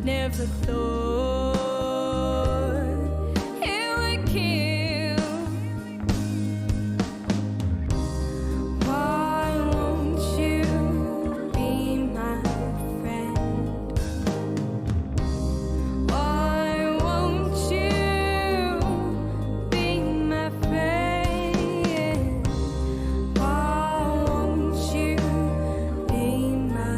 never thought it would kill. Why won't you be my friend? Why won't you be my friend? Why won't you be my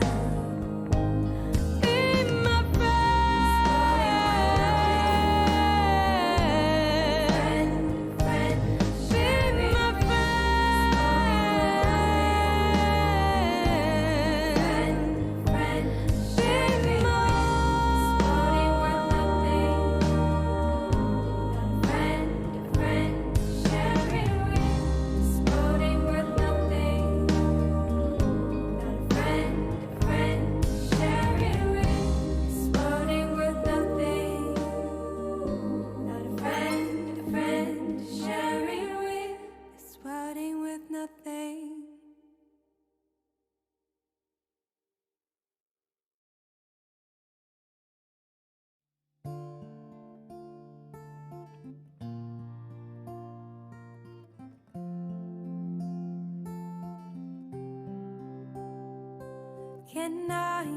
Can I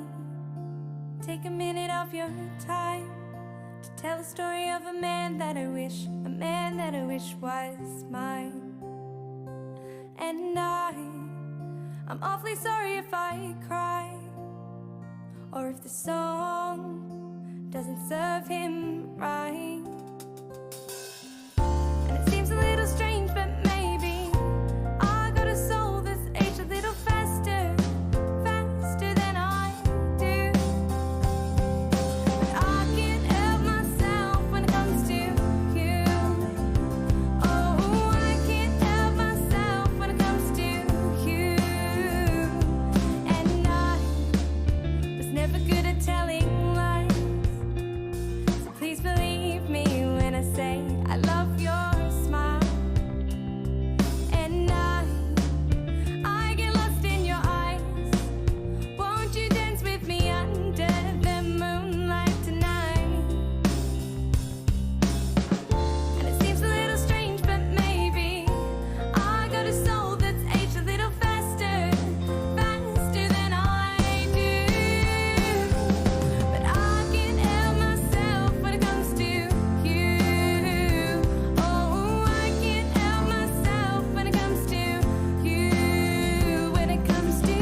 take a minute of your time to tell the story of a man that I wish was mine? And I'm awfully sorry if I cry, or if the song doesn't serve him right. And it seems a little strange, but maybe I got a soul that's aged a little faster than I do. But I can't help myself when it comes to you. Oh, I can't help myself when it comes to you. And I was never good at telling lies, so please believe me when I say I love your smile. And I get lost in your eyes. Won't you dance with me under the moonlight tonight? And it seems a little strange, but maybe I got a soul that's aged a little faster than I do. But I can't help myself when it comes to you. Oh, I can't help myself when it comes to you. When it comes to you.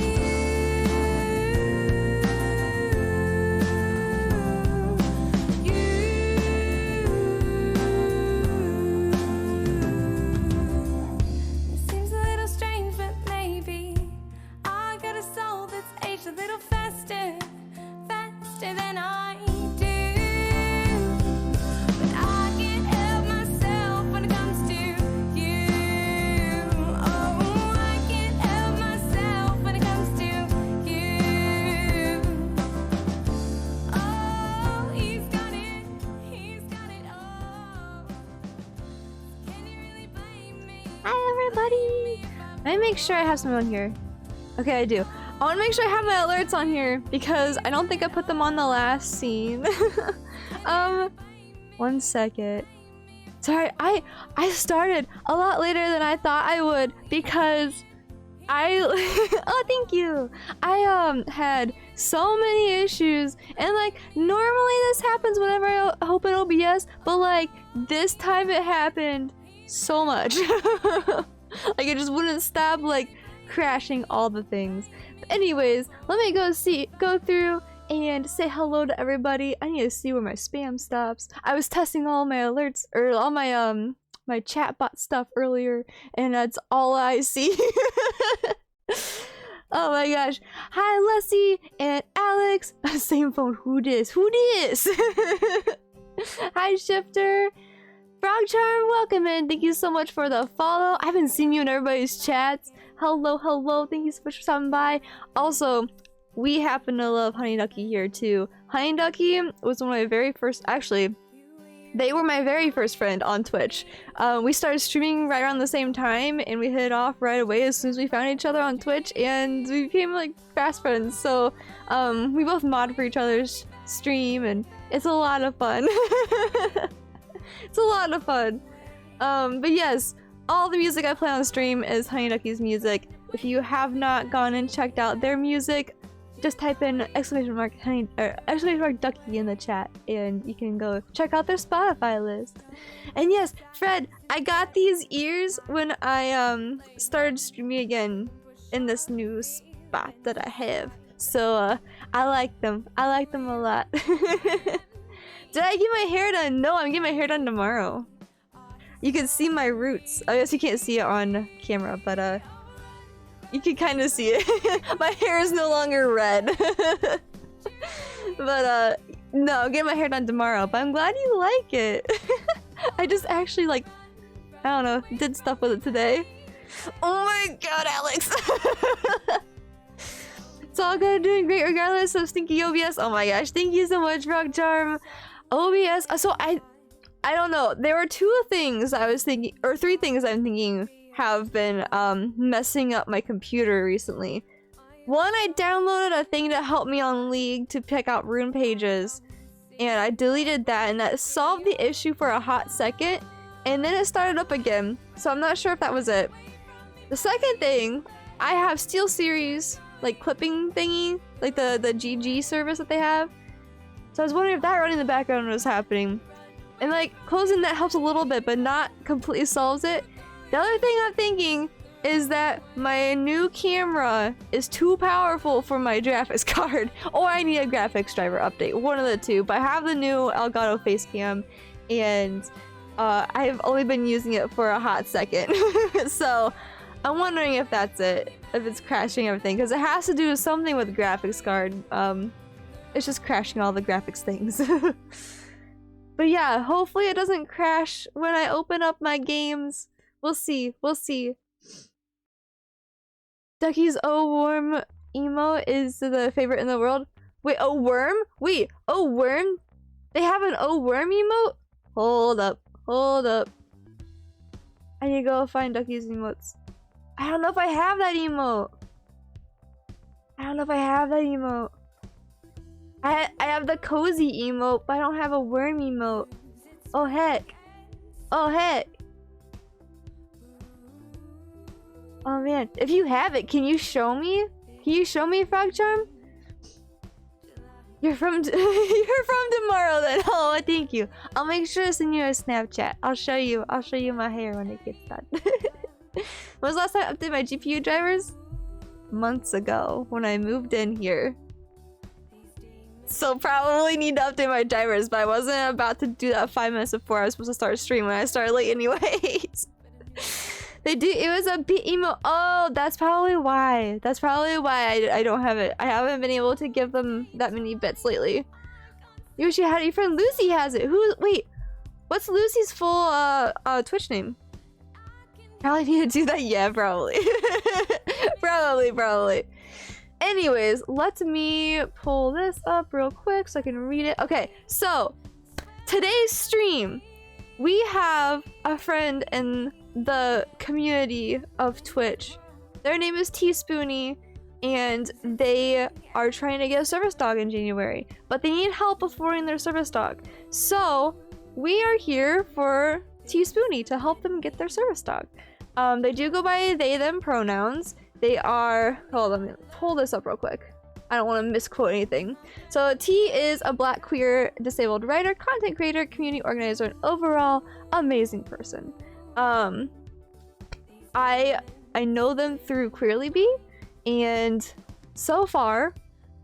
It seems a little strange, but maybe I got a soul that's aged a little faster than I do. But I can't help myself when it comes to you. Oh, I can't help myself when it comes to you. Oh, he's got it all. Can you really blame me? Hi everybody! Let me make sure I have someone on here. Okay, I do. I want to make sure I have my alerts on here because I don't think I put them on the last scene. 1 second. Sorry, I started a lot later than I thought I would because I oh, thank you. I had so many issues, and like normally this happens whenever I open OBS, but like this time it happened so much. Like it just wouldn't stop like crashing all the things. But anyways, let me go through and say hello to everybody. I need to see where my spam stops. I was testing all my alerts or all my my chatbot stuff earlier, and that's all I see. Oh my gosh. Hi Leslie and Alex. Same phone. Who dis? Hi Shifter. Frog Charm, welcome in. Thank you so much for the follow. I haven't seen you in everybody's chats. Hello. Thank you so much for stopping by. Also, we happen to love Honey Ducky here too. Honey Ducky was one of my very first, actually, They were my very first friend on Twitch. We started streaming right around the same time, and we hit it off right away as soon as we found each other on Twitch, and we became like fast friends. So we both mod for each other's stream, and it's a lot of fun. It's a lot of fun. But yes, all the music I play on stream is Honey Ducky's music. If you have not gone and checked out their music, just type in !Ducky in the chat and you can go check out their Spotify list. And yes, Fred, I got these ears when I started streaming again in this new spot that I have. So I like them. I like them a lot. Did I get my hair done? No, I'm getting my hair done tomorrow. You can see my roots. I guess you can't see it on camera, but you can kind of see it. My hair is no longer red. But no, I'm getting my hair done tomorrow, but I'm glad you like it. I just actually like, I don't know, did stuff with it today. Oh my god, Alex. It's all good, doing great regardless of stinky OBS. Oh my gosh, thank you so much, Rock Charm. OBS, so I don't know, there were two things I was thinking, or three things I'm thinking have been messing up my computer recently. One, I downloaded a thing to help me on League to pick out rune pages, and I deleted that, and that solved the issue for a hot second, and then it started up again, so I'm not sure if that was it. The second thing, I have SteelSeries, like clipping thingy, like the GG service that they have. So I was wondering if that running in the background was happening. And like, closing that helps a little bit, but not completely solves it. The other thing I'm thinking is that my new camera is too powerful for my graphics card, or I need a graphics driver update, one of the two. But I have the new Elgato face cam, and I've only been using it for a hot second. So I'm wondering if that's it, if it's crashing everything, because it has to do something with the graphics card. It's just crashing all the graphics things. But yeah, hopefully it doesn't crash when I open up my games. We'll see, we'll see. Ducky's Oh Worm emo is the favorite in the world. Wait, Oh Worm? Wait, Oh Worm? They have an Oh Worm emote? Hold up, hold up. I need to go find Ducky's emotes. I don't know if I have that emote. I don't know if I have that emote. I have the cozy emote, but I don't have a worm emote. Oh heck. Oh heck. Oh man, if you have it, can you show me? Can you show me, Frog Charm? You're from you're from tomorrow then. Oh, thank you. I'll make sure to send you a Snapchat. I'll show you my hair when it gets done. When was the last time I updated my GPU drivers? Months ago, when I moved in here. So probably need to update my drivers, but I wasn't about to do that 5 minutes before I was supposed to start streaming. I started late anyways. They do. It was a bit emo. Oh, that's probably why. That's probably why I don't have it. I haven't been able to give them that many bits lately. You wish you had it. Your friend Lucy has it. Who? Wait. What's Lucy's full Twitch name? Probably need to do that. Yeah, probably. Probably. Anyways, let me pull this up real quick so I can read it. Okay, so today's stream, we have a friend in the community of Twitch. Their name is Teaspoony, and they are trying to get a service dog in January, but they need help affording their service dog. So we are here for Teaspoony to help them get their service dog. They do go by they, them pronouns. They are, hold on, let me pull this up real quick. I don't want to misquote anything. So T is a Black queer disabled writer, content creator, community organizer, and overall amazing person. I know them through Queerly Bee, and so far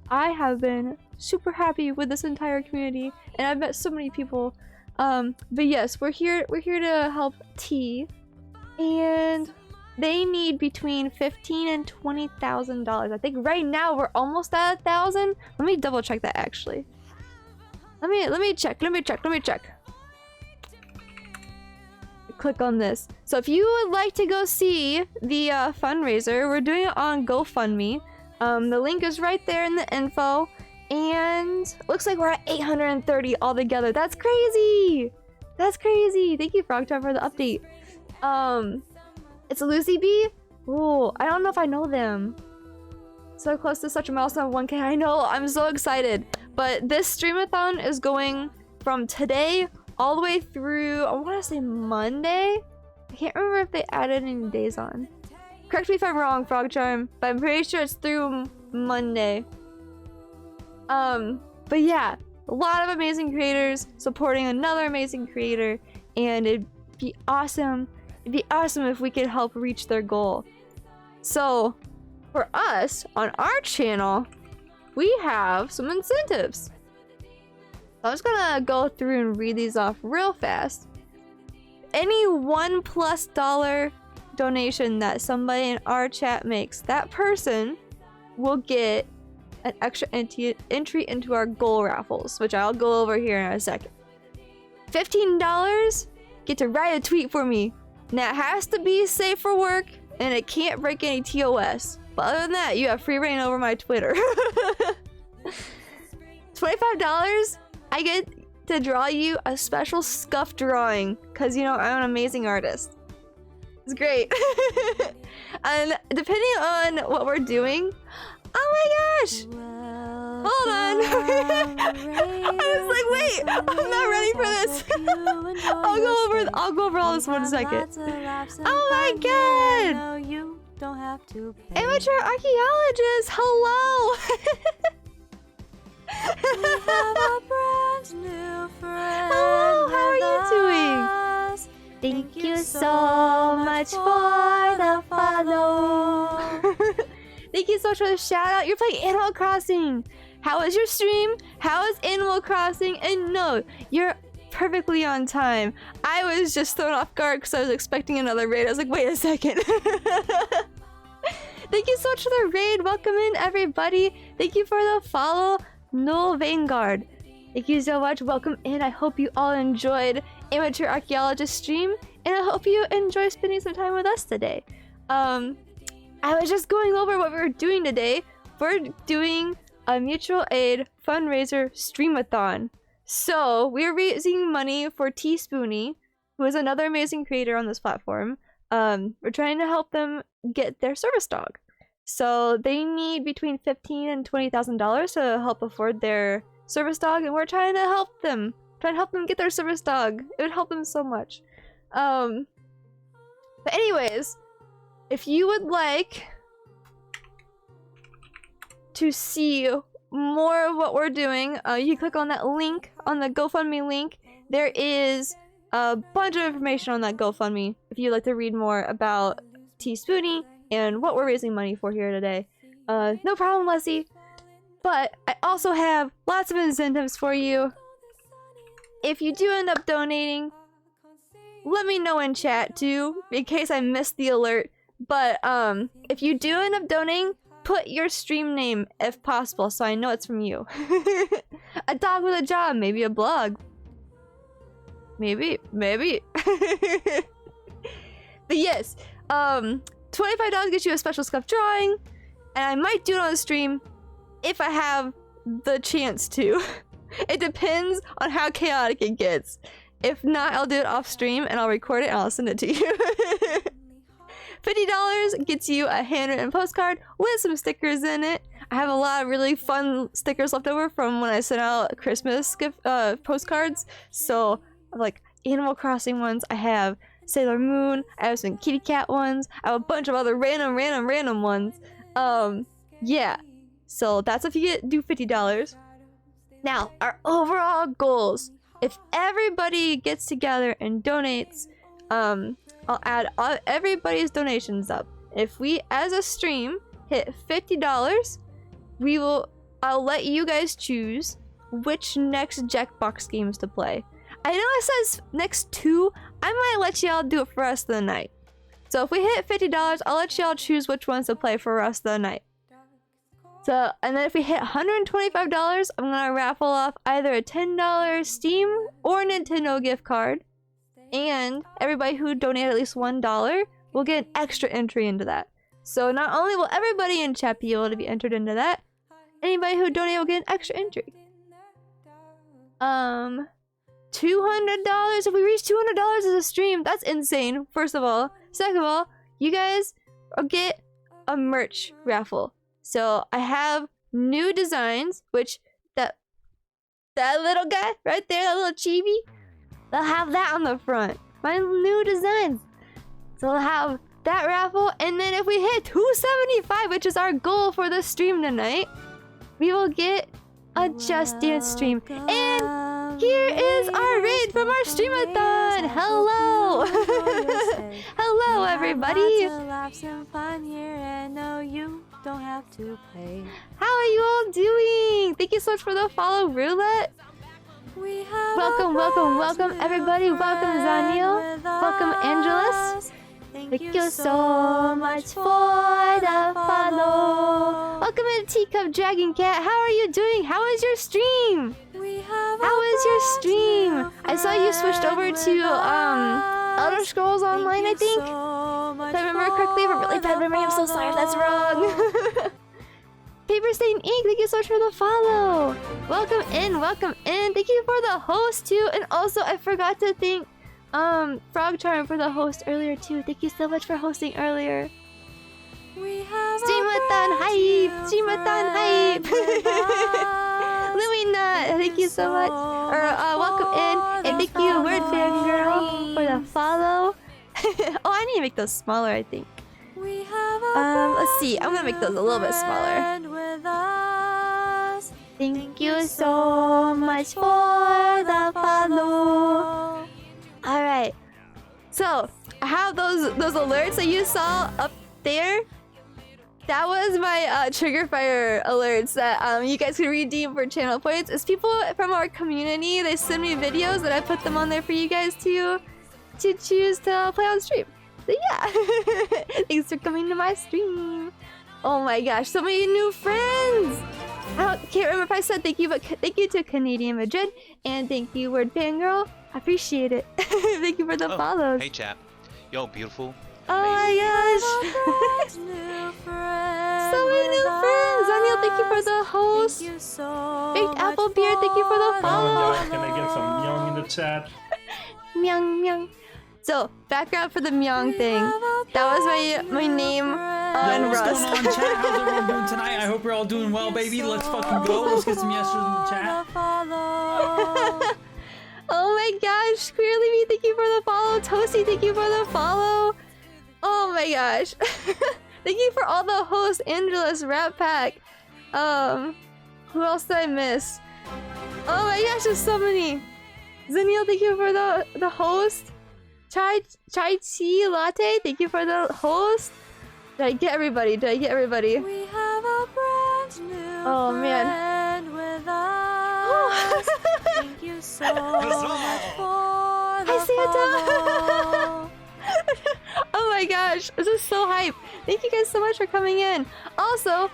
I have been super happy with this entire community, and I've met so many people. But yes, we're here to help T, and they need between $15,000 and $20,000. I think right now we're almost at 1,000. Let me double check that actually. Let me check. Click on this. So if you would like to go see the fundraiser, we're doing it on GoFundMe. The link is right there in the info, and looks like we're at 830 altogether. That's crazy. That's crazy. Thank you, Frogtime, for the update. It's Lucy B. Oh, I don't know if I know them. So close to such a milestone of 1K. I know, I'm so excited. But this Stream-A-Thon is going from today all the way through, I want to say Monday? I can't remember if they added any days on. Correct me if I'm wrong, Frogcharm, but I'm pretty sure it's through Monday. But yeah, a lot of amazing creators supporting another amazing creator, and it'd be awesome. It'd be awesome if we could help reach their goal. So, for us, on our channel, we have some incentives. I'm just gonna go through and read these off real fast. Any $1+ donation that somebody in our chat makes, that person will get an extra entry into our goal raffles, which I'll go over here in a second. $15, get to write a tweet for me. Now it has to be safe for work and it can't break any TOS. But other than that, you have free reign over my Twitter. $25, I get to draw you a special scuff drawing because, you know, I'm an amazing artist. It's great. And depending on what we're doing, oh my gosh! Hold on. I was like, wait, I'm not ready for this. I'll go over all this 1 second. Oh my god! Amateur archaeologist, hello! Hello, how are you doing? Thank you so much for the follow. Thank you so much for the shout out. You're playing Animal Crossing. How was your stream? How is Animal Crossing? And no, you're perfectly on time. I was just thrown off guard because I was expecting another raid. I was like, wait a second. Thank you so much for the raid. Welcome in, everybody. Thank you for the follow. No Vanguard. Thank you so much. Welcome in. I hope you all enjoyed Amateur Archaeologist stream, and I hope you enjoy spending some time with us today. I was just going over what we were doing today. We're doing a mutual aid fundraiser stream-a-thon. So we're raising money for Teaspoony, who is another amazing creator on this platform. We're trying to help them get their service dog. So they need between $15,000 and $20,000 to help afford their service dog, and we're trying to help them. Trying to help them get their service dog. It would help them so much. But anyways, if you would like to see more of what we're doing, you can click on that link, on the GoFundMe link. There is a bunch of information on that GoFundMe if you'd like to read more about Teaspoony and what we're raising money for here today. No problem, Leslie. But I also have lots of incentives for you. If you do end up donating, let me know in chat too, in case I missed the alert. But if you do end up donating, put your stream name if possible, so I know it's from you. A dog with a job, maybe a blog. Maybe. But yes, $25 gets you a special scuff drawing, and I might do it on the stream if I have the chance to. It depends on how chaotic it gets. If not, I'll do it off stream and I'll record it and I'll send it to you. $50 gets you a handwritten postcard with some stickers in it. I have a lot of really fun stickers left over from when I sent out Christmas gift postcards. So, like Animal Crossing ones, I have Sailor Moon, I have some kitty cat ones, I have a bunch of other random ones. Yeah. So that's if you do $50. Now, our overall goals. If everybody gets together and donates, I'll add everybody's donations up. If we, as a stream, hit $50, I'll let you guys choose which next Jackbox games to play. I know it says next 2. I might let y'all do it for the rest of the night. So if we hit $50, I'll let y'all choose which ones to play for the rest of the night. So, and then if we hit $125, I'm gonna raffle off either a $10 Steam or Nintendo gift card. And everybody who donated at least $1 will get an extra entry into that. So not only will everybody in chat be able to be entered into that, anybody who donated will get an extra entry. $2 $200. If we reach $200 as a stream, that's insane. First of all. Second of all, you guys get a merch raffle. So I have new designs, which that little guy right there, that little chibi, they'll have that on the front. My new designs. So we'll have that raffle, and then if we hit 275, which is our goal for the stream tonight, we will get a Just Dance stream. And here is our raid from our Stream-A-Thon. Hello. Hello, everybody. How are you all doing? Thank you so much for the follow, Roulette. Welcome, welcome, welcome, everybody. Welcome, Zaniel. Welcome, Angelus. Thank you so much for the follow. Welcome in, Teacup Dragon Cat. How are you doing? How is your stream? How is your stream? I saw you switched over to Elder Scrolls Online, I think. If I remember correctly, I have a really bad memory. I'm so sorry if that's wrong. Paper Stain Ink, thank you so much for the follow. Welcome in, welcome in. Thank you for the host too. And also, I forgot to thank Frog Charm for the host earlier too. Thank you so much for hosting earlier. Stream-A-Thon hype! Stream-A-Thon hype! Lumina, thank you so much. Welcome in, and thank you, Word Fangirl, for the follow. Oh, I need to make those smaller, I think. Let's see. I'm gonna make those a little bit smaller. Thank you so much for the follow. All right. So I have those alerts that you saw up there. That was my trigger fire alerts that you guys can redeem for channel points. It's people from our community. They send me videos that I put them on there for you guys to choose to play on stream. So yeah, thanks for coming to my stream. Oh my gosh, so many new friends. I can't remember if I said thank you, but thank you to Canadian Madrid and thank you, Word Fangirl. I appreciate it. Thank you for the follows. Hey chat, yo, beautiful. Oh my gosh. So many new friends. Daniel, thank you for the host. Baked Apple Beard, thank you for the follow. Can I get some young in the chat? Myung myung. So, background for the Myung thing. That was my name on Yo, what's Rust. going on, chat? How's everyone doing tonight? I hope you're all doing well, baby. Let's fucking go. Let's get some yeses in the chat. Oh my gosh, Queerly Me, thank you for the follow. Toasty, thank you for the follow. Oh my gosh. Thank you for all the hosts. Angelus, Rat Pack. Who else did I miss? Oh my gosh, there's so many. Zaniel, thank you for the host. Chai Tea Latte, thank you for the host. Did I get everybody? We have a brand new Oh man. friend with us. Thank you so much for the Hi, Santa. Oh my gosh, this is so hype. Thank you guys so much for coming in. Also,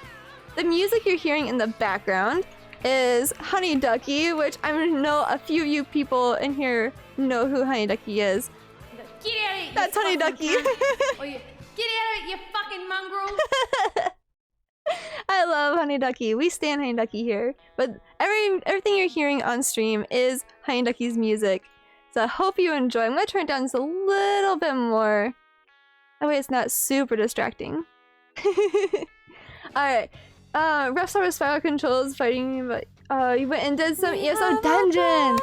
the music you're hearing in the background is Honey Ducky, which I know a few of you people in here know who Honey Ducky is. Get out of it! That's Honey Ducky. Get out of it, you fucking mongrel! I love Honey Ducky. We stand Honey Ducky here. But everything you're hearing on stream is Honey Ducky's music. So I hope you enjoy. I'm gonna turn it down just a little bit more. That way it's not super distracting. Alright. Rough Star with Spiral Controls fighting, but you went and did some ESO dungeon!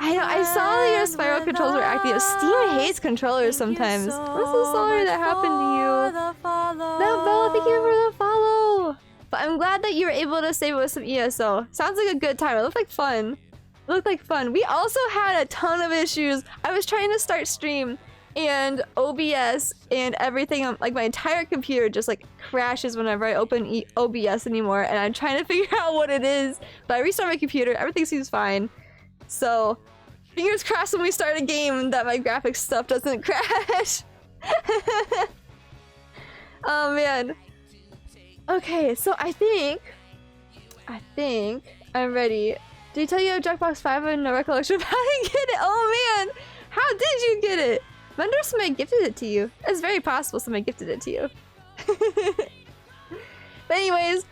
I know, I saw that your spiral controls were active. Steam hates controllers sometimes. I'm so sorry that happened to you. No, Bella, thank you for the follow! But I'm glad that you were able to save it with some ESO. Sounds like a good time. It looked like fun. It looked like fun. We also had a ton of issues. I was trying to start stream and OBS and everything, like my entire computer just like crashes whenever I open OBS anymore, and I'm trying to figure out what it is. But I restart my computer, everything seems fine. So, fingers crossed when we start a game that my graphics stuff doesn't crash. Oh man. Okay, so I think I'm ready. Did I tell you I have Jackbox 5 and no recollection of how to get it? Oh man! How did you get it? I wonder if somebody gifted it to you. It's very possible somebody gifted it to you. But anyways,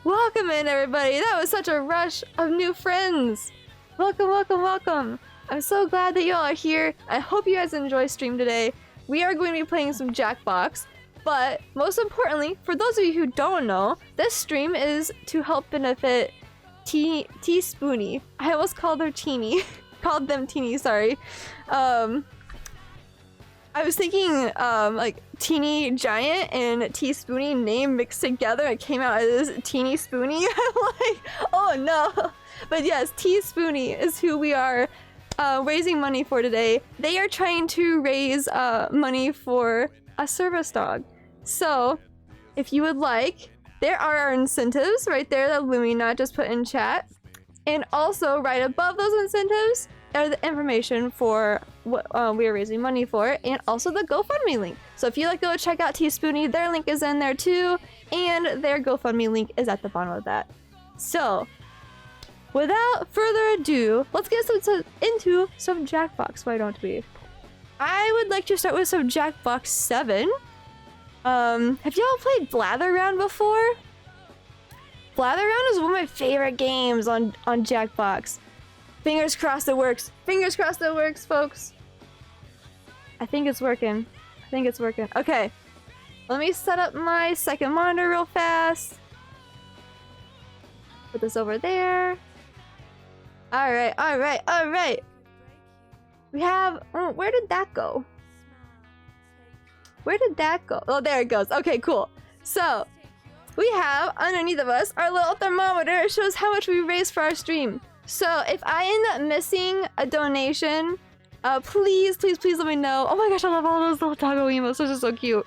welcome in everybody. That was such a rush of new friends. Welcome, welcome, welcome. I'm so glad that y'all are here. I hope you guys enjoy stream today. We are going to be playing some Jackbox, but most importantly, for those of you who don't know, this stream is to help benefit Teaspoony. I almost called her Teeny. Called them Teeny, sorry. I was thinking like Teeny Giant and Teaspoony name mixed together. It came out as Teeny Spoony. I'm like, oh no. But yes, Teaspoony is who we are raising money for today. They are trying to raise money for a service dog. So if you would like, there are our incentives right there that Lumina just put in chat. And also right above those incentives are the information for what we are raising money for, and also the GoFundMe link. So if you like to go check out Teaspoony, their link is in there too, and their GoFundMe link is at the bottom of that. So without further ado, let's get into some Jackbox, why don't we? I would like to start with some Jackbox 7. Have y'all played Blather Round before? Blather Round is one of my favorite games on Jackbox. Fingers crossed it works. Fingers crossed it works, folks. I think it's working. I think it's working. Okay. Let me set up my second monitor real fast. Put this over there. Alright, alright, alright. We have... Oh, where did that go? Where did that go? Oh, there it goes. Okay, cool. So, we have, underneath of us, our little thermometer. It shows how much we raised for our stream. So, if I end up missing a donation, please, please, please let me know. Oh my gosh, I love all those little doggo emotes. Those are so cute.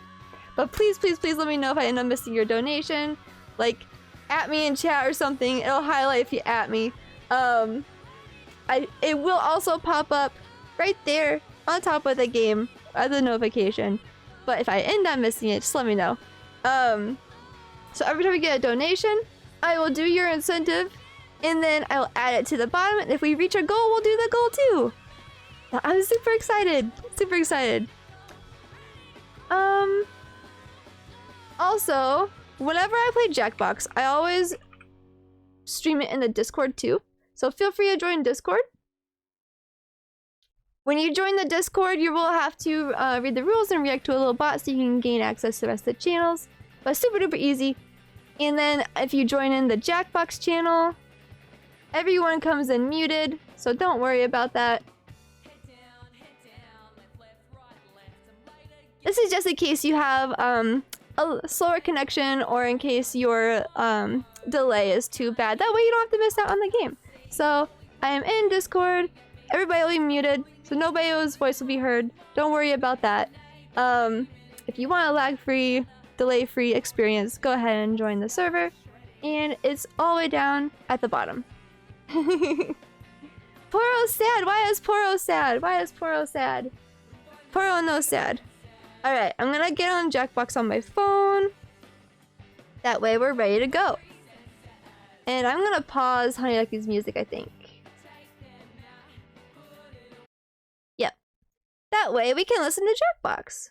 But please, please, please let me know if I end up missing your donation. Like, at me in chat or something. It'll highlight if you at me. It will also pop up right there on top of the game as a notification. But if I end up missing it, just let me know. So every time we get a donation, I will do your incentive, and then I will add it to the bottom. And if we reach our goal, we'll do the goal too. Now, I'm super excited. Super excited. Also, whenever I play Jackbox, I always stream it in the Discord too. So feel free to join Discord. When you join the Discord, you will have to read the rules and react to a little bot so you can gain access to the rest of the channels. But super duper easy. And then if you join in the Jackbox channel, everyone comes in muted, so don't worry about that. This is just in case you have a slower connection, or in case your delay is too bad. That way you don't have to miss out on the game. So I am in Discord. Everybody will be muted, so nobody's voice will be heard. Don't worry about that. If you want a lag-free, delay-free experience, go ahead and join the server. And it's all the way down at the bottom. Poro sad! Why is Poro sad? Why is Poro sad? Poro no sad. Alright, I'm gonna get on Jackbox on my phone. That way we're ready to go. And I'm gonna pause Honey Lucky's music, I think. Yep. That way we can listen to Jackbox.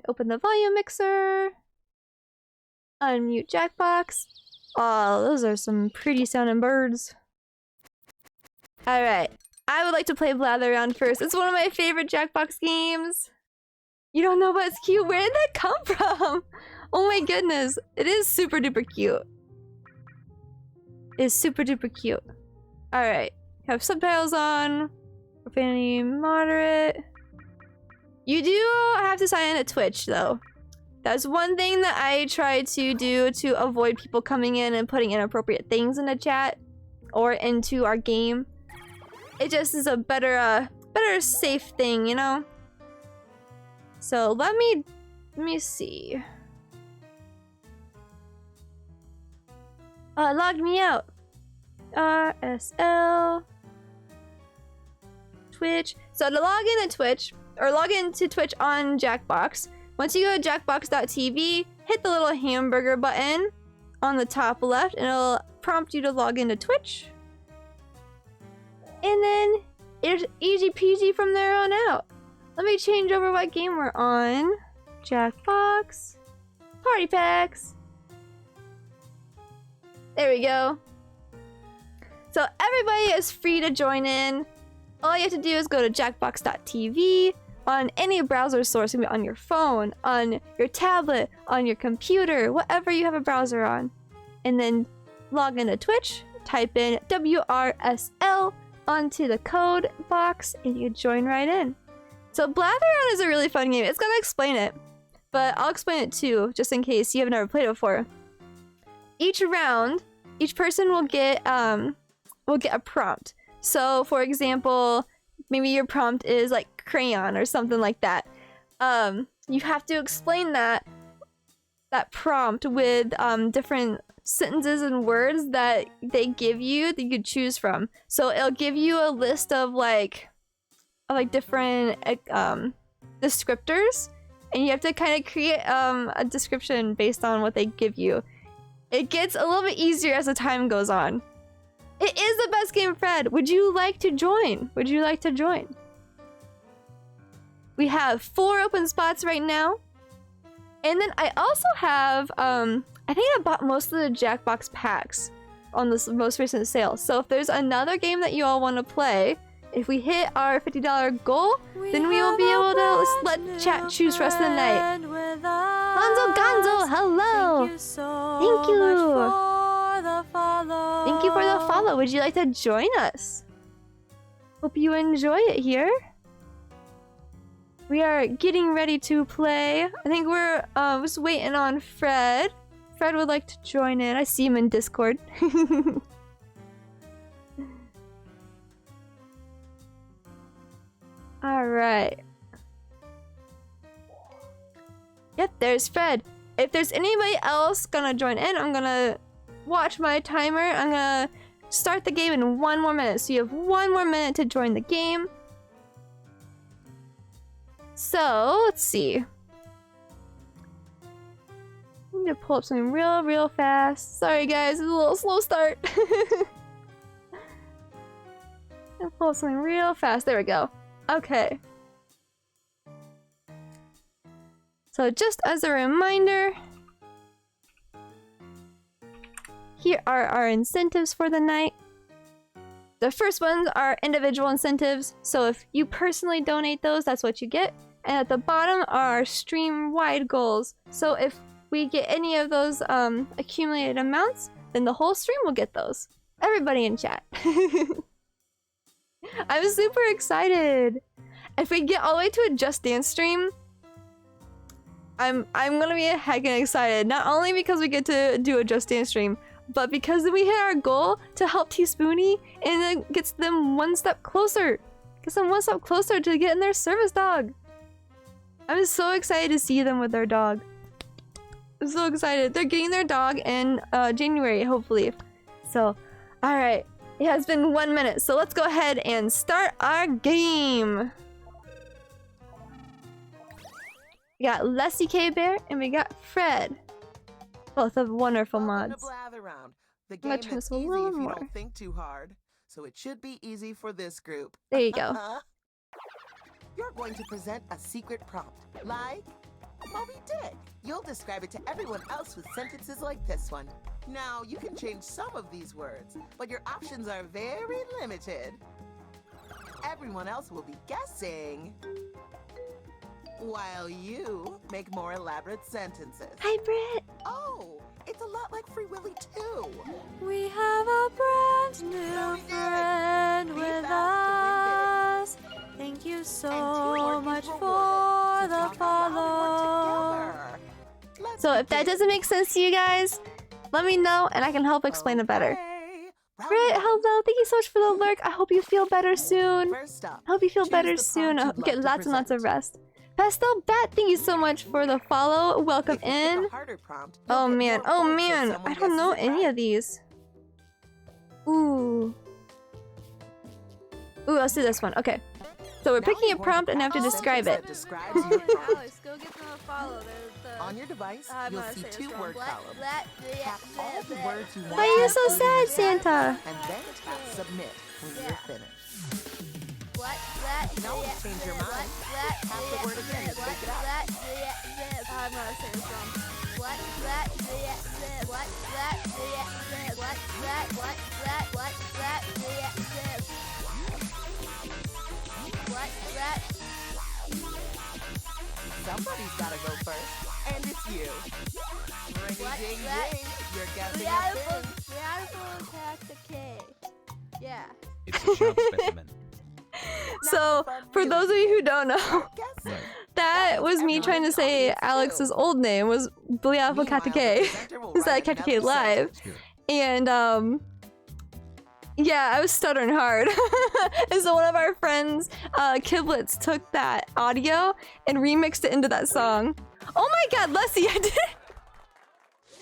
Open the volume mixer. Unmute Jackbox. Oh, those are some pretty sounding birds. Alright. I would like to play Blather Round first. It's one of my favorite Jackbox games. You don't know, but it's cute. Where did that come from? Oh my goodness. It is super duper cute. It's super duper cute. Alright. Have subtitles on. Profanity moderate. You do have to sign in to Twitch, though. That's one thing that I try to do to avoid people coming in and putting inappropriate things in the chat or into our game. It just is a better safe thing, you know? So let me see. Logged me out. RSL. Twitch. So to log into Twitch, or log into Twitch on Jackbox, once you go to jackbox.tv, hit the little hamburger button on the top left, and it'll prompt you to log into Twitch. And then it's easy peasy from there on out. Let me change over what game we're on. Jackbox. Party packs. There we go. So everybody is free to join in. All you have to do is go to jackbox.tv on any browser source, maybe on your phone, on your tablet, on your computer, whatever you have a browser on. And then log into Twitch, type in WRSL onto the code box, and you join right in. So Blatherround is a really fun game. It's gonna explain it, but I'll explain it too, just in case you have never played it before. Each round, each person will get a prompt. So, for example, maybe your prompt is like crayon or something like that. You have to explain that prompt with different sentences and words that they give you that you could choose from. So it'll give you a list of like different descriptors, and you have to kind of create a description based on what they give you. It gets a little bit easier as the time goes on. It is the best game, Fred. Would you like to join? Would you like to join? We have 4 open spots right now. And then I also have, I think I bought most of the Jackbox packs on this most recent sale. So if there's another game that you all want to play, if we hit our $50 goal, then we will be able to let chat choose for us the night. Gonzo Gonzo, hello! Thank you! Thank you for the follow. Would you like to join us? Hope you enjoy it here. We are getting ready to play. I think we're just waiting on Fred. Fred would like to join in. I see him in Discord. Alright. Yep, there's Fred. If there's anybody else gonna join in, I'm gonna watch my timer. I'm gonna start the game in 1 more minute. So you have 1 more minute to join the game. So, let's see. I need to pull up something real fast. Sorry guys, it's a little slow start. I'll pull up something real fast. There we go. Okay. So just as a reminder, here are our incentives for the night. The first ones are individual incentives, so if you personally donate those, that's what you get. And at the bottom are stream-wide goals. So if we get any of those accumulated amounts, then the whole stream will get those. Everybody in chat. I'm super excited. If we get all the way to a Just Dance stream, I'm gonna be heckin' excited. Not only because we get to do a Just Dance stream, but because we hit our goal to help Teaspoony, and it gets them 1 step closer. Gets them 1 step closer to getting their service dog. I'm so excited to see them with their dog. I'm so excited. They're getting their dog in January, hopefully. So, alright. It has been 1 minute, so let's go ahead and start our game. We got Leslie K Bear and we got Fred. Both of wonderful mods. The I'm gonna game turn this that's a easy little if you more. don't think too hard. So it should be easy for this group. There you go. You're going to present a secret prompt, like Moby Dick. You'll describe it to everyone else with sentences like this one. Now, you can change some of these words, but your options are very limited. Everyone else will be guessing, while you make more elaborate sentences. Hi, Britt. Oh, it's a lot like Free Willy too. We have a brand new friend with us. Thank you so much for the follow. So if that doesn't make sense to you guys, let me know and I can help explain it better. Britt, hello. Thank you so much for the lurk. I hope you feel better soon. I hope you feel better soon. I hope you get lots and lots of rest. Pastel Bat, thank you so much for the follow. Welcome in. Oh man, I don't know any of these. Ooh, let's do this one. Okay. So we're picking a prompt and I have to describe it. Alex, go get them a follow. On your device, you'll see 2 word columns. Tap all the words you want. Why are you so sad, Santa? And then tap submit when you're finished. You can always change your mind. Half the word again and take it out. I'm gonna say this wrong. Somebody's gotta go first, and it's you. Ring-a-ding-ding, you're guessing a thing. Yeah. It's a child specimen. So, for those of you who don't know, Guessing. that was me trying to say Alex's old name was Bliafo Meanwhile, the Katake. presenter will Is that write Katake another live? sentence. And yeah, I was stuttering hard. And so one of our friends, Kiblets, took that audio and remixed it into that song. Oh my god, Leslie, I did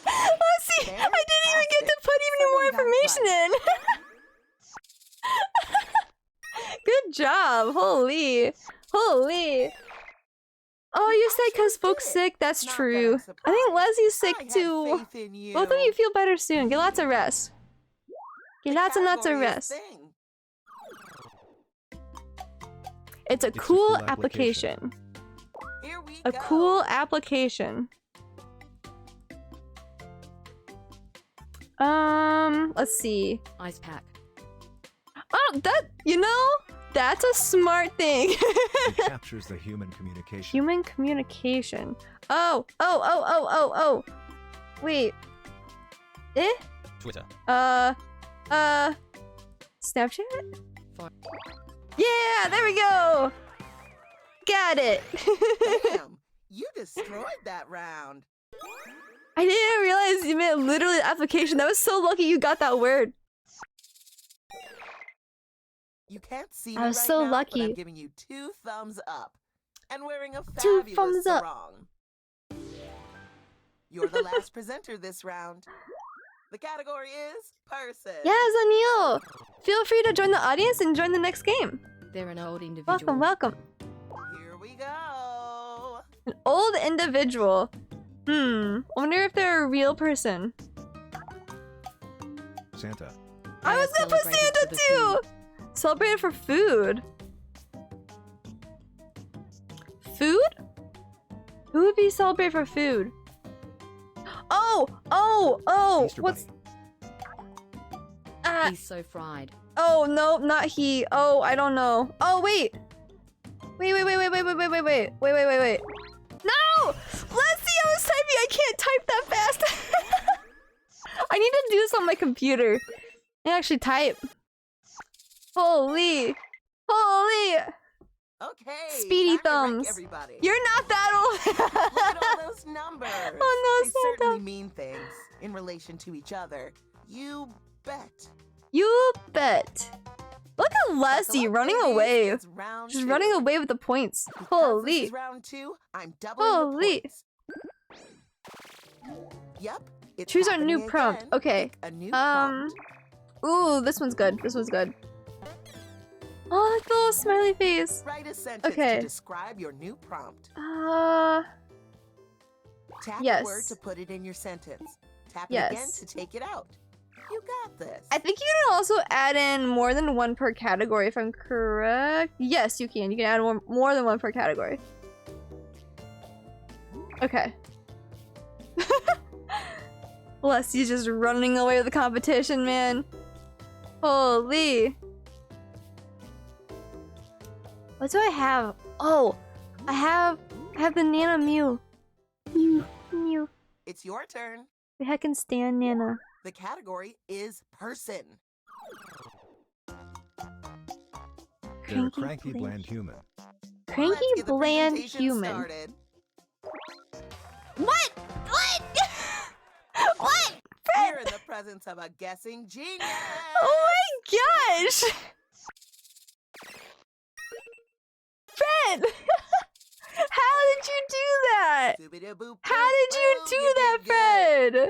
Leslie, I didn't even get to put even more information in. Good job. Holy. Holy. Oh, you said because folks sick? That's Not that true. I'm I think surprised. Leslie's I sick had too. faith in you. Both of you feel better soon. Get lots of rest. Get The lots and lots of category is rest. thing. It's a It's a cool cool application. Here we A go. cool application. Let's see. Ice pack. Oh, that's a smart thing. It captures the human communication. Human communication. Oh. Wait. Eh? Twitter. Snapchat? Fine. Yeah, there we go. Got it. Damn, you destroyed that round. I didn't realize you meant literally the application. That was so lucky you got that word. You can't see me I was right so now, lucky. But I'm giving you 2 thumbs up and wearing a 2 fabulous thumbs up. sarong. You're the last presenter this round. The category is person. Yes, Anil. Feel free to join the audience and join the next game. They're an old individual. Welcome, welcome. Here we go. An old individual. I wonder if they're a real person. Santa. I was gonna put Celebrated Santa for the too! Celebrated for food. Food? Who would be celebrated for food? Oh! Easter What's... Bunny. He's so fried. Oh, no, not he. Oh, I don't know. Oh, wait! Wait. No! Let's see, I was typing. I can't type that fast. I need to do this on my computer. And actually type. Holy. Okay. Speedy time to rank thumbs. Everybody. You're not that old. Look at all those numbers. Oh, no, they Santa. certainly mean things in relation to each other. You bet. You bet. Look at Leslie Buckle up, running babies. away. It's round She's 2. running away with the points. Because this Holy. is round 2, I'm doubling Holy. the points. Yep. It's Choose our happening new prompt. again. Okay. Pick a new prompt. Ooh, this one's good. This one's good. Oh, like the little smiley face. Write a sentence Okay. to describe your new prompt. Tap Yes. a word to put it in your sentence. Tap Yes. it again to take it out. You got this. I think you can also add in more than one per category, if I'm correct. Yes, you can. You can add more than one per category. Okay. Leslie's just running away with the competition, man. Holy. What do I have? Oh, I have the Nana Mew. Mew. It's your turn. I heckin' stand Nana. The category is person. They're a cranky, bland human. Cranky, Let's get the bland presentation human. started. What? What? You're in the presence of a guessing genius. Oh my gosh! Fred! How did you do that? Doobie-doo-boop, How did you boop, do you that, did good. Fred?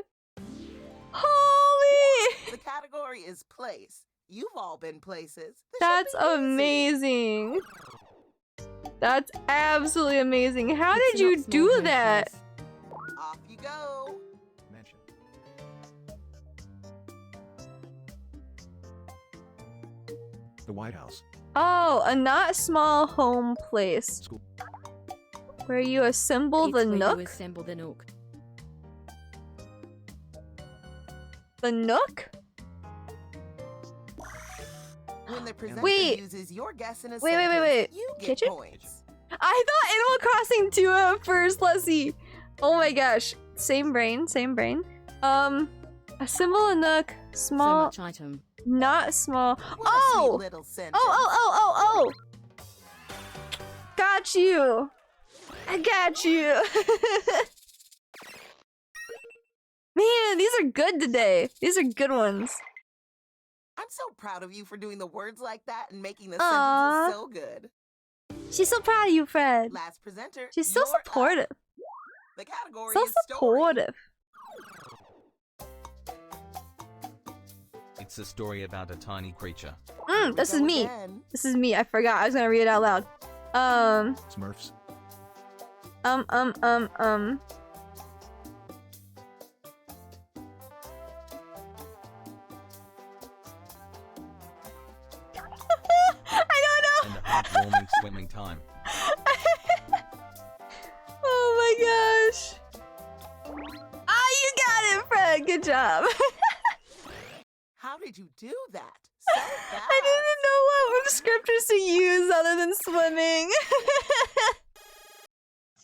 Holy! The category is place. You've all been places. This should That's be easy. amazing. That's absolutely amazing. How It's did you not small do home that? place. Off you go. Mention. The White House. Oh, a not small home place. School. Where you assemble It's the where nook? You assemble the nook. The nook? When the presenter Wait. uses your guess in a Wait, sentence, wait. you get Kitchen? points. I thought Animal Crossing 2 at first, let's see. Oh my gosh. Same brain, same brain. Assemble a nook. So Small, much item. not small. What a sweet Oh! little sentence. Oh! Got you. I got you. Man, these are good today. These are good ones. I'm so proud of you for doing the words like that and making the Aw. sentences so good. She's so proud of you, Fred. Last presenter. She's so you're up. supportive. The category So is story. supportive. It's a story about a tiny creature. Here we This is go me. again. This is me. I forgot. I was gonna read it out loud. Smurfs. I don't know. And a heartwarming swimming time. Oh my gosh. Ah, you got it, Fred. Good job. How did you do that? So fast. I didn't know what descriptors to use other than swimming.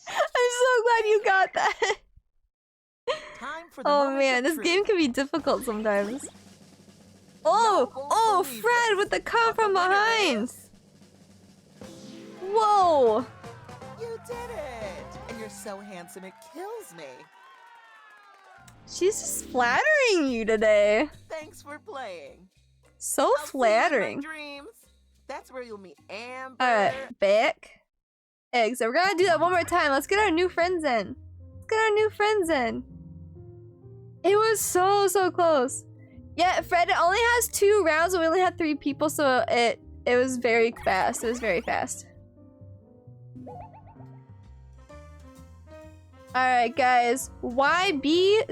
I'm so glad you got that. Time for the Oh moment man, of this truth. game can be difficult sometimes. No Oh, won't oh, believe Fred this. with the come But the from winner behind. is- Whoa. You did it! And you're so handsome it kills me. She's just flattering you today. Thanks for playing. So I'll see you in my flattering. dreams. That's where you'll meet Amber. Alright, back. Eggs. So we're gonna do that one more time. Let's get our new friends in. Let's get our new friends in. It was so close. Yeah, Fred only has 2 rounds and we only had 3 people, so it was very fast. It was very fast. Alright guys. YBZK.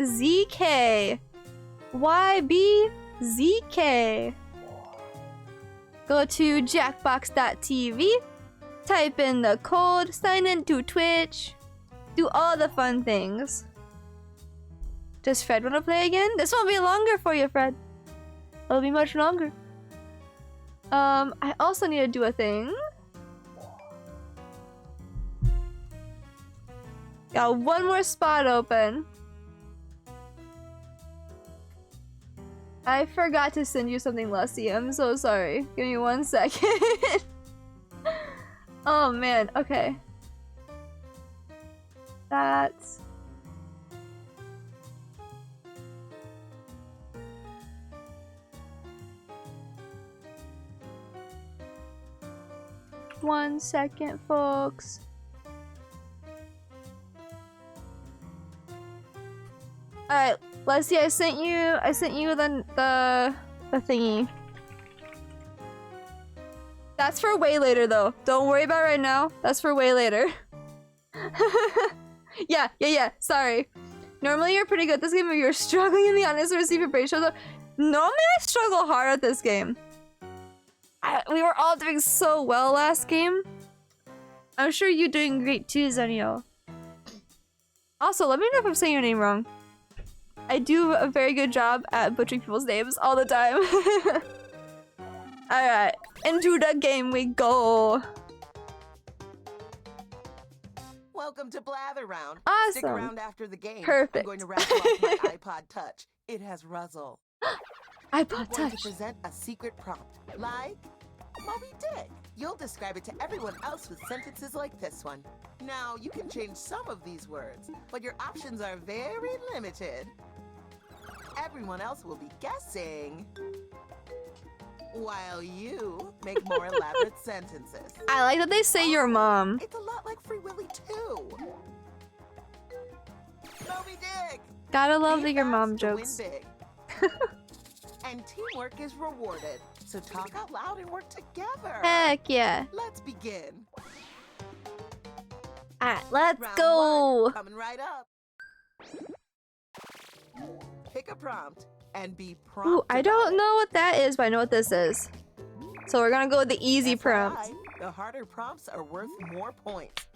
YBZK. Go to jackbox.tv. Type in the code, sign into Twitch, do all the fun things. Does Fred want to play again? This won't be longer for you, Fred. It'll be much longer. I also need to do a thing. Got one more spot open. I forgot to send you something, Lussie. I'm so sorry. Give me 1 second. Oh man, okay. That's... One second, folks. Alright, Leslie, I sent you the thingy. That's for way later though. Don't worry about it right now. That's for way later. Yeah. Sorry. Normally you're pretty good at this game, but you're struggling in the honest receiver break shows up. Normally I struggle hard at this game. We were all doing so well last game. I'm sure you're doing great too, Zenio. Also, let me know if I'm saying your name wrong. I do a very good job at butchering people's names all the time. Alright, into the game we go. Welcome to Blather Round. Stick Awesome. around after the game. Perfect. I'm going to raffle off my iPod Touch. It has Ruzzle. I'm iPod going to Touch. present a secret prompt, like Moby Dick. You'll describe it to everyone else with sentences like this one. Now, you can change some of these words, but your options are very limited. Everyone else will be guessing, while you make more elaborate sentences. I like that they say your mom. It's a lot like Free Willy too. Moby Dick! Gotta love Be that your fast mom to win jokes. big. And teamwork is rewarded. So talk out loud and work together. Heck yeah. Let's begin. Alright, let's Round go. 1, coming right up. Pick a prompt and be prompt. Ooh, I about don't it. know what that is, but I know what this is. So we're gonna go with the easy FYI, prompt. the harder prompts are worth more points.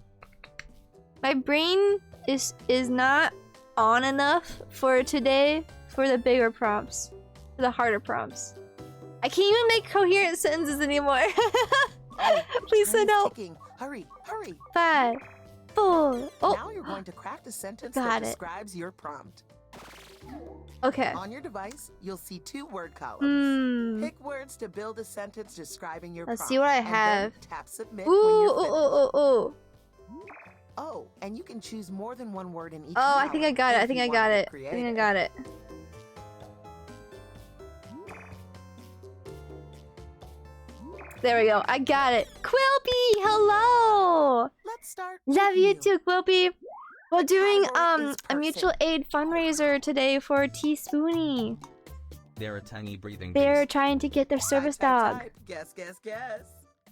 My brain is not on enough for today for the bigger prompts, for the harder prompts. I can't even make coherent sentences anymore. Please send Time is help. ticking. Hurry, hurry. 5, 4. Oh, Now you're going to craft a sentence Got that it. describes your prompt. okay. On your device, you'll see 2 word columns. Hmm. Pick words to build a sentence describing your Let's prompt. see what I and then have. tap submit Ooh, when ooh, you're ooh, finished. ooh, ooh. Oh, and you can choose more than 1 word in each Oh, I think I column got it. I if think you I want got to it. get I think I creative. got it. There we go. I got it. Quilpy, hello. Let's start. Love with you too, Quilpy. We're doing category is a mutual person. aid fundraiser today for Teaspoony. They're a tangy breathing They're beast. trying to get their service Type, type, dog. type. Guess, guess, guess.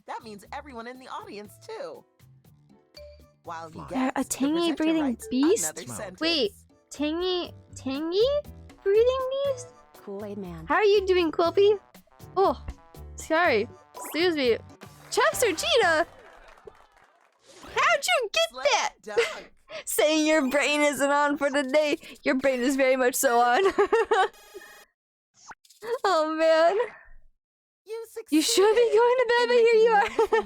That means everyone in the audience too. While you They're guess, a the tangy presenter breathing writes beast? another sentence. Wait, tangy breathing beast? Kool-Aid Man. How are you doing, Quilpy? Oh, sorry. Excuse me. Chester Cheetah? How'd you get Slam that? dunk. Saying your brain isn't on for today. Your brain is very much so on. Oh man. You should be going to bed, but here you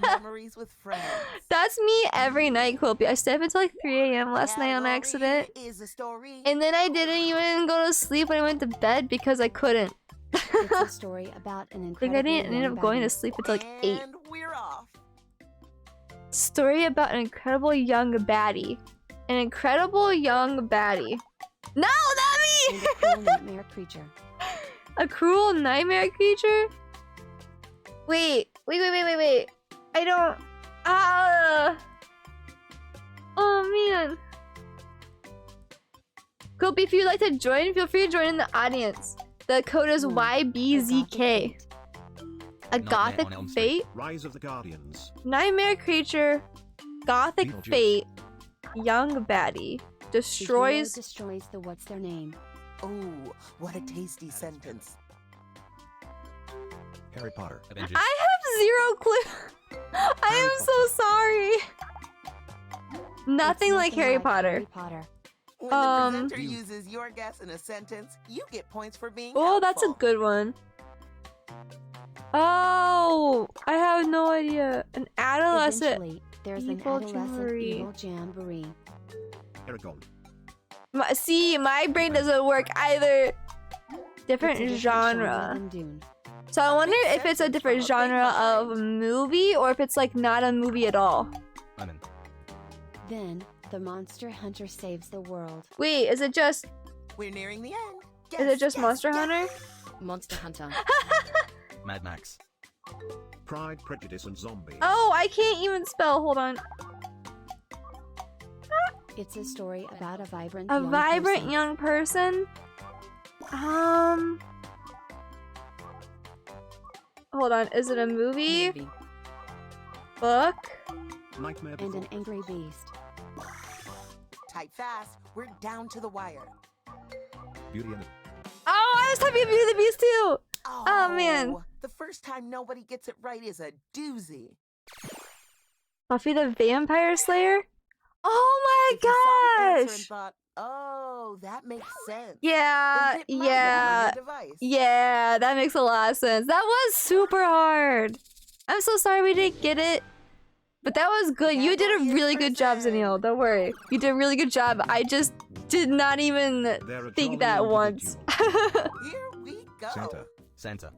are. Memories with friends. That's me every night, Quilpy. I stayed up until like 3 a.m. last night on Category accident. is a story. And then I didn't even go to sleep when I went to bed because I couldn't. It's a story about an Like I incredible didn't end young up going to baby. sleep until like 8. And we're off. Story about an incredible young baddie. An incredible young baddie. No, not And me! a cruel nightmare creature. A cruel nightmare creature? Wait. I don't... Oh, man. Quilpy, if you'd like to join, feel free to join in the audience. The code is YBZK. A Nightmare gothic on Elm fate? Rise of the Guardians. Nightmare creature. Gothic Beetlejuice. fate. Young baddie. The hero Destroys... destroys the what's their name. Ooh, what a tasty sentence. Harry Potter. Avengers. I have zero clue. I am so sorry. Nothing It's like Harry Potter. Harry Potter. When the presenter You. uses your guess in a sentence, you get points for being Oh, that's a helpful. good one. Oh, I have no idea. An adolescent. Eventually, there's evil an adolescent jamboree. evil jamboree. Aragon. See, my brain doesn't work either. It's a Different genre. than Dune. So I wonder Big if it's a sentence different from a big genre of mind. movie or if it's like not a movie at all. Omen. Then, the monster hunter saves the world. Wait, is it just We're nearing the end. is it just Monster Hunter? Monster Hunter. Mad Max. Pride, Prejudice, and Zombies. Oh, I can't even spell. Hold on. It's a story about a vibrant A young vibrant person. young person. Hold on. Is it a movie? Book? Nightmare And Before an angry beast. Type fast. We're down to the wire. Beauty and Oh, I was typing Beauty and the Beast too. Oh, man. The first time nobody gets it right is a doozy. Buffy the Vampire Slayer? Oh If you saw the my answer and gosh! thought, oh, that makes sense. Yeah, Then hit my button on yeah, your device. yeah, that makes a lot of sense. That was super hard. I'm so sorry we didn't get it. But that was good. You did a really good job, Zenil. Don't worry. You did a really good job. I just did not even They're a think jolly that once. individual. Here we go. Santa. Santa.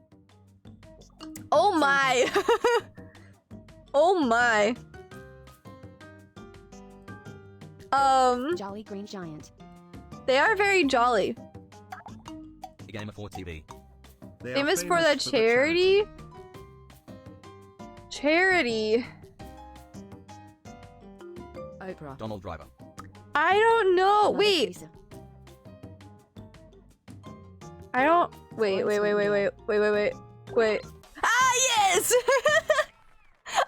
Oh my. Oh my. Jolly Green Giant. They are very jolly. The Gamer for TV. They are Famous for the charity? Charity. Oprah. Donald Driver. I don't know. Mother Wait. Teresa. I don't. Wait. Ah, yes!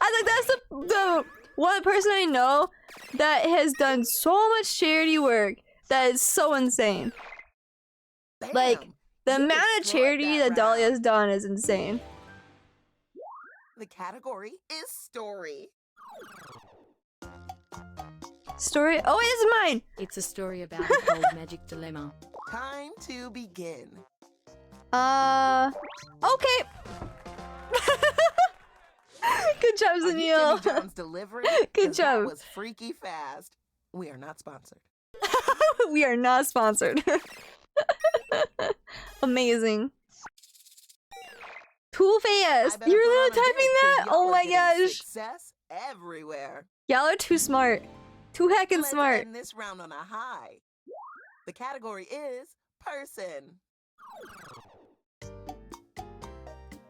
I think that's the one person I know that has done so much charity work that is so insane. Bam. Like, the You amount of destroyed charity that that Dolly round. has done is insane. The category is story. Story. Oh, it's mine. It's a story about a cold magic dilemma. Time to begin. Okay. Good job, Are you Zanil. Jimmy John's delivery? Good 'Cause job. That was freaky fast. We are not sponsored. We are not sponsored. Amazing. Too fast. I better You're put really on a typing dig, 'cause that? y'all Oh are my getting gosh. Success everywhere. Y'all are too smart. Too heckin' Let's smart. end this round on a high. The category is person.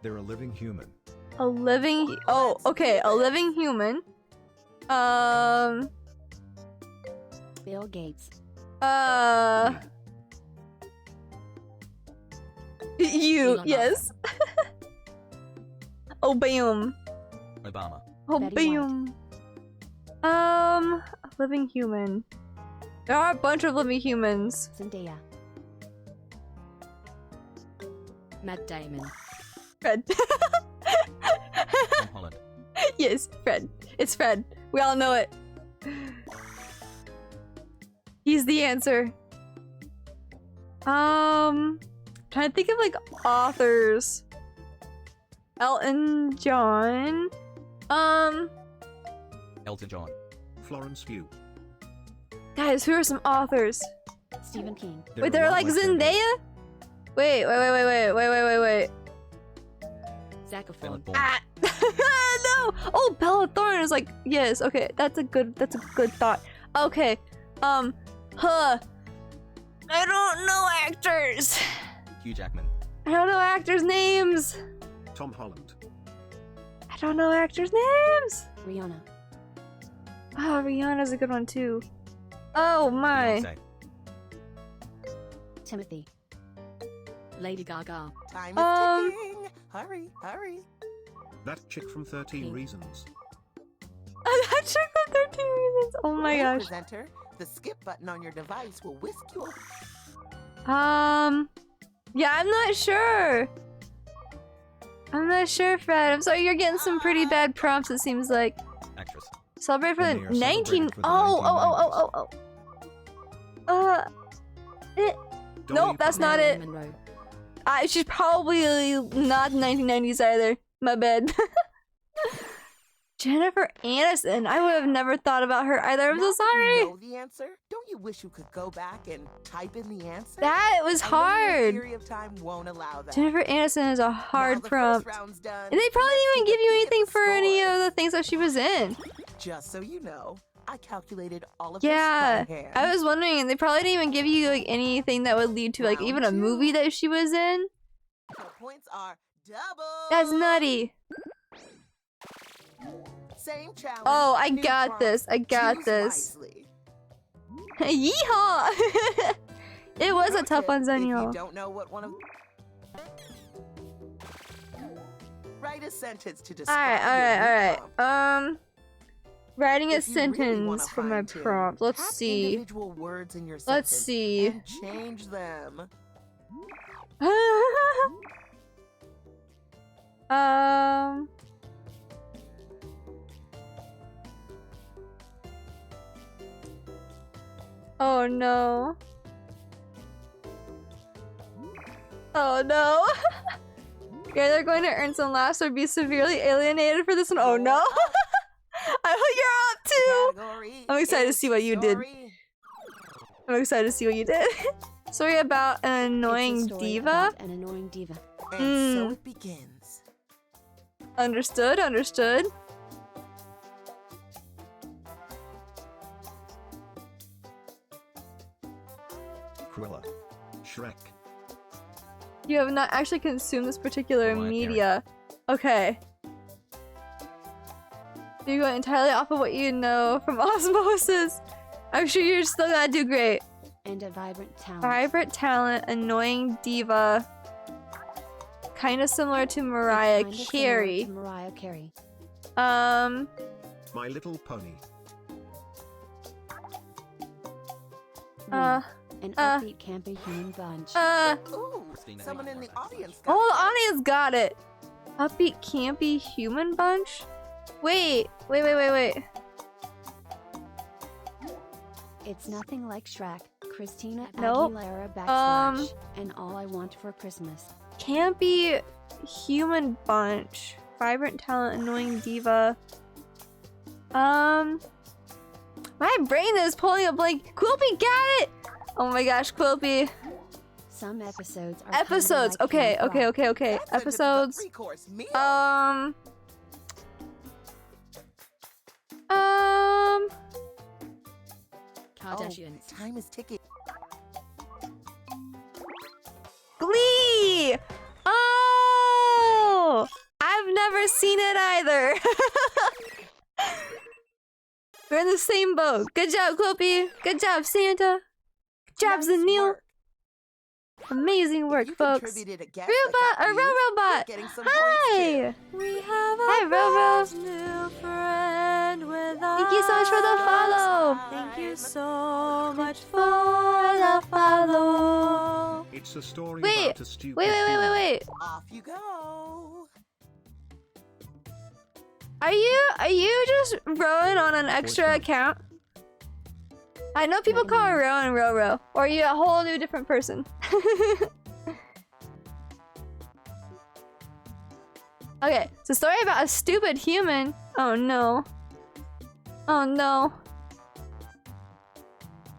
They're a living human. A living. Oh, okay. A living human. Bill Gates. You. Elon Yes. Oh, bam. Obama. Oh, Betty bam. A living human. There are a bunch of living humans. Zendaya. Matt Damon. Fred. Tom Holland. Yes, Fred. It's Fred. We all know it. He's the answer. Trying to think of like authors. Elton John. Elton John. Florence Pugh. Guys, who are some authors? Stephen King. They're Wait, a they're lot like their name. Zendaya? Wait. Zac Efron. Bella Thorne. Ah! No! Oh, Bella Thorne is like, yes, okay, that's a good thought. Okay, I don't know actors. Hugh Jackman. I don't know actors' names. Tom Holland. I don't know actors' names. Rihanna. Oh, Rihanna's a good one too. Oh my. Beyonce. Timothy. Lady Gaga. Time is ticking. Hurry. That chick from 13 Pink. Reasons. That chick from 13 Reasons. Oh my Hey, gosh. presenter, the skip button on your device will whisk you. Yeah, I'm not sure. Fred. I'm sorry, you're getting some pretty bad prompts, it seems like. Actress. Celebrate for the And they are 19. celebrated for the Oh. Nope, Dolly that's not it. Marilyn Monroe. She's probably not 1990s either. My bad. Jennifer Aniston. I would have never thought about her either. I'm so Now that sorry. You know the answer? Don't you wish you could go back and type in the answer? That was I know your hard. theory of time won't allow that. Jennifer Aniston is a Now hard the first prompt. round's done. And they probably Let's didn't even take give a you peek at anything the for any score. of the things that she was in. Just so you know, I calculated all of Yeah, this by hand. I was wondering, and they probably didn't even give you like anything that would lead to like Round even a two. movie that she was in. So points are double. That's nutty. Same challenge. Oh, I new got prompt. this. I got Choose this. wisely. Yeehaw! It was a Pro tough tip, one, If you Zenyo. don't know what one of write a sentence to describe Alright. your new prompt. Writing a If you really wanna sentence for my find Tim, prompt. Let's have see. individual words in your Let's sentence see. and change them. Oh no. Oh no. You're either going to earn some laughs or be severely alienated for this one. Oh no. I hope you're up too. Category I'm excited to is see what you did. story. I'm excited to see what you did. Story about an annoying It's a story diva. about an annoying diva. And so Mm. it begins. Understood. Cruella. Shrek. You have not actually consumed this particular Mariah Carey. media. Okay. You go entirely off of what you know from osmosis. I'm sure you're still gonna do great. And a vibrant talent. Vibrant talent, annoying diva. Kinda similar to Mariah Kinda similar Carey. to Mariah Carey. My Little Pony. An upbeat campy human bunch. Ooh, Christina someone in the Aguilera. audience Oh, got the audience got it. Upbeat, campy human bunch? Wait. It's nothing like Shrek, Christina Nope. Aguilera backslash, and All I Want for Christmas. Campy human bunch. Vibrant talent, annoying diva. My brain is pulling a blank. Quilpy, got it! Oh my gosh, Quilpy. Some episodes are Episodes. kinda like Okay. That sentence is a Episodes. three-course meal. Kardashians. Time is ticking. Glee! Oh! I've never seen it either. We're in the same boat. Good job, Quilpy. Good job, Santa. Good job, Nice Zanil. work. Amazing work, You folks. contributed a guess Robot, that got a used. robot. You're getting some points, Hi. We have Hi, a Roro. brand new friend with us. Thank you so much for the follow. Thank you so much for the follow. It's a story Wait, about a stupid Wait. human. Off you go. Are you just rowing on an extra sure. account? I know people call her Ro and Roro. Or are you a whole new different person? Okay, it's a story about a stupid human. Oh no. Oh no.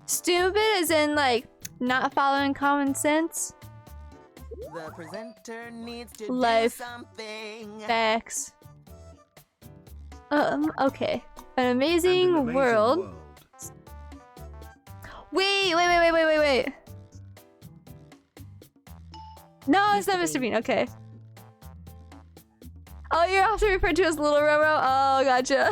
Stupid is in like not following common sense. The presenter needs to Life. do something. Facts. Okay. An And amazing, an amazing world. Wait. No, it's not Mr. Bean. Okay. Oh, you're often referred to as Little Roro? Oh, gotcha.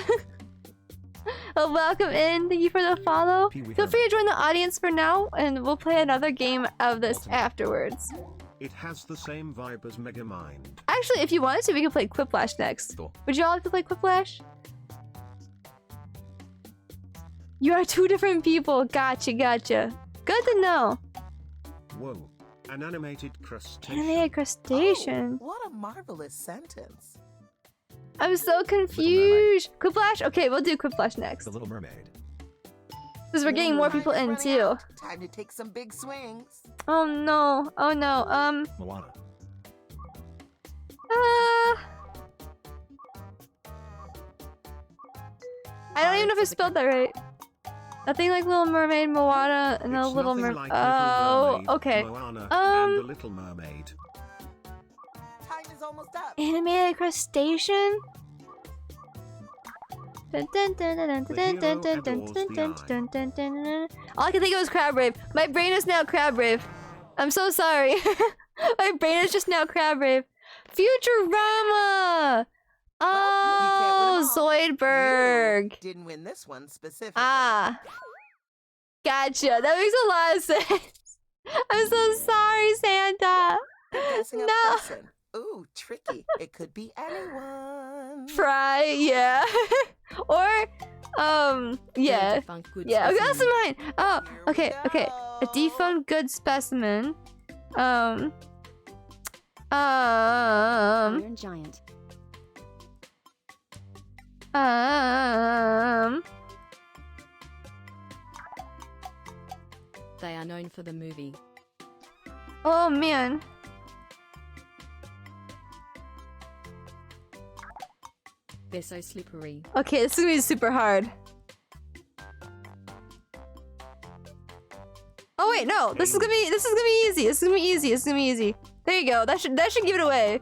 Well, welcome in. Thank you for the follow. Pee-wee Feel free to Herman. join the audience for now, and we'll play another game of this Awesome. afterwards. It has the same vibe as Megamind. Actually, if you wanted to, we could play Quiplash next. Sure. Would you all like to play Quiplash? You are two different people. Gotcha. Good to know. Whoa. An animated crustacean. Animated crustacean. Oh, what a marvelous sentence. I'm so confused. Quiplash? Okay, we'll do Quiplash next. The Little Mermaid. Because we're getting more Time people is in running too. out. Time to take some big swings. Oh no. Moana. I don't even know if I spelled that right. Nothing like Little Mermaid, Moana, and the It's Little nothing Mermaid. like Little Mermaid, Okay. Moana, and the Little Mermaid. Time is almost up. Animated crustacean? Dun, dun, dun, dun, dun, dun, dun, dun, dun, dun, dun, dun, dun, dun. All I can think of was Crab Rave. My brain is now Crab Rave. I'm so sorry. My brain is just now Crab Rave. Futurama! Oh, Zoidberg. You didn't win this one specifically. Ah. Gotcha. That makes a lot of sense. I'm so sorry, Santa. Guessing a No. person. Ooh, tricky. It could be anyone. Fry, yeah. Or, yeah. Yeah, okay, that's mine. Oh, Here we okay. A go. defunct good specimen. Iron Giant. They are known for the movie. Oh man. They're so slippery. Okay, this is gonna be super hard. Oh wait, no. This is gonna be easy. This is gonna be easy. There you go. That should give it away.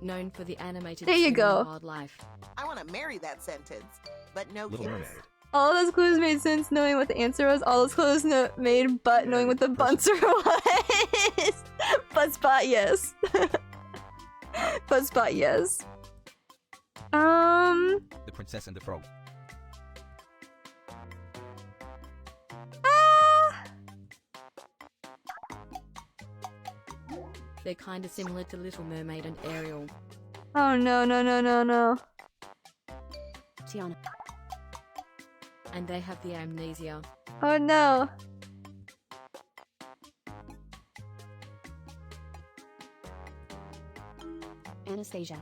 Known for the animated There you swimming go. wildlife. I want to marry that sentence, but no Little kids. Mermaid. All those clues made sense knowing what the answer was. All those clues made but knowing what the answer was. But spot yes. But spot yes. The Princess and the Frog. They're kinda similar to Little Mermaid and Ariel. Oh no. Tiana. And they have the amnesia. Oh no. Anastasia.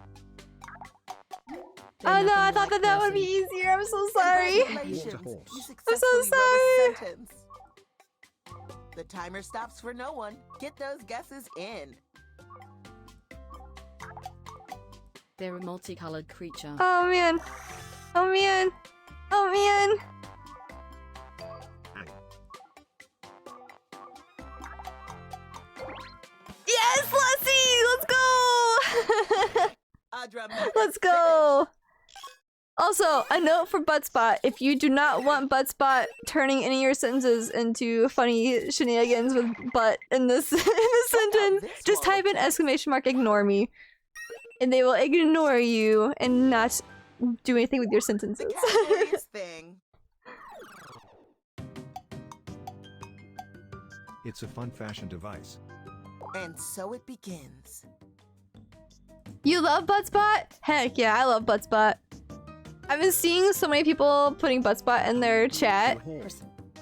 They're Oh no, I nothing thought like that would be mercy. easier. I'm so sorry. Congratulations, Waterhorse. you I'm so successfully wrote a sorry. sentence. The timer stops for no one. Get those guesses in. They're a multicolored creature. Oh man. Oh man. Oh man. Yes, Lassie! Let's go! A dramatic Let's go! Also, a note for Buttspot. If you do not want Buttspot turning any of your sentences into funny shenanigans with butt in this, in this sentence, just type in ! ignore me. And they will ignore you and not do anything with your The sentences. categories thing. It's a fun fashion device. And so it begins. You love Buttspot? Heck yeah, I love Buttspot. I've been seeing so many people putting Buttspot in their chat.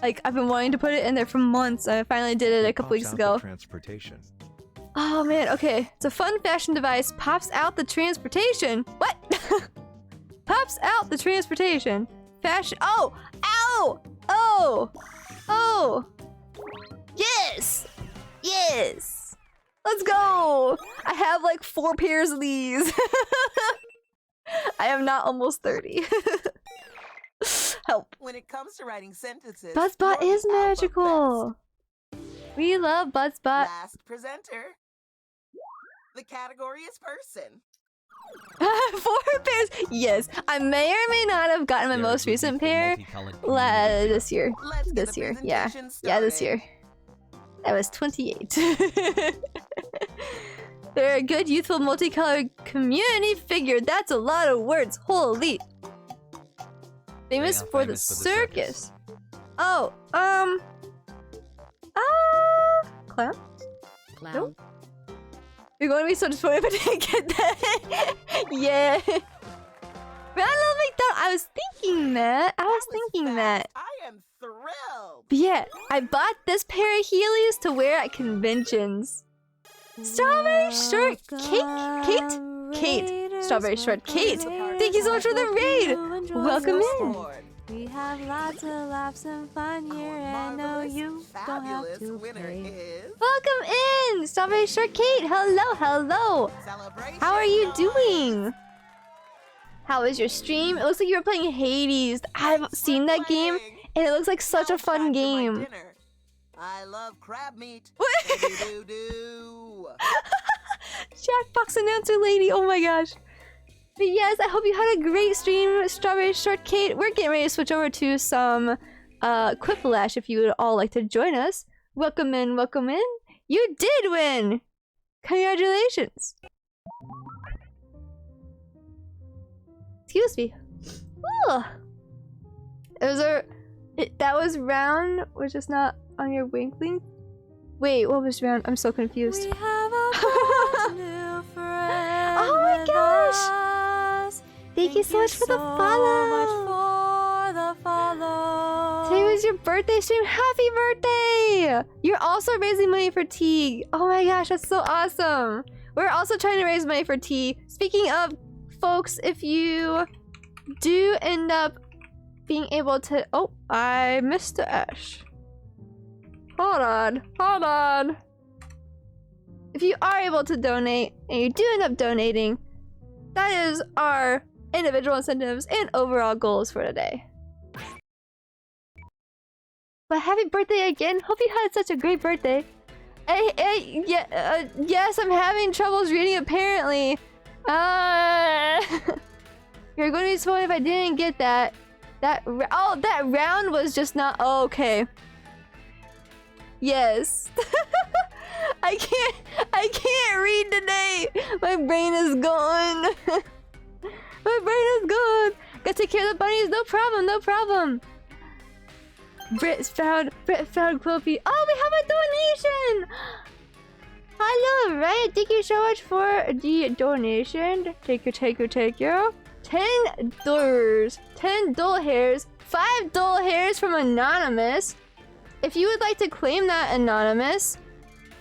Like, I've been wanting to put it in there for months, and I finally did it a couple Pops weeks out ago. the transportation. Oh man, okay. It's a fun fashion device. Pops out the transportation. What? Pops out the transportation. Fashion. Oh! Ow! Oh! Oh! Yes! Yes! Let's go! I have like 4 pairs of these. I am not almost 30. Help. When it comes to writing sentences, Buttspot you're is the alphabet. magical. We love Buttspot. Last presenter. The category is person. 4 pairs. Yes, I may or may not have gotten my There most is a recent beautiful pair multicolored community. this year. Let's get This the year, yeah. presentation Yeah, this started. year. I was 28. They're a good, youthful, multicolored community figure. That's a lot of words. Holy. Famous are for the famous for the circus. Oh, clown? Clown. You're going to be so disappointed if I didn't get that. Yeah. But I love McDonald's. I was thinking that. I was thinking fast. that. I am thrilled. But yeah, I bought this pair of Heelys to wear at conventions. Strawberry shortcake, Kate. Strawberry shortcake. Thank you so much for the raid. Welcome in. Board. We have lots of laughs and fun here, and no, Marvelous, you don't have fabulous to winner pay. is Welcome in, Strawberry shortcake. Hello, hello. Celebration How are you Noise. doing? How is your stream? It looks like you were playing Hades. I've seen that game, and it looks like such Now a it's fun time for my game. dinner. I love crab meat. What? Do-do-do. Jackbox announcer lady, oh my gosh. But yes, I hope you had a great stream, Strawberry Shortcake. We're getting ready to switch over to some Quiplash if you would all like to join us. Welcome in, welcome in. You did win! Congratulations. Excuse me. Oh. That was round, was just not on your winkling? Wait, what was round? I'm so confused. We have a brand new friend Oh my with gosh. us. Thank you so much for the follow. For the follow. Today was your birthday stream. Happy birthday! You're also raising money for tea. Oh my gosh, that's so awesome. We're also trying to raise money for tea. Speaking of, folks, if you do end up being able to... Oh, I missed the Ash. Hold on. If you are able to donate, and you do end up donating, that is our individual incentives and overall goals for today. But happy birthday again. Hope you had such a great birthday. Yes, I'm having troubles reading apparently. You're going to be disappointed if I didn't get that. That round was just not... Oh, okay. Yes. I can't read today. My brain is gone. My brain is gone. Gotta take care of the bunnies. No problem. Brett found Quilpy. Oh, we have a donation. Hello, right? Thank you so much for the donation. Take you. $10. 10 dull hairs. 5 dull hairs from Anonymous. If you would like to claim that, Anonymous,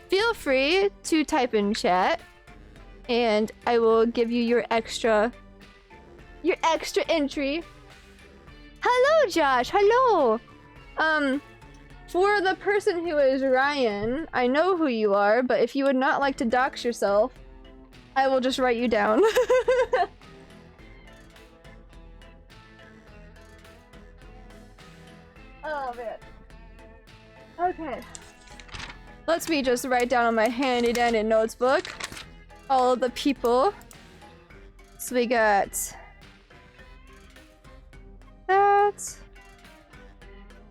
feel free to type in chat, and I will give you your extra your extra entry. Hello, Josh. Hello. For the person who is Ryan, I know who you are, but if you would not like to dox yourself, I will just write you down. Oh man. Okay. Let me just write down on my handy dandy notebook all of the people. So we got that.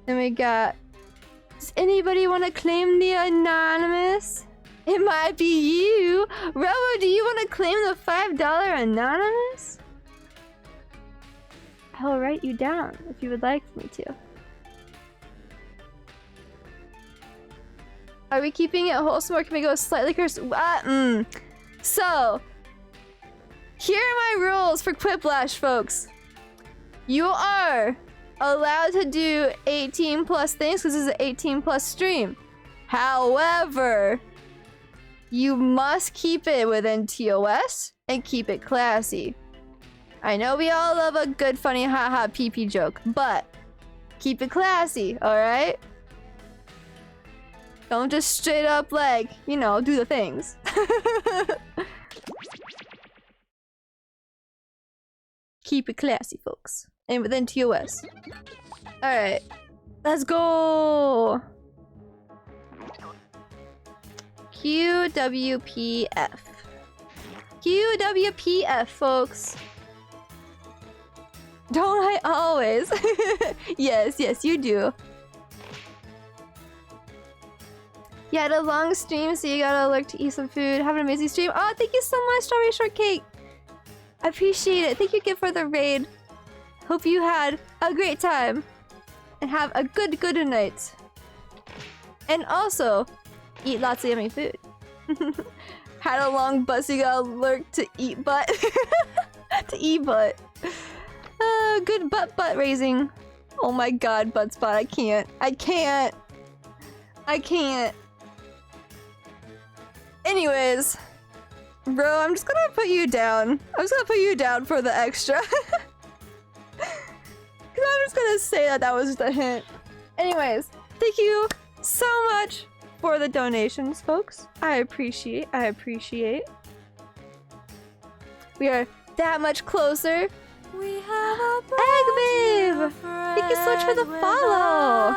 Then we got. Does anybody want to claim the anonymous? It might be you. Robo, do you want to claim the $5 anonymous? I'll write you down if you would like me to. Are we keeping it wholesome or can we go slightly cursed? So, here are my rules for Quiplash, folks. You are allowed to do 18 plus things because this is an 18 plus stream. However, you must keep it within TOS and keep it classy. I know we all love a good funny haha PP joke, but keep it classy, alright? Don't just straight up like, you know, do the things. Keep it classy, folks. And within TOS. Alright. Let's go! QWPF. QWPF, folks. Don't I always? Yes, yes, you do. You had a long stream, so you gotta alert to eat some food. Have an amazing stream. Oh, thank you so much, Strawberry Shortcake. I appreciate it. Thank you again for the raid. Hope you had a great time. And have a good night. And also, eat lots of yummy food. Had a long butt, so you gotta alert to eat butt. To eat butt. Good butt raising. Oh my god, butt spot. I can't. Anyways, bro, I'm just gonna put you down. I'm just gonna put you down for the extra. Cause I'm just gonna say that was just a hint. Anyways, thank you so much for the donations, folks. I appreciate. We are that much closer. We have a Egg Babe! Thank you so much for the follow!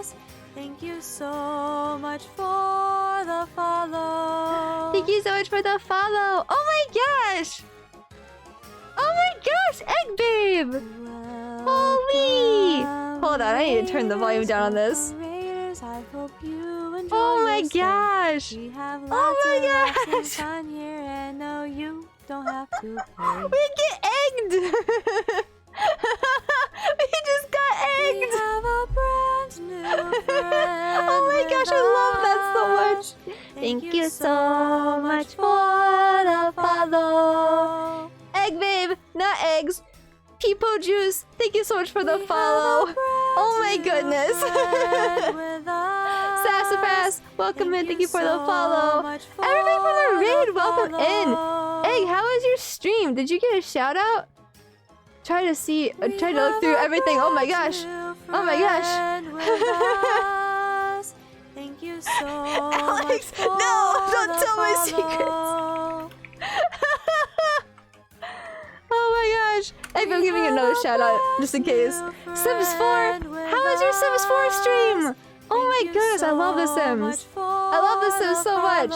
us. Thank you so much for the follow. Thank you so much for the follow! Oh my gosh! Oh my gosh, Egg Babe! Holy! Hold on, I need to turn the volume down on this. Oh my gosh! Oh my gosh! Fun here and no, you don't have to pay. We get egged! We just got egged! We have a brand new friend. Oh my gosh, I love that so much! Thank you so much for the follow! Egg Babe, not eggs! Peepo Juice, thank you so much for the follow! Oh my goodness! Sassafras, welcome in, thank you for the follow! Everybody for the raid, welcome in! Egg, how was your stream? Did you get a shout out? Try to look through everything. Oh my gosh! Oh my gosh! Thank you so Alex, much for no! Don't tell my the secrets! follow. Oh my gosh! I'm giving you another shout out just in case. Sims 4! How was your Sims 4 stream? Oh my goodness, I love The Sims. I love The Sims so much.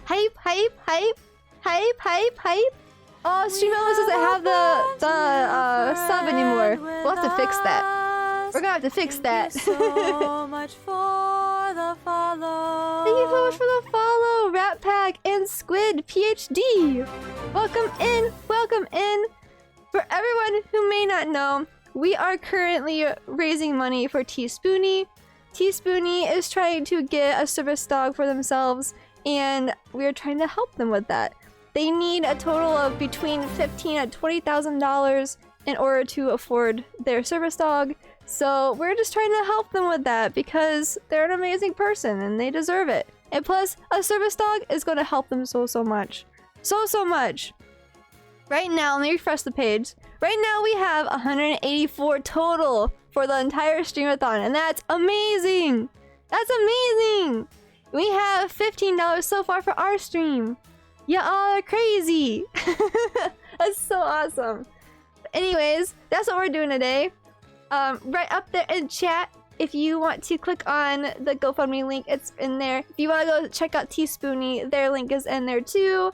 Hype, hype, hype, hype, hype, hype. Oh, Stream Elements doesn't have the sub anymore. We'll have to fix that. We're gonna have to fix that. Thank you so much for the follow. Thank you so much for the follow, Rat Pack and Squid PhD. Welcome in, welcome in. For everyone who may not know, we are currently raising money for Teaspoony. Teaspoony is trying to get a service dog for themselves, and we're trying to help them with that. They need a total of between $15,000 and $20,000 in order to afford their service dog. So we're just trying to help them with that because they're an amazing person and they deserve it. And plus, a service dog is going to help them so much. So much. Right now, let me refresh the page. Right now we have 184 total for the entire Stream-A-Thon, and that's amazing! That's amazing! We have $15 so far for our stream. Y'all are crazy! That's so awesome. Anyways, that's what we're doing today. Right up there in chat, if you want to click on the GoFundMe link, it's in there. If you want to go check out Teespoonie, their link is in there too.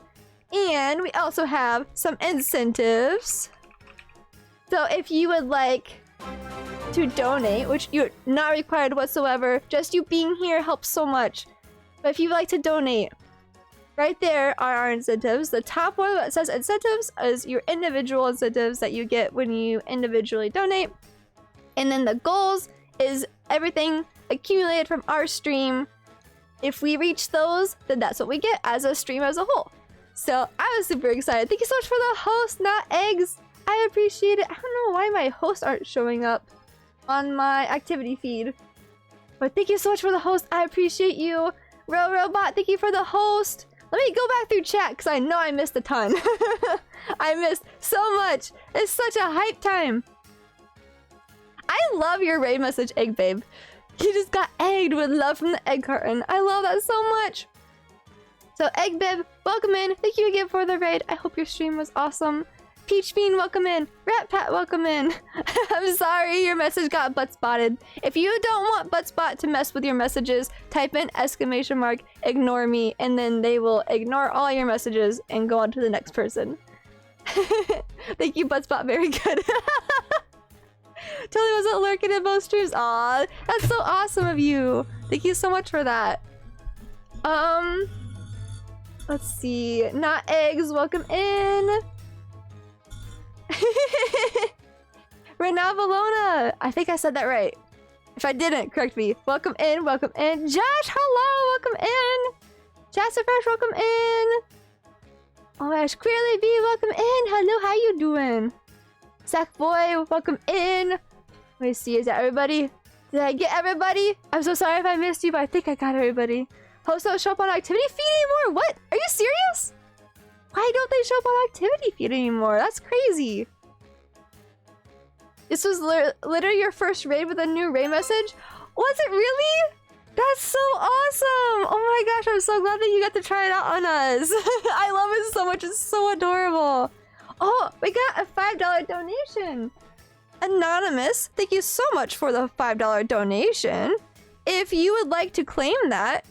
And we also have some incentives. So if you would like to donate, which you're not required whatsoever, just you being here helps so much. But if you would like to donate, right there are our incentives. The top one that says incentives is your individual incentives that you get when you individually donate. And then the goals is everything accumulated from our stream. If we reach those, then that's what we get as a stream as a whole. So I was super excited. Thank you so much for the host, not eggs. I appreciate it. I don't know why my hosts aren't showing up on my activity feed. But thank you so much for the host. I appreciate you. Real Robot, thank you for the host. Let me go back through chat because I know I missed a ton. I missed so much. It's such a hype time. I love your raid message, Egg Babe. You just got egged with love from the egg carton. I love that so much. So Egg Babe, welcome in. Thank you again for the raid. I hope your stream was awesome. Peach Bean, welcome in. Rat Pat, welcome in. I'm sorry your message got butt spotted. If you don't want Buttspot to mess with your messages, type in ! ignore me, and then they will ignore all your messages and go on to the next person. Thank you, Buttspot. Very good. Totally wasn't lurking in both streams. Aw, that's so awesome of you. Thank you so much for that. Let's see. Not eggs, welcome in. Renavalona. I think I said that right. If I didn't, correct me. Welcome in, welcome in. Josh, hello, welcome in. Jasper Fresh, welcome in. Oh my gosh, Queerly B, welcome in. Hello, how you doing? Sackboy, welcome in. Let me see, is that everybody? Did I get everybody? I'm so sorry if I missed you, but I think I got everybody. Hosts don't show up on activity feed anymore? What? Are you serious? Why don't they show up on activity feed anymore? That's crazy. This was literally your first raid with a new raid message? Was it really? That's so awesome! Oh my gosh, I'm so glad that you got to try it out on us. I love it so much, it's so adorable. Oh, we got a $5 donation. Anonymous, thank you so much for the $5 donation. If you would like to claim that,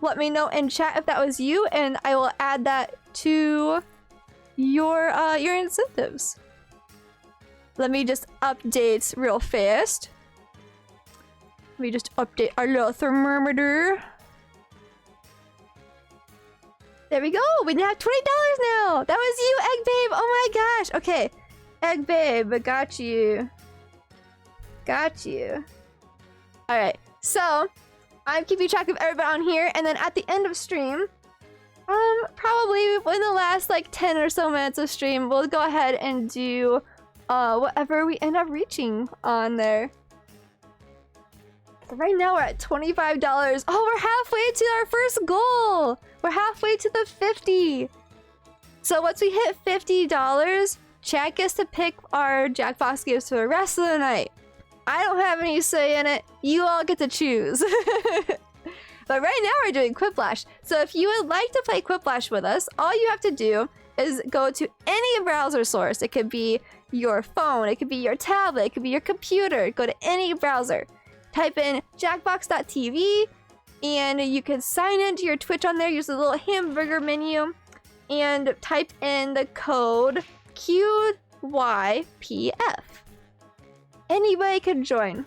let me know in chat if that was you, and I will add that to your incentives. Let me just update real fast. Let me just update our little thermometer. There we go. We now have $20 now. That was you, Egg Babe. Oh my gosh. Okay. Egg Babe, got you. Got you. Alright. So, I'm keeping track of everybody on here. And then at the end of stream, probably in the last like 10 or so minutes of stream, we'll go ahead and do whatever we end up reaching on there. Right now we're at $25. Oh, we're halfway to our first goal. We're halfway to the 50. So once we hit $50, chat gets to pick our Jackbox gifts for the rest of the night. I don't have any say in it. You all get to choose. But right now we're doing Quiplash. So if you would like to play Quiplash with us, all you have to do is go to any browser source. It could be your phone, it could be your tablet, it could be your computer. Go to any browser. Type in jackbox.tv and you can sign into your Twitch on there. Use the little hamburger menu and type in the code QYPF. Anybody can join.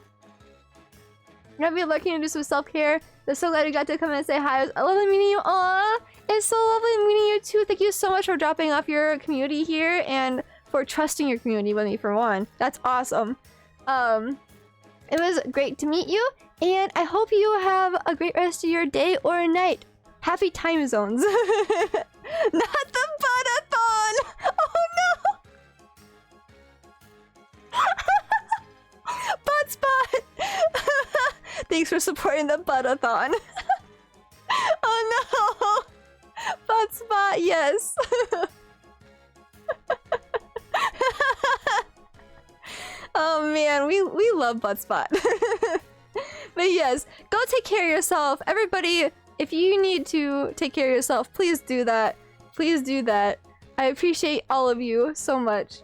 You're gonna be looking to do some self-care. I'm so glad you got to come and say hi. It was lovely meeting you. Aww, it's so lovely meeting you too. Thank you so much for dropping off your community here and for trusting your community with me for one. That's awesome. It was great to meet you, and I hope you have a great rest of your day or night. Happy time zones. Not the butt-a-thon! Oh no! Buttspot! Thanks for supporting the butt-a-thon. Oh no! Buttspot, yes. man, we love Buttspot. But yes, go take care of yourself. Everybody, if you need to take care of yourself, please do that. Please do that. I appreciate all of you so much.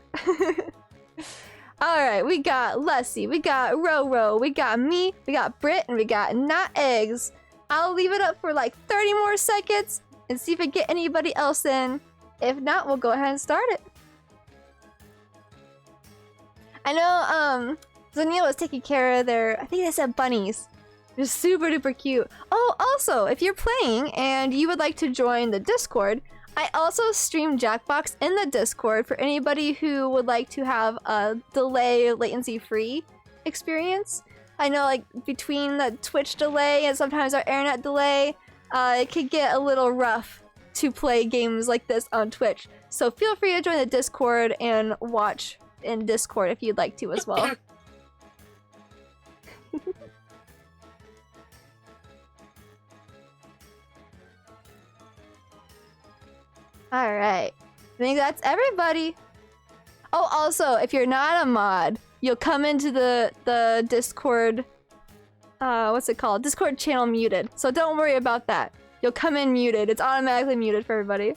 Alright, we got Lessie, we got Roro, we got me, we got Britt, and we got Not Eggs. I'll leave it up for like 30 more seconds and see if I get anybody else in. If not, we'll go ahead and start it. I know, Zanil was taking care of their, I think they said bunnies. They're super duper cute. Oh, also, if you're playing and you would like to join the Discord, I also stream Jackbox in the Discord for anybody who would like to have a delay latency-free experience. I know, like, between the Twitch delay and sometimes our internet delay, it could get a little rough to play games like this on Twitch. So feel free to join the Discord and watch in Discord if you'd like to as well. Alright. I think that's everybody. Oh, also, if you're not a mod, you'll come into the Discord, what's it called? Discord channel muted. So don't worry about that. You'll come in muted. It's automatically muted for everybody.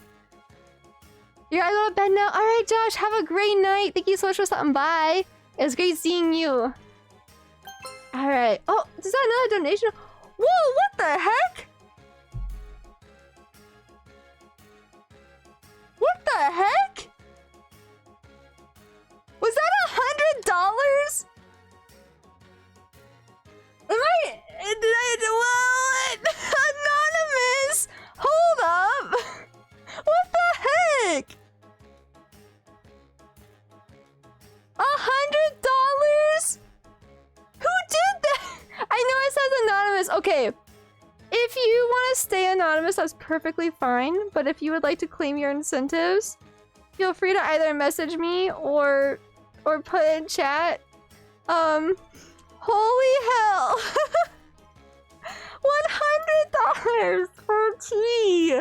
You guys go to bed now? Alright, Josh, have a great night. Thank you so much for stopping by. It was great seeing you. Alright. Oh, is that another donation? Whoa, what the heck? What the heck? Was that $100? What? Anonymous! Hold up! What the heck? $100? Who did that? I know it says anonymous. Okay. If you want to stay anonymous, that's perfectly fine. But if you would like to claim your incentives, feel free to either message me or put in chat. Holy hell! $100 for tea!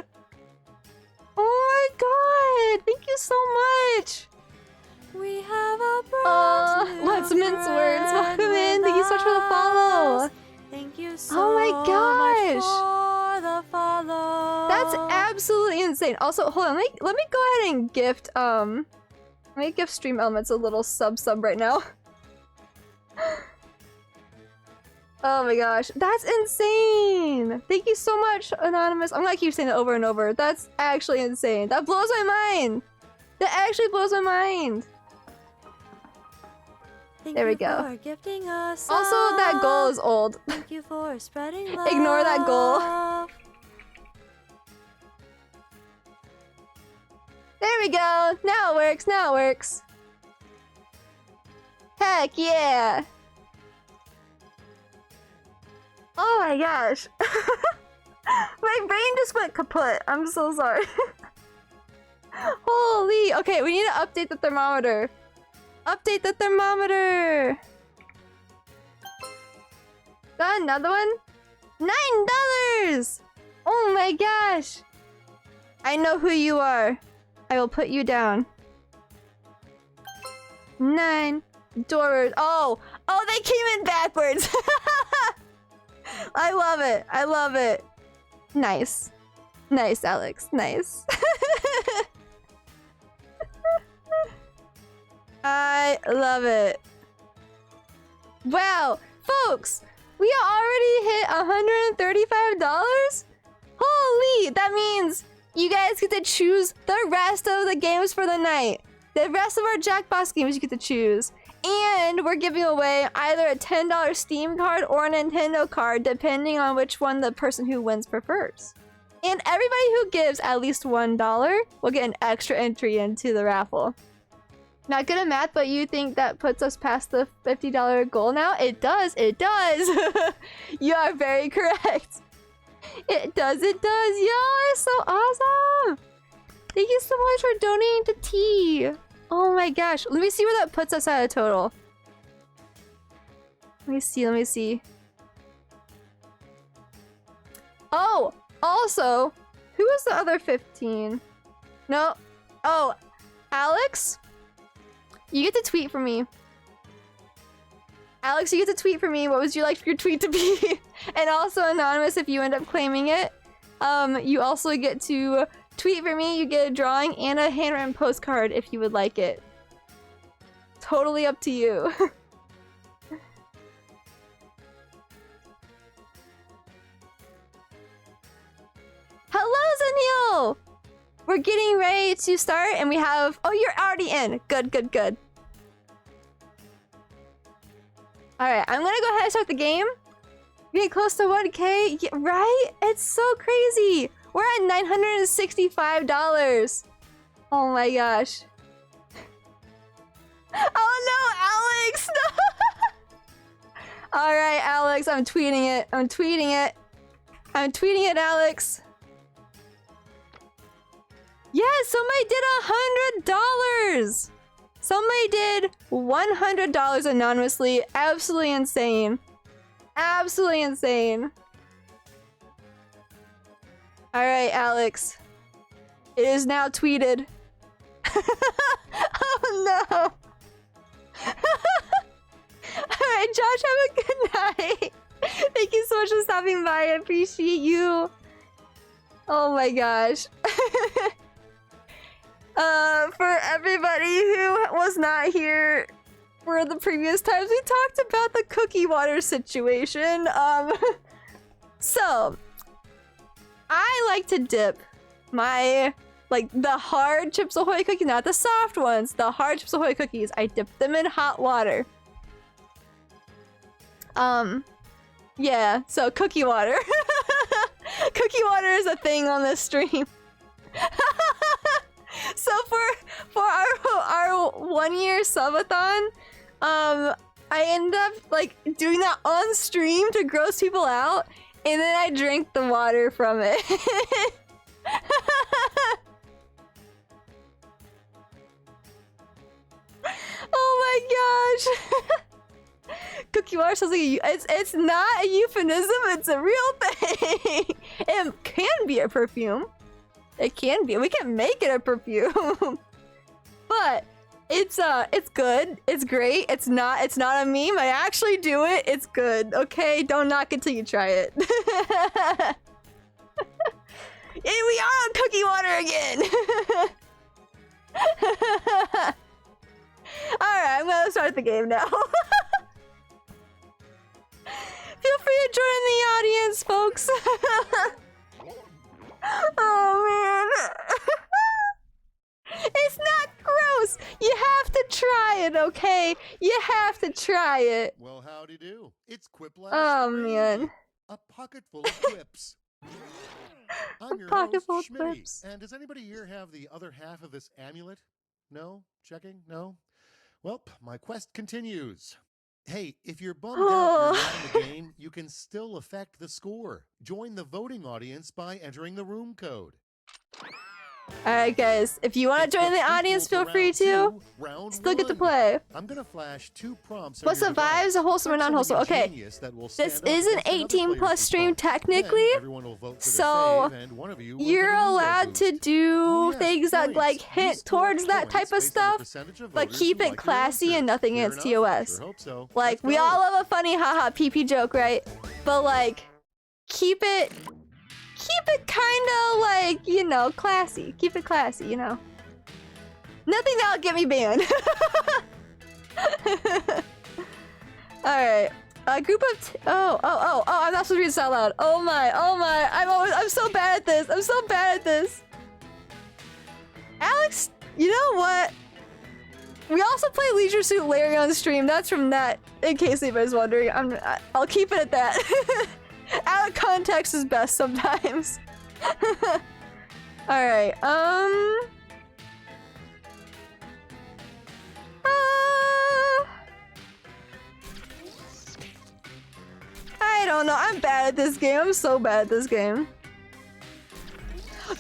Oh my god! Thank you so much! We have a brand new let's mince words. friend Welcome in. Thank you so much for the with follow. us. Thank you so Oh my gosh. much for the follow. That's absolutely insane. Also, hold on. Let me go ahead and gift let me gift Stream Elements a little sub right now. Oh my gosh, that's insane! Thank you so much, Anonymous. I'm gonna keep saying it over and over. That's actually insane. That blows my mind. That actually blows my mind. Thank There we you go. for gifting us Also, that goal love. is old. Thank you for spreading love. Ignore that goal. There we go. Now it works. Now it works. Heck yeah. Oh my gosh. My brain just went kaput. I'm so sorry. Holy. Okay, we need to update the thermometer. Update the thermometer. Got another one? $9! Oh my gosh. I know who you are. I will put you down. 9 doors. Oh, they came in backwards. I love it. I love it. Nice. Nice, Alex. Nice. I love it. Wow, folks, we already hit $135? Holy, that means you guys get to choose the rest of the games for the night. The rest of our Jackbox games you get to choose. And we're giving away either a $10 Steam card or a Nintendo card, depending on which one the person who wins prefers. And everybody who gives at least $1 will get an extra entry into the raffle. Not good at math, but you think that puts us past the $50 goal now? It does, it does! You are very correct. It does, it does. Y'all are so awesome! Thank you so much for donating to tea. Oh my gosh. Let me see where that puts us at a total. Let me see. Oh, also, who was the other 15? No. Oh, Alex? You get to tweet for me. Alex, you get to tweet for me. What would you like for your tweet to be? And also anonymous if you end up claiming it. You also get to tweet for me. You get a drawing and a handwritten postcard if you would like it. Totally up to you. Hello, Zenil! We're getting ready to start and we have... Oh, you're already in. Good, good, good. Alright, I'm gonna go ahead and start the game. We're getting close to 1K. Yeah, right? It's so crazy. We're at $965. Oh my gosh. Oh no, Alex! No! Alright, Alex, I'm tweeting it. I'm tweeting it. I'm tweeting it, Alex. Yeah, somebody did $100! Somebody did $100 anonymously. Absolutely insane. Absolutely insane. Alright, Alex. It is now tweeted. Oh no! Alright, Josh, have a good night. Thank you so much for stopping by. I appreciate you. Oh my gosh. For everybody who was not here for the previous times, we talked about the cookie water situation. So I like to dip my, like, the hard Chips Ahoy cookies, not the soft ones, the hard Chips Ahoy cookies. I dip them in hot water. Yeah, so cookie water. Cookie water is a thing on this stream. So for our 1 year subathon, I end up like doing that on stream to gross people out, and then I drink the water from it. Oh my gosh. Cookie water sounds like it's not a euphemism, it's a real thing. It can be a perfume. It can be. We can make it a perfume. But it's good. It's great. It's not a meme. I actually do it. It's good. Okay? Don't knock it till you try it. And we are on cookie water again. Alright, I'm gonna start the game now. Feel free to join the audience, folks. Oh man. It's not gross. You have to try it, okay? You have to try it. Well, howdy do. It's Quiplash. Oh man. A pocket full of quips. I'm your pocket full host, of Schmitty. quips. And does anybody here have the other half of this amulet? No? Checking? No? Well, my quest continues. Hey, if you're bummed out you're not in the game, you can still affect the score. Join the voting audience by entering the room code. Alright guys, if you want to join the audience, feel free to. Still get to play. I'm gonna flash 2 prompts. What's the vibes? A wholesome or non-wholesome? Okay, this is an 18+ stream technically, so you're allowed to do things that like hint towards that type of stuff, but keep it classy and nothing against TOS. Like, we all love a funny haha PP joke, right? But like, keep it kinda like, you know, classy. Keep it classy, you know. Nothing that'll get me banned. Alright. A group of oh, I'm not supposed to read this out loud. Oh my, I'm so bad at this. I'm so bad at this. Alex, you know what? We also play Leisure Suit Larry on stream. That's from that, in case anybody's wondering. I'll keep it at that. Out of context is best sometimes. Alright, I don't know. I'm bad at this game. I'm so bad at this game.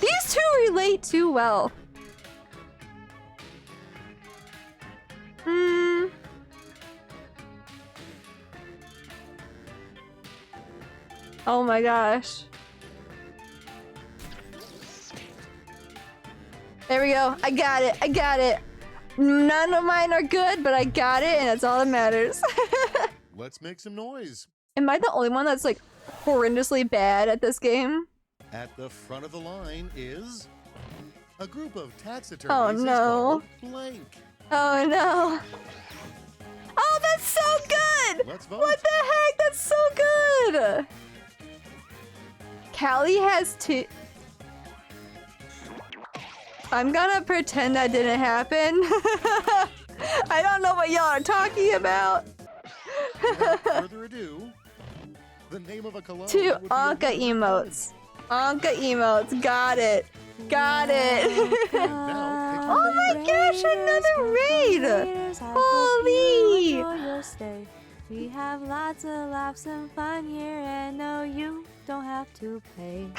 These two relate too well. Oh my gosh. There we go. I got it. I got it. None of mine are good, but I got it, and that's all that matters. Let's make some noise. Am I the only one that's like horrendously bad at this game? At the front of the line is a group of taxidermies. Oh, is no. called blank. Oh no. Oh, that's so good! Let's vote. What the heck? That's so good! Callie has two. I'm gonna pretend that didn't happen. I don't know what y'all are talking about. Without further ado, the name of a cologne. Two would be a Anka good emotes. Anka emotes. Got it. Got it. Now, Oh my gosh, another raid! Holy! We have lots of laughs and fun here, and no, you don't have to pay.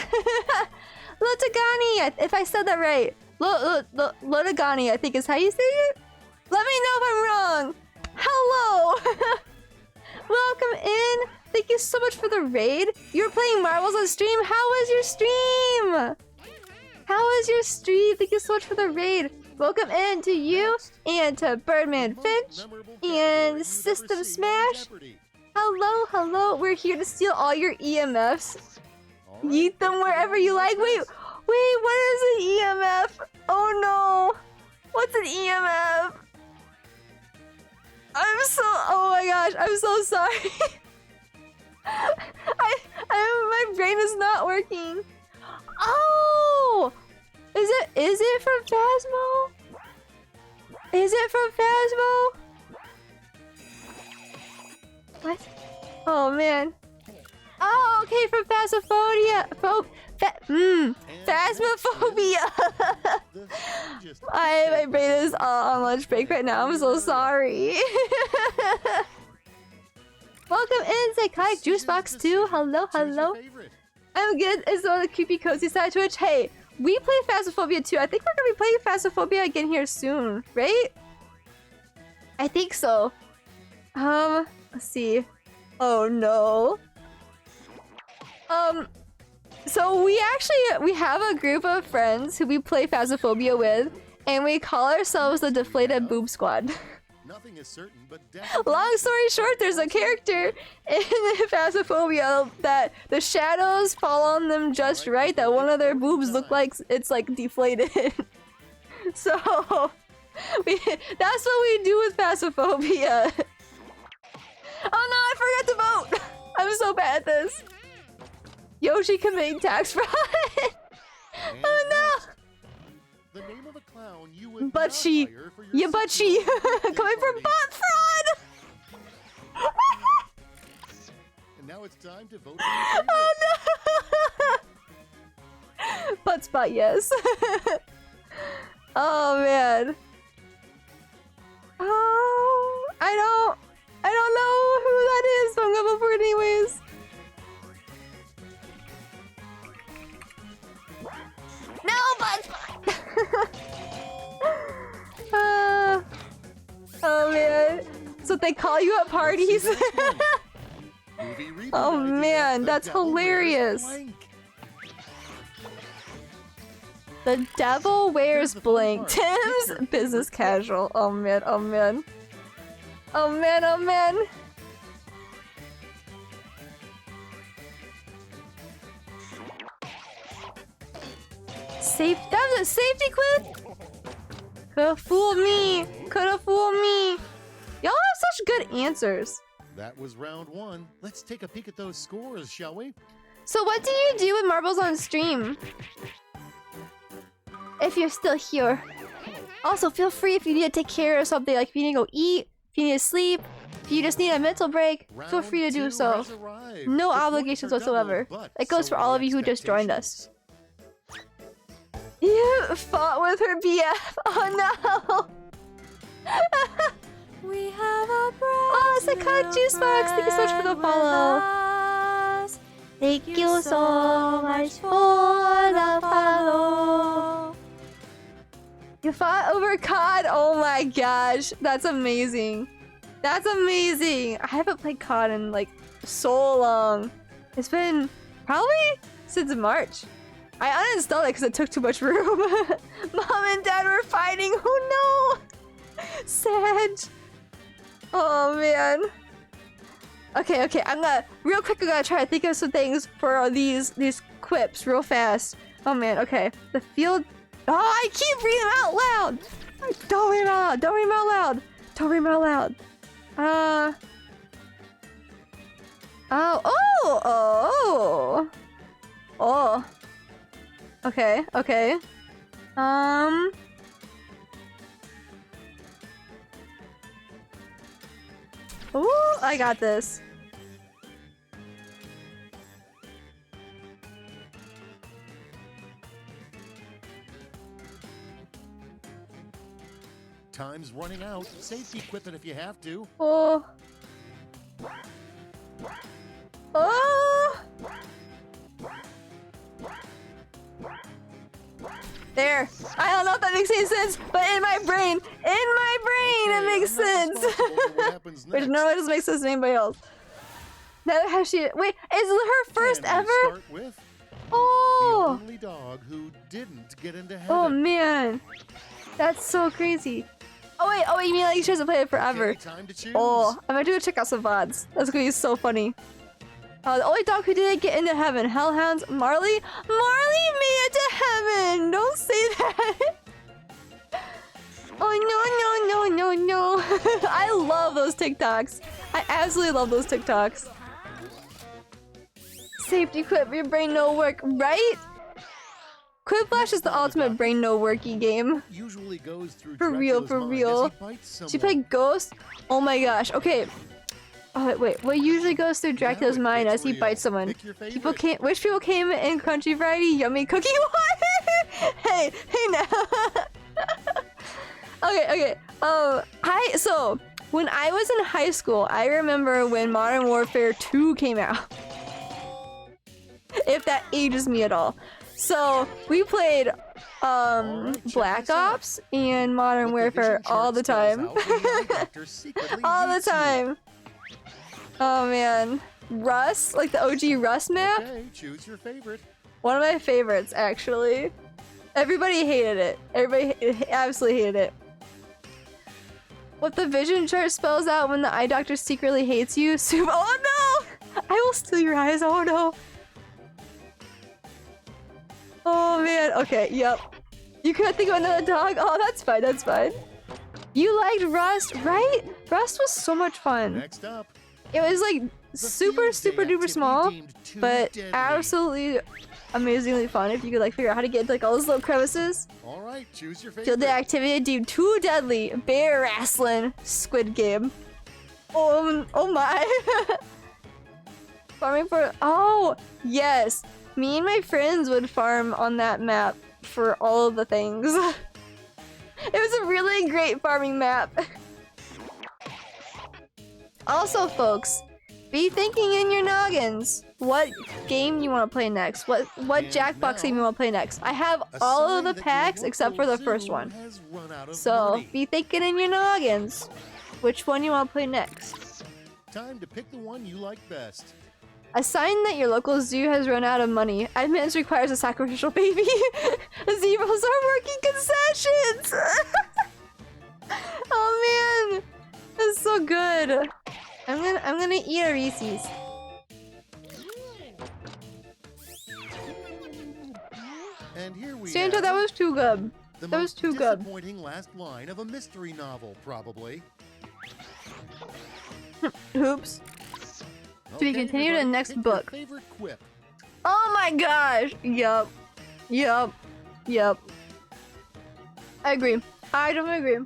Lotagani, if I said that right. Lotagani, I think is how you say it. Let me know if I'm wrong. Hello! Welcome in. Thank you so much for the raid. You were playing marbles on stream. How was your stream? How was your stream? Thank you so much for the raid. Welcome in to you and to Birdman Finch and System Smash. Hello, hello. We're here to steal all your EMFs. Yeet them wherever you like. Wait, what is an EMF? Oh no. What's an EMF? Oh my gosh, I'm so sorry. My brain is not working. Oh! Is it from Phasmo? Is it from Phasmo? What? Oh man. Oh, okay, from Phasmophobia. Phasmophobia. My brain is on lunch break right now. I'm so sorry. Welcome in, Psychotic Juicebox 2. Hello, hello. I'm good. It's on the creepy cozy side Twitch. Hey, we play Phasmophobia 2. I think we're gonna be playing Phasmophobia again here soon, right? I think so. Let's see. Oh no. So we have a group of friends who we play Phasmophobia with, and we call ourselves the Deflated Boob Squad. Nothing is certain, but Long story short, there's a character in Phasmophobia that the shadows fall on them just right, that one of their boobs look like it's like deflated. So that's what we do with Phasmophobia. Oh no, I forgot to vote! I'm so bad at this. Yoshi committing tax fraud. Oh no! The name of a clown you would But she, yeah, but she, coming from bot fraud. And now it's time to vote for your Oh no! Butt spot, yes. Oh man. Oh, I don't know who that is, so I'm gonna vote for it anyways. No, butt spot. Oh man. So they call you at parties? Oh man, that's hilarious. The devil wears blank. Tim's business casual. Oh man, oh man. Oh man, oh man. That was a safety quiz? Could've fooled me. Could've fooled me. Y'all have such good answers. That was round one. Let's take a peek at those scores, shall we? So what do you do with marbles on stream? If you're still here. Also, feel free if you need to take care of something, like if you need to go eat, if you need to sleep, if you just need a mental break, feel free to do so. No obligations whatsoever. It goes for all of you who just joined us. You fought with her BF. Oh no! We have a Oh, Psychotic Juicebox! Thank you so much for the follow. Thank you so much for the follow. You fought over COD? Oh my gosh, that's amazing. That's amazing. I haven't played COD in like so long. It's been probably since March. I uninstalled it because it took too much room. Mom and Dad were fighting. Oh no! Sad. Oh man. Okay, okay. I'm gonna real quick. I'm gonna try to think of some things for these quips real fast. Oh man. Okay. The field. Oh, I keep reading them out loud. Don't read them out loud. Don't read them out loud. Don't read them out loud. Oh. Okay. Okay. Ooh, I got this. Time's running out. Safety quip it if you have to. Oh. Oh. There. I don't know if that makes any sense, but in my brain, it makes sense. Which normally doesn't make sense to anybody else. Now has she? Wait, is it her first And we ever? start with Oh. the only dog who didn't get into heaven. Oh man, that's so crazy. Oh wait, you mean like she hasn't played it forever? Okay, time to choose. Oh, I'm gonna go check out some VODs. That's gonna be so funny. The only dog who didn't get into heaven, Hellhounds, Marley. Marley made it to heaven. Don't say that. Oh no. I love those TikToks. I absolutely love those TikToks. Safety quip, your brain no work, right? Quiplash is the ultimate brain no worky game. Usually goes through For real, Dracula's for mind real. as he bites She someone. played Ghost? Oh my gosh, okay. Oh wait, what usually goes through Dracula's Now it mind gets as he real. bites someone? Pick your People favorite. which people came in Crunchy Variety? Yummy cookie water? hey now. Okay. So when I was in high school, I remember when Modern Warfare 2 came out. If that ages me at all. So we played check Black this out. Ops and Modern What the Warfare vision all the chart time. spells out when the eye doctor secretly All the hates you. time. Oh man. Rust, like the OG Rust map. Okay, choose your favorite. One of my favorites, actually. Everybody hated it. Everybody absolutely hated it. What the vision chart spells out when the eye doctor secretly hates you. Oh no! I will steal your eyes. Oh no. Oh man. Okay, yep. You couldn't think of another dog? Oh, that's fine. That's fine. You liked Rust, right? Rust was so much fun. Next up. It was like the super field day duper activity small, deemed too but deadly. absolutely amazingly fun if you could like figure out how to get into like all those little crevices. All right, choose your favorite. Field day activity deemed too deadly. Bear wrestling. Squid Game. Oh my. Farming for. Oh yes. Me and my friends would farm on that map for all of the things. It was a really great farming map. Also, folks, be thinking in your noggins what game you want to play next. What And Jackbox game you now, want to play next. I have A all sign of the that your packs except for local the first zoo one. has run out of So money. be thinking in your noggins which one you want to play next. Time to pick the one you like best. A sign that your local zoo has run out of money. Admittance requires a sacrificial baby. Zebras are working concessions. Oh man, that's so good. I'm gonna eat a Reese's. And here we Santa, have that was too good. the that was most too good. disappointing last line of a mystery novel, probably. Oops. To be continued in the next pick your book. favorite quip. Oh my gosh. Yup. I agree. I don't agree.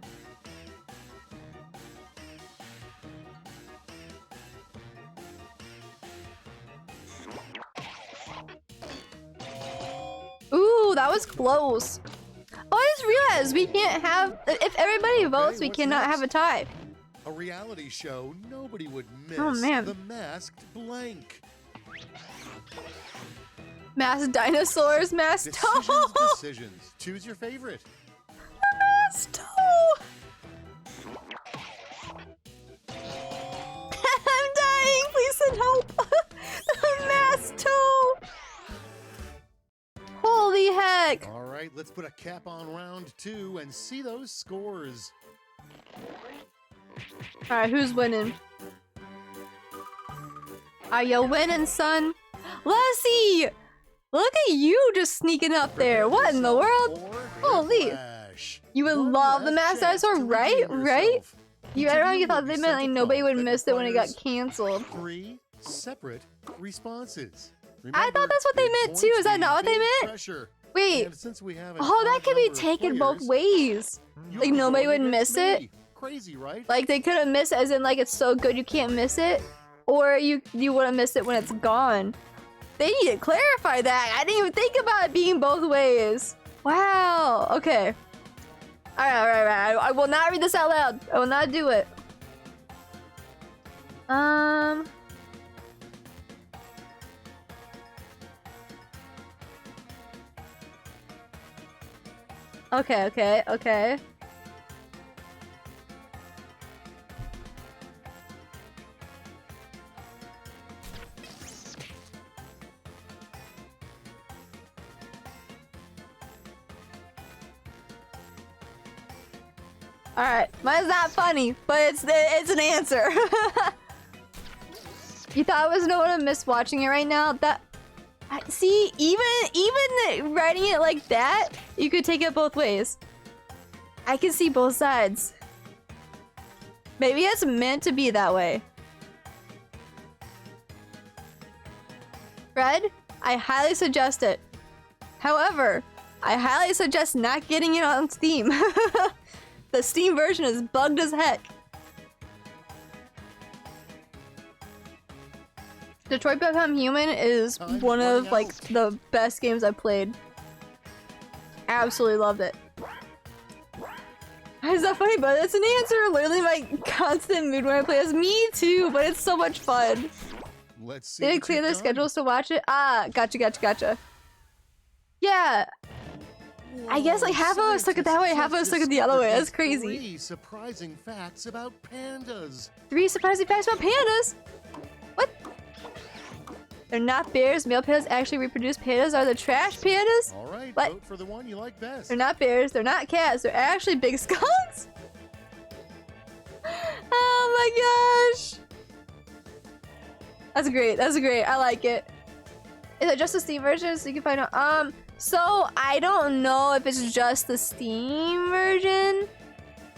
Ooh, that was close. Oh, I just realized we can't have. If everybody votes, we what's cannot next? have a tie. A reality show nobody would miss. Oh, man. The Masked Blank. Mass dinosaurs, mass toe. Decisions. Choose your favorite. Mass toe. I'm dying. Please send help. Mass toe. Holy heck. All right, let's put a cap on round 2 and see those scores. Alright, who's winning? Are you winning, son? Lessie! Look at you just sneaking up there. What in the world? Holy. You would love the Masked Dinosaur, right? Right? You I don't know, you thought they meant like nobody would miss it when it got canceled. 3 separate responses. I thought that's what they meant too. Is that not what they meant? Pressure. Wait. And since we have an Oh, that odd could be number of taken both players, ways. Like you're nobody would voting miss against it. me. Crazy, right? Like they couldn't miss it as in like it's so good you can't miss it. Or you wouldn't miss it when it's gone. They need to clarify that. I didn't even think about it being both ways. Wow. Okay. Alright. I will not read this out loud. I will not do it. Okay. Alright, mine's not funny, but it's an answer. You thought I was no one to miss watching it right now? See, even writing it like that, you could take it both ways. I can see both sides. Maybe it's meant to be that way. Fred, I highly suggest it. However, I highly suggest not getting it on Steam. The Steam version is bugged as heck. Detroit Become Human is one of like the best games I've played. Absolutely loved it. It's not funny, but it's an answer. Literally my constant mood when I play as me too, but it's so much fun. Let's see. Did it clear their schedules to watch it? Ah, gotcha. Yeah. I guess like half of us took it that way, half of us took it the other way. That's crazy. 3 surprising facts about pandas. 3 surprising facts about pandas? What? They're not bears. Male pandas actually reproduce. Pandas are the trash pandas? All right, what? vote for the one you like best. They're not bears. They're not cats. They're actually big skunks. Oh my gosh. That's great. I like it. Is it just the Steam version so you can find out? So I don't know if it's just the Steam version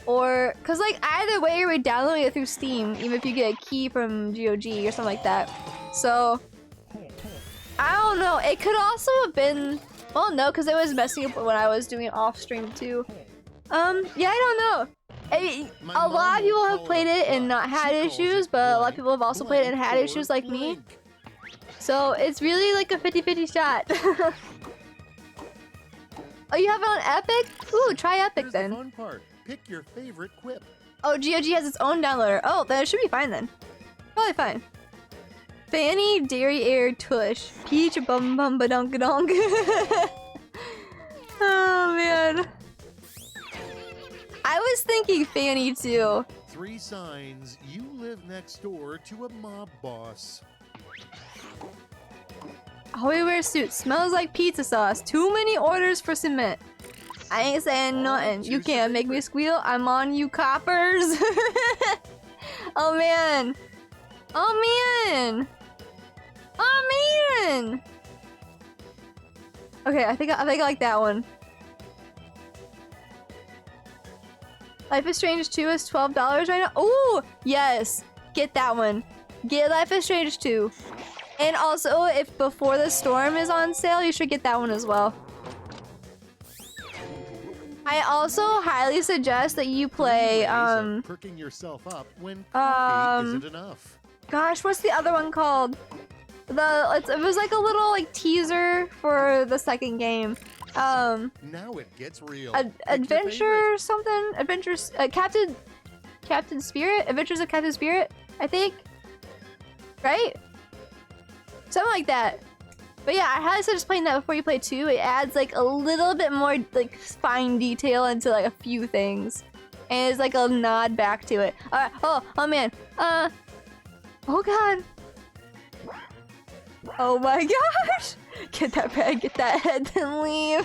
or cause like either way you're downloading it through Steam, even if you get a key from GOG or something like that. So I don't know. It could also have been well no, because it was messing up when I was doing it off stream too. Yeah, I don't know. A lot of people have played it and not had issues, but a lot of people have also played it and had issues like me. So it's really like a 50-50 shot. Oh, you have it on Epic? Ooh, try Epic Here's then. The fun part. Pick your favorite quip. Oh, GOG has its own downloader. Oh, then it should be fine then. Probably fine. Fanny, Dairy Air, Tush, Peach, Bum Bum Badunk Donk. Oh man. I was thinking Fanny too. 3 signs you live next door to a mob boss. Howie wears suit. Smells like pizza sauce. Too many orders for cement. I ain't saying nothing. You can't make me squeal. I'm on you, coppers. Oh man. Okay, I think I like that one. Life is Strange 2 is $12 right now. Oh yes, get that one. Get Life is Strange 2. And also, if Before the Storm is on sale, you should get that one as well. I also highly suggest that you play perking yourself up when coffee isn't enough. Gosh, what's the other one called? It was like a little like teaser for the second game. Now it gets real. Adventure something? Adventures Captain Spirit? Adventures of Captain Spirit, I think. Right? Something like that. But yeah, I highly suggest playing that before you play 2. It adds like a little bit more like fine detail into like a few things. And it's like a nod back to it. Alright, oh man. Oh god. Oh my gosh! Get that bag, get that head, then leave.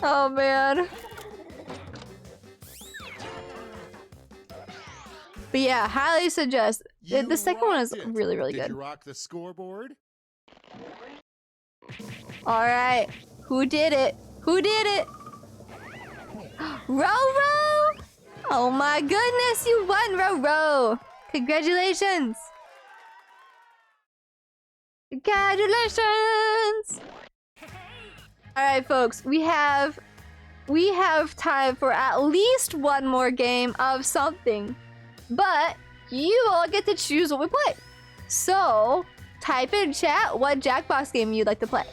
Oh man. But yeah, highly suggest The second one is rocked it. really, really Did good. you rock the scoreboard? All right, who did it? Who did it? Roro! Oh my goodness, you won, Roro! Congratulations! Congratulations! All right, folks, we have time for at least one more game of something, but you all get to choose what we play. So type in chat what Jackbox game you'd like to play.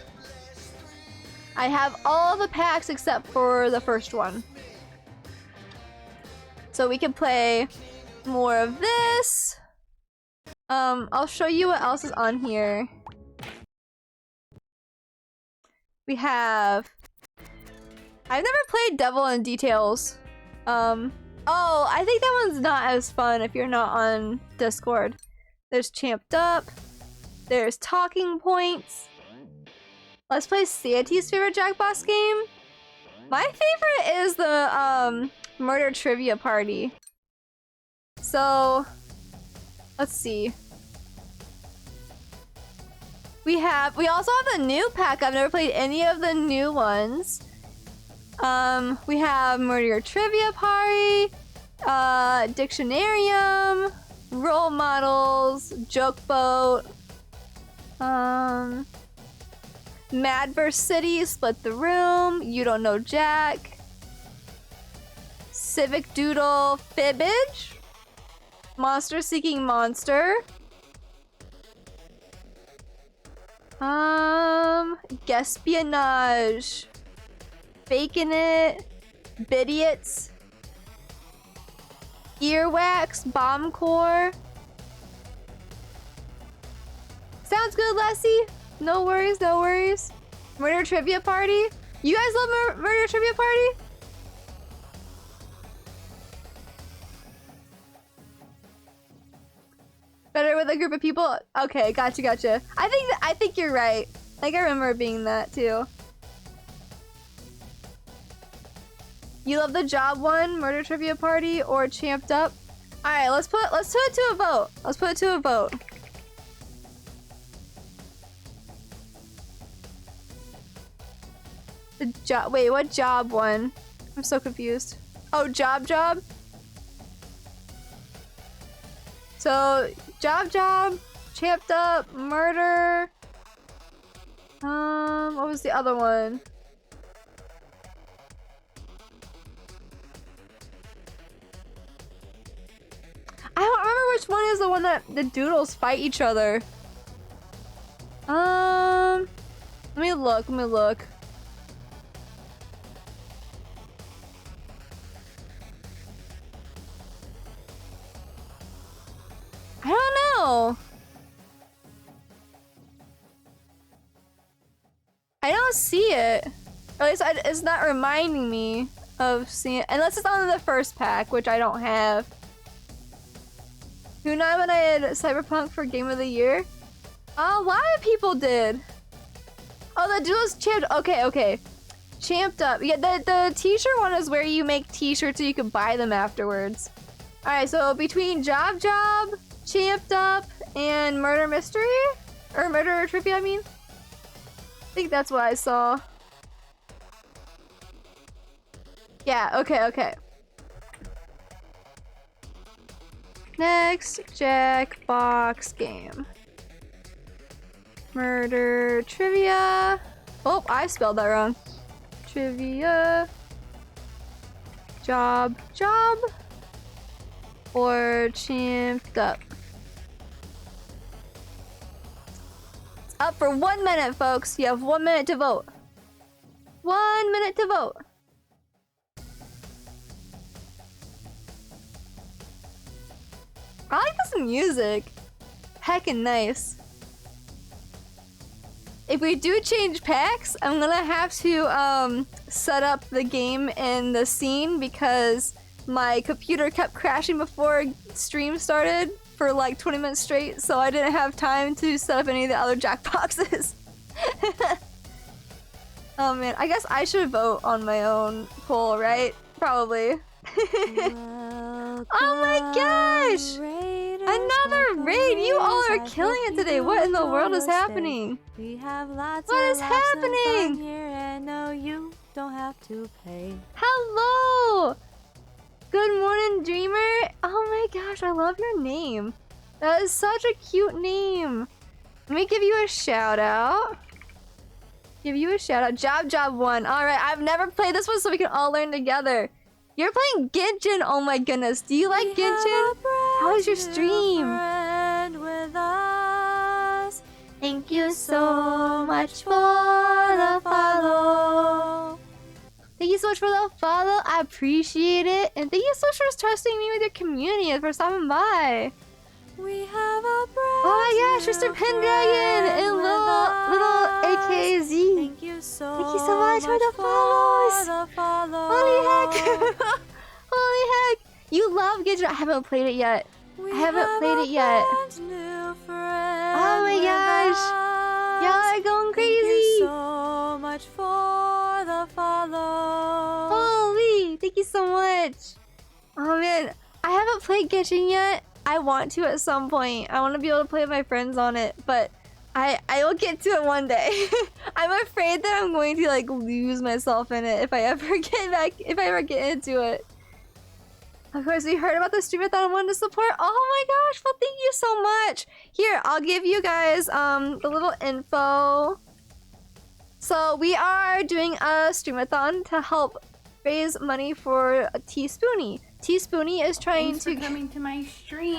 I have all the packs except for the first one. So we can play more of this. I'll show you what else is on here. We have... I've never played Devil in Details. Oh, I think that one's not as fun if you're not on Discord. There's Champed Up. There's Talking Points. Let's play Santy's favorite Jackbox game. My favorite is the Murder Trivia Party. So, let's see. We also have the new pack. I've never played any of the new ones. We have Murder Trivia Party, Dictionarium, Role Models, Joke Boat, Mad vs. City, Split the Room, You Don't Know Jack, Civic Doodle, Fibbage, Monster Seeking Monster, Guespionage, Faking It, Bidiots, Earwax, Bombcore. Sounds good, Leslie. No worries, no worries. Murder Trivia Party. You guys love Murder Trivia Party? Better with a group of people? Okay, gotcha. I think you're right. Like, I remember it being that too. You love the job one, Murder Trivia Party, or Champed Up? Alright, let's put it to a vote. Let's put it to a vote. Wait, what job one? I'm so confused. Oh, job? So, job, Champed Up, Murder. What was the other one? I don't remember which one is the one that the doodles fight each other. Let me look. I don't know. I don't see it. Or at least it's not reminding me of seeing it. Unless it's on the first pack, which I don't have. Who nominated Cyberpunk for Game of the Year? A lot of people did. Oh, the duel's champed. Okay. Champed Up. Yeah, the t-shirt one is where you make t-shirts so you can buy them afterwards. Alright, so between Job, Champed Up, and Murder Mystery? Or Murder Trivia, I mean? I think that's what I saw. Yeah, okay. Next Jackbox game. Murder Trivia. Oh, I spelled that wrong. Trivia. Job. Or Champed Up. It's up for 1 minute, folks. You have 1 minute to vote. 1 minute to vote. I like this music. Heckin' nice. If we do change packs, I'm gonna have to set up the game in the scene because my computer kept crashing before stream started for like 20 minutes straight, so I didn't have time to set up any of the other Jackboxes. Oh man, I guess I should vote on my own poll, right? Probably. Oh my gosh! Another Raid, you all are killing it today. What in the world is happening? We have lots What of is laughs and fun happening? here, and no, you don't have to pay. Hello! Good morning, Dreamer. Oh my gosh, I love your name. That is such a cute name. Let me give you a shout out. Job 1. Alright, I've never played this one, so we can all learn together. You're playing Genshin. Oh my goodness. Do you like Genshin? How is your stream? With us. Thank you so much for the follow. Thank you so much for the follow. I appreciate it. And thank you so much for trusting me with your community and for stopping by. We have a Oh my gosh, Mr. Pendragon and little AKZ. Thank you so much for the follows. Holy heck. Holy heck. You love Genshin. I haven't played it yet. Oh my gosh. Y'all are going crazy. Thank you so much for the follow. Holy, thank you so much. Oh man, I haven't played Genshin yet. I want to at some point. I want to be able to play with my friends on it, but I will get to it one day. I'm afraid that I'm going to like lose myself in it if I ever get into it. Of course, we heard about the Stream-A-Thon and wanted to support. Oh my gosh, well thank you so much. Here, I'll give you guys the little info. So we are doing a Stream-A-Thon to help raise money for Teaspoony. Teaspoony is trying to coming to my stream.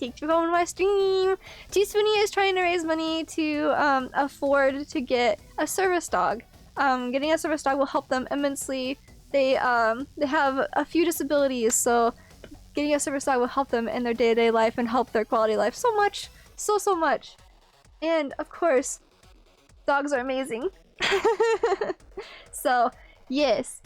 Thanks for coming to my stream. Teaspoony is trying to raise money to afford to get a service dog. Getting a service dog will help them immensely. They have a few disabilities, so getting a service dog will help them in their day-to-day life and help their quality of life so much. So much. And of course, dogs are amazing. So, yes.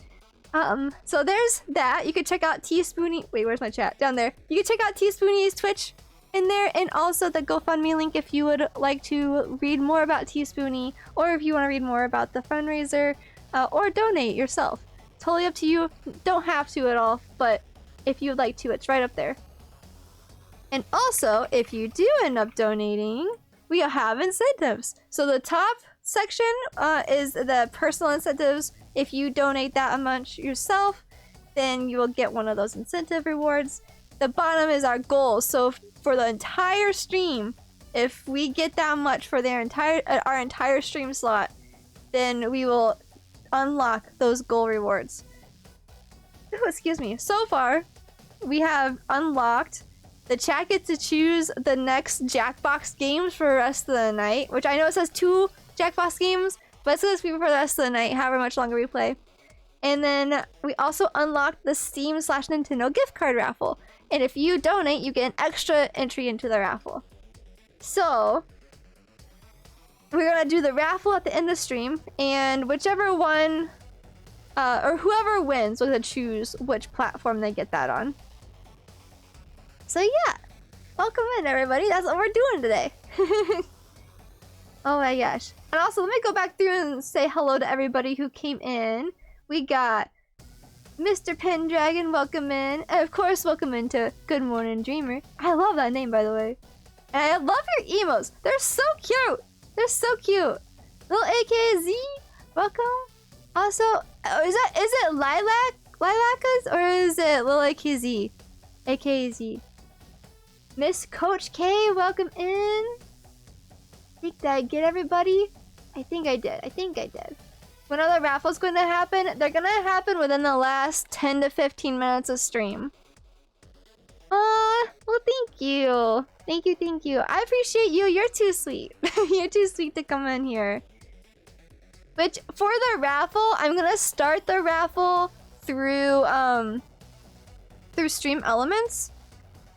So there's that. You can check out Teaspoony. Wait, where's my chat? Down there. You can check out Teaspoony's Twitch in there, and also the GoFundMe link if you would like to read more about Teaspoony, or if you want to read more about the fundraiser, or donate yourself. Totally up to you. Don't have to at all, but if you'd like to, it's right up there. And also, if you do end up donating, we have incentives. So the top section is the personal incentives. If you donate that much yourself, then you will get one of those incentive rewards. The bottom is our goal. So for the entire stream, if we get that much for our entire stream slot, then we will unlock those goal rewards. Oh, excuse me. So far, we have unlocked. The chat gets to choose the next Jackbox games for the rest of the night, which I know it says 2 Jackbox games, but it's gonna be for the rest of the night, however much longer we play. And then we also unlocked the Steam/Nintendo gift card raffle. And if you donate, you get an extra entry into the raffle. So we're gonna do the raffle at the end of the stream, and whichever one, or whoever wins will choose which platform they get that on. So yeah, welcome in everybody. That's what we're doing today. Oh my gosh. And also, let me go back through and say hello to everybody who came in. We got Mr. Pendragon, welcome in. And of course, welcome into Good Morning Dreamer. I love that name, by the way. And I love your emotes. They're so cute. They're so cute. Little AKZ, welcome. Also, is it Lilacas, or is it Little AKZ? AKZ. Miss Coach K, welcome in. Did I get everybody? I think I did. When are the raffles going to happen? They're going to happen within the last 10 to 15 minutes of stream. Well, thank you. Thank you. I appreciate you. You're too sweet. You're too sweet to come in here. Which, for the raffle, I'm going to start the raffle through Stream Elements.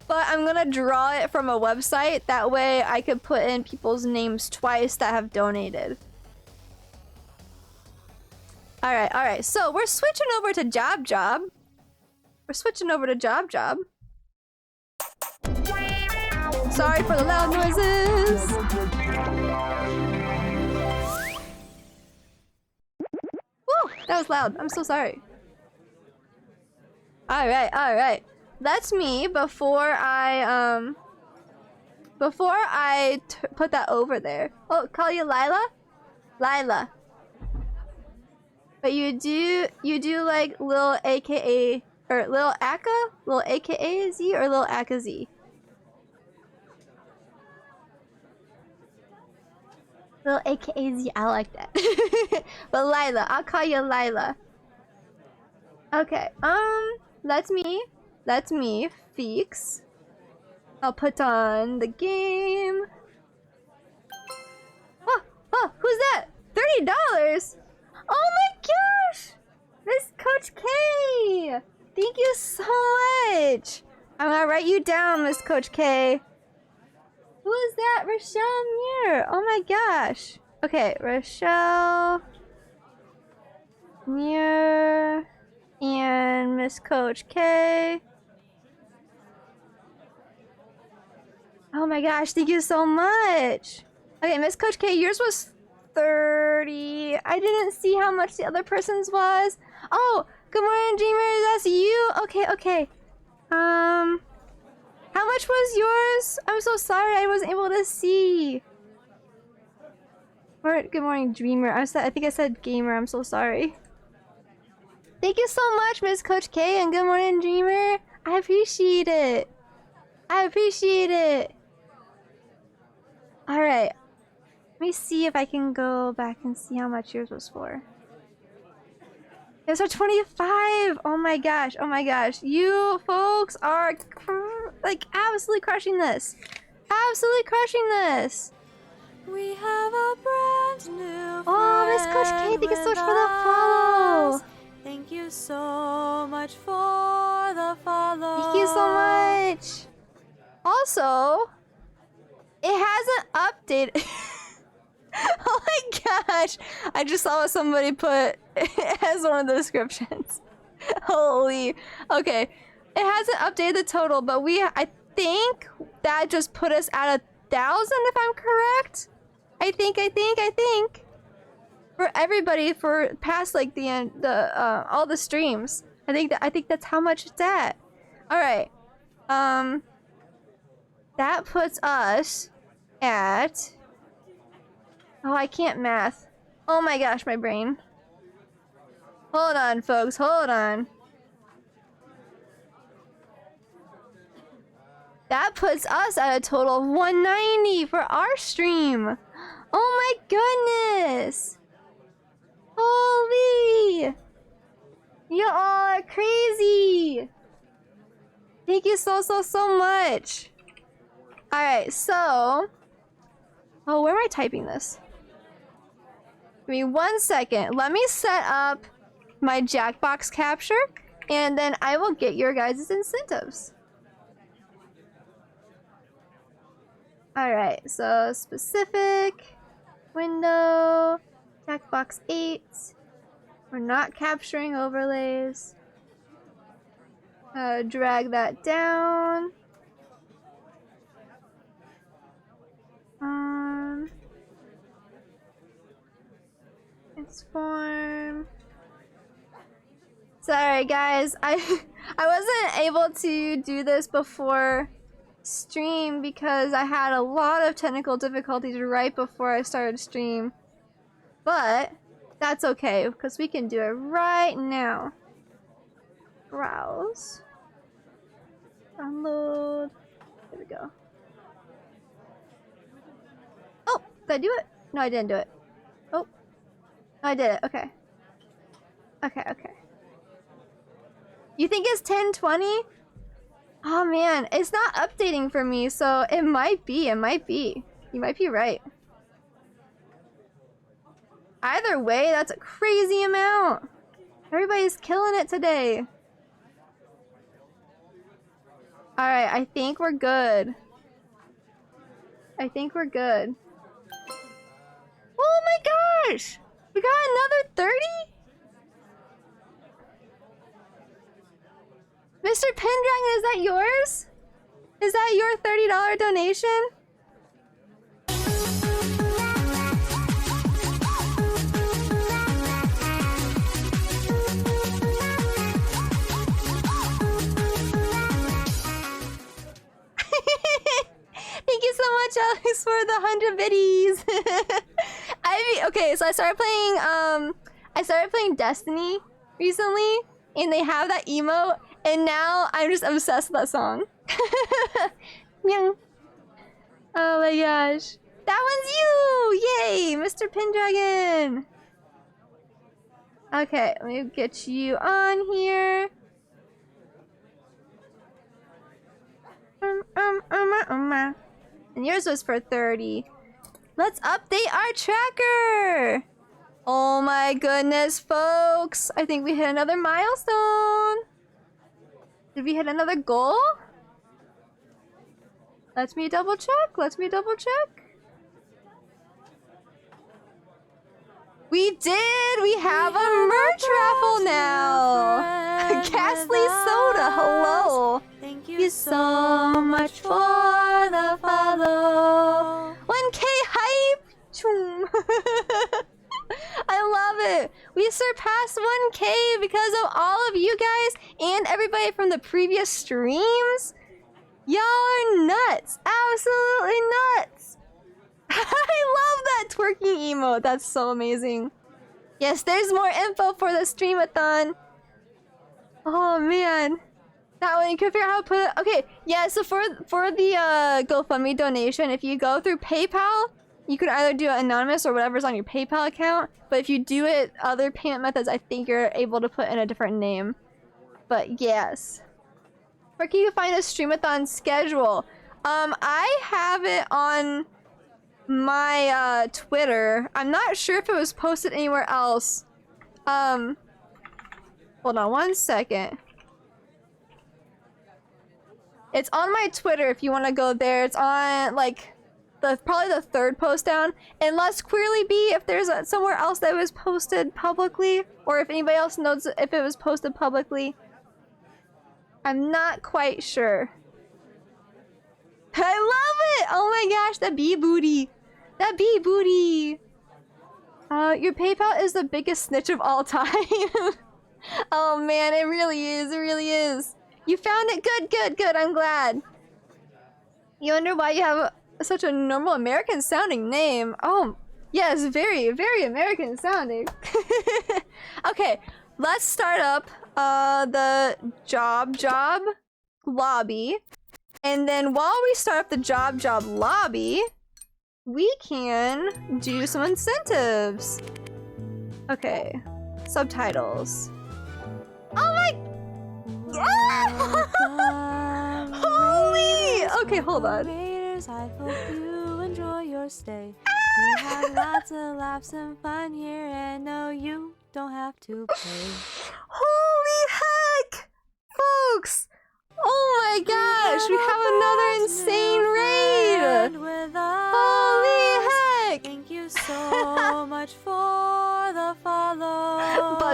But I'm gonna draw it from a website. That way I could put in people's names twice that have donated. Alright. So we're switching over to Job. Sorry for the loud noises. Woo! That was loud. I'm so sorry. Alright. That's me before I before I put that over there. Oh, call you Lila? Lila. But you do like little AKA or little Aka? Little AKA Z or little Aka Z? Little AKA Z, I like that. But Lila, I'll call you Lila. Okay, let me fix. I'll put on the game. Oh, who's that? $30? Oh my gosh! Miss Coach K! Thank you so much! I'm gonna write you down, Miss Coach K. Who is that? Rochelle Muir! Oh my gosh! Okay, Rochelle Muir and Miss Coach K. Oh my gosh, thank you so much! Okay, Miss Coach K, yours was 30. I didn't see how much the other person's was. Oh, good morning, Dreamers. That's you. Okay. How much was yours? I'm so sorry, I wasn't able to see. Or good morning, Dreamer. I think I said gamer. I'm so sorry. Thank you so much, Miss Coach K, and good morning, Dreamer. I appreciate it. All right. Let me see if I can go back and see how much yours was for. It was for 25! Oh my gosh. You folks are like absolutely crushing this. We have a brand new Oh, Miss Coach K, thank you so much for the follow. Thank you so much for the follow. Thank you so much. Also, it hasn't updated. Oh my gosh! I just saw somebody put as one of the descriptions. Holy. Okay. It hasn't updated the total, but I think that just put us at 1,000 if I'm correct. I think. For everybody for past like all the streams. I think that's how much it's at. Alright. That puts us at oh, I can't math. Oh my gosh, my brain. Hold on, folks. Hold on. That puts us at a total of 190 for our stream. Oh my goodness. Holy. You all are crazy. Thank you so much. Alright, so... Oh, where am I typing this? Give me 1 second. Let me set up my Jackbox capture, and then I will get your guys' incentives. Alright, so specific, window, Jackbox 8. We're not capturing overlays. Drag that down. Transform. Sorry guys, I wasn't able to do this before stream because I had a lot of technical difficulties right before I started stream. But that's okay because we can do it right now. Browse. Download. There we go. Oh, did I do it? No, I didn't do it. Oh. No, I did it. Okay. Okay. You think it's 1020? Oh man, it's not updating for me, so it might be. You might be right. Either way, that's a crazy amount. Everybody's killing it today. Alright, I think we're good. Oh my gosh! We got another 30? Mr. Pendragon, is that yours? Is that your $30 donation? Thank you so Thanks for the 100 biddies. Okay, so I started playing Destiny recently, and they have that emote, and now I'm just obsessed with that song. Meow. Oh my gosh. That one's you! Yay! Mr. Pendragon! Okay, let me get you on here. And yours was for 30. Let's update our tracker! Oh my goodness, folks! I think we hit another milestone! Did we hit another goal? Let me double check. We did! We have a merch raffle now! Ghastly Soda, hello! Thank you so much for the follow! 1K hype! Choom. I love it! We surpassed 1K because of all of you guys and everybody from the previous streams! Y'all are nuts! Absolutely nuts! I love that twerking emote. That's so amazing. Yes, there's more info for the Stream-A-Thon. Oh man. That one, you can figure out how to put it. Okay, yeah, so for the GoFundMe donation, if you go through PayPal, you can either do it anonymous or whatever's on your PayPal account. But if you do it other payment methods, I think you're able to put in a different name. But yes. Where can you find a Stream-A-Thon schedule? I have it on my Twitter. I'm not sure if it was posted anywhere else. Hold on 1 second. It's on my Twitter if you want to go there. It's on like probably the third post down. Unless Queerly B, if there's somewhere else that was posted publicly, or if anybody else knows if it was posted publicly. I'm not quite sure. I love it! Oh my gosh, that bee booty. That bee booty. Your PayPal is the biggest snitch of all time. Oh man, it really is. It really is. You found it. Good. I'm glad. You wonder why you have such a normal American sounding name. Oh, yes, very American sounding. Okay, let's start up the job lobby. And then while we start up the job lobby, we can do some incentives. Okay, subtitles. Oh my... Holy! Okay, hold on. I hope you enjoy your stay. We had lots of laughs and fun here, and no, you don't have to pay. Holy heck! Folks! Oh my gosh! We have another insane raid! Holy heck! Thank you so much for the follow.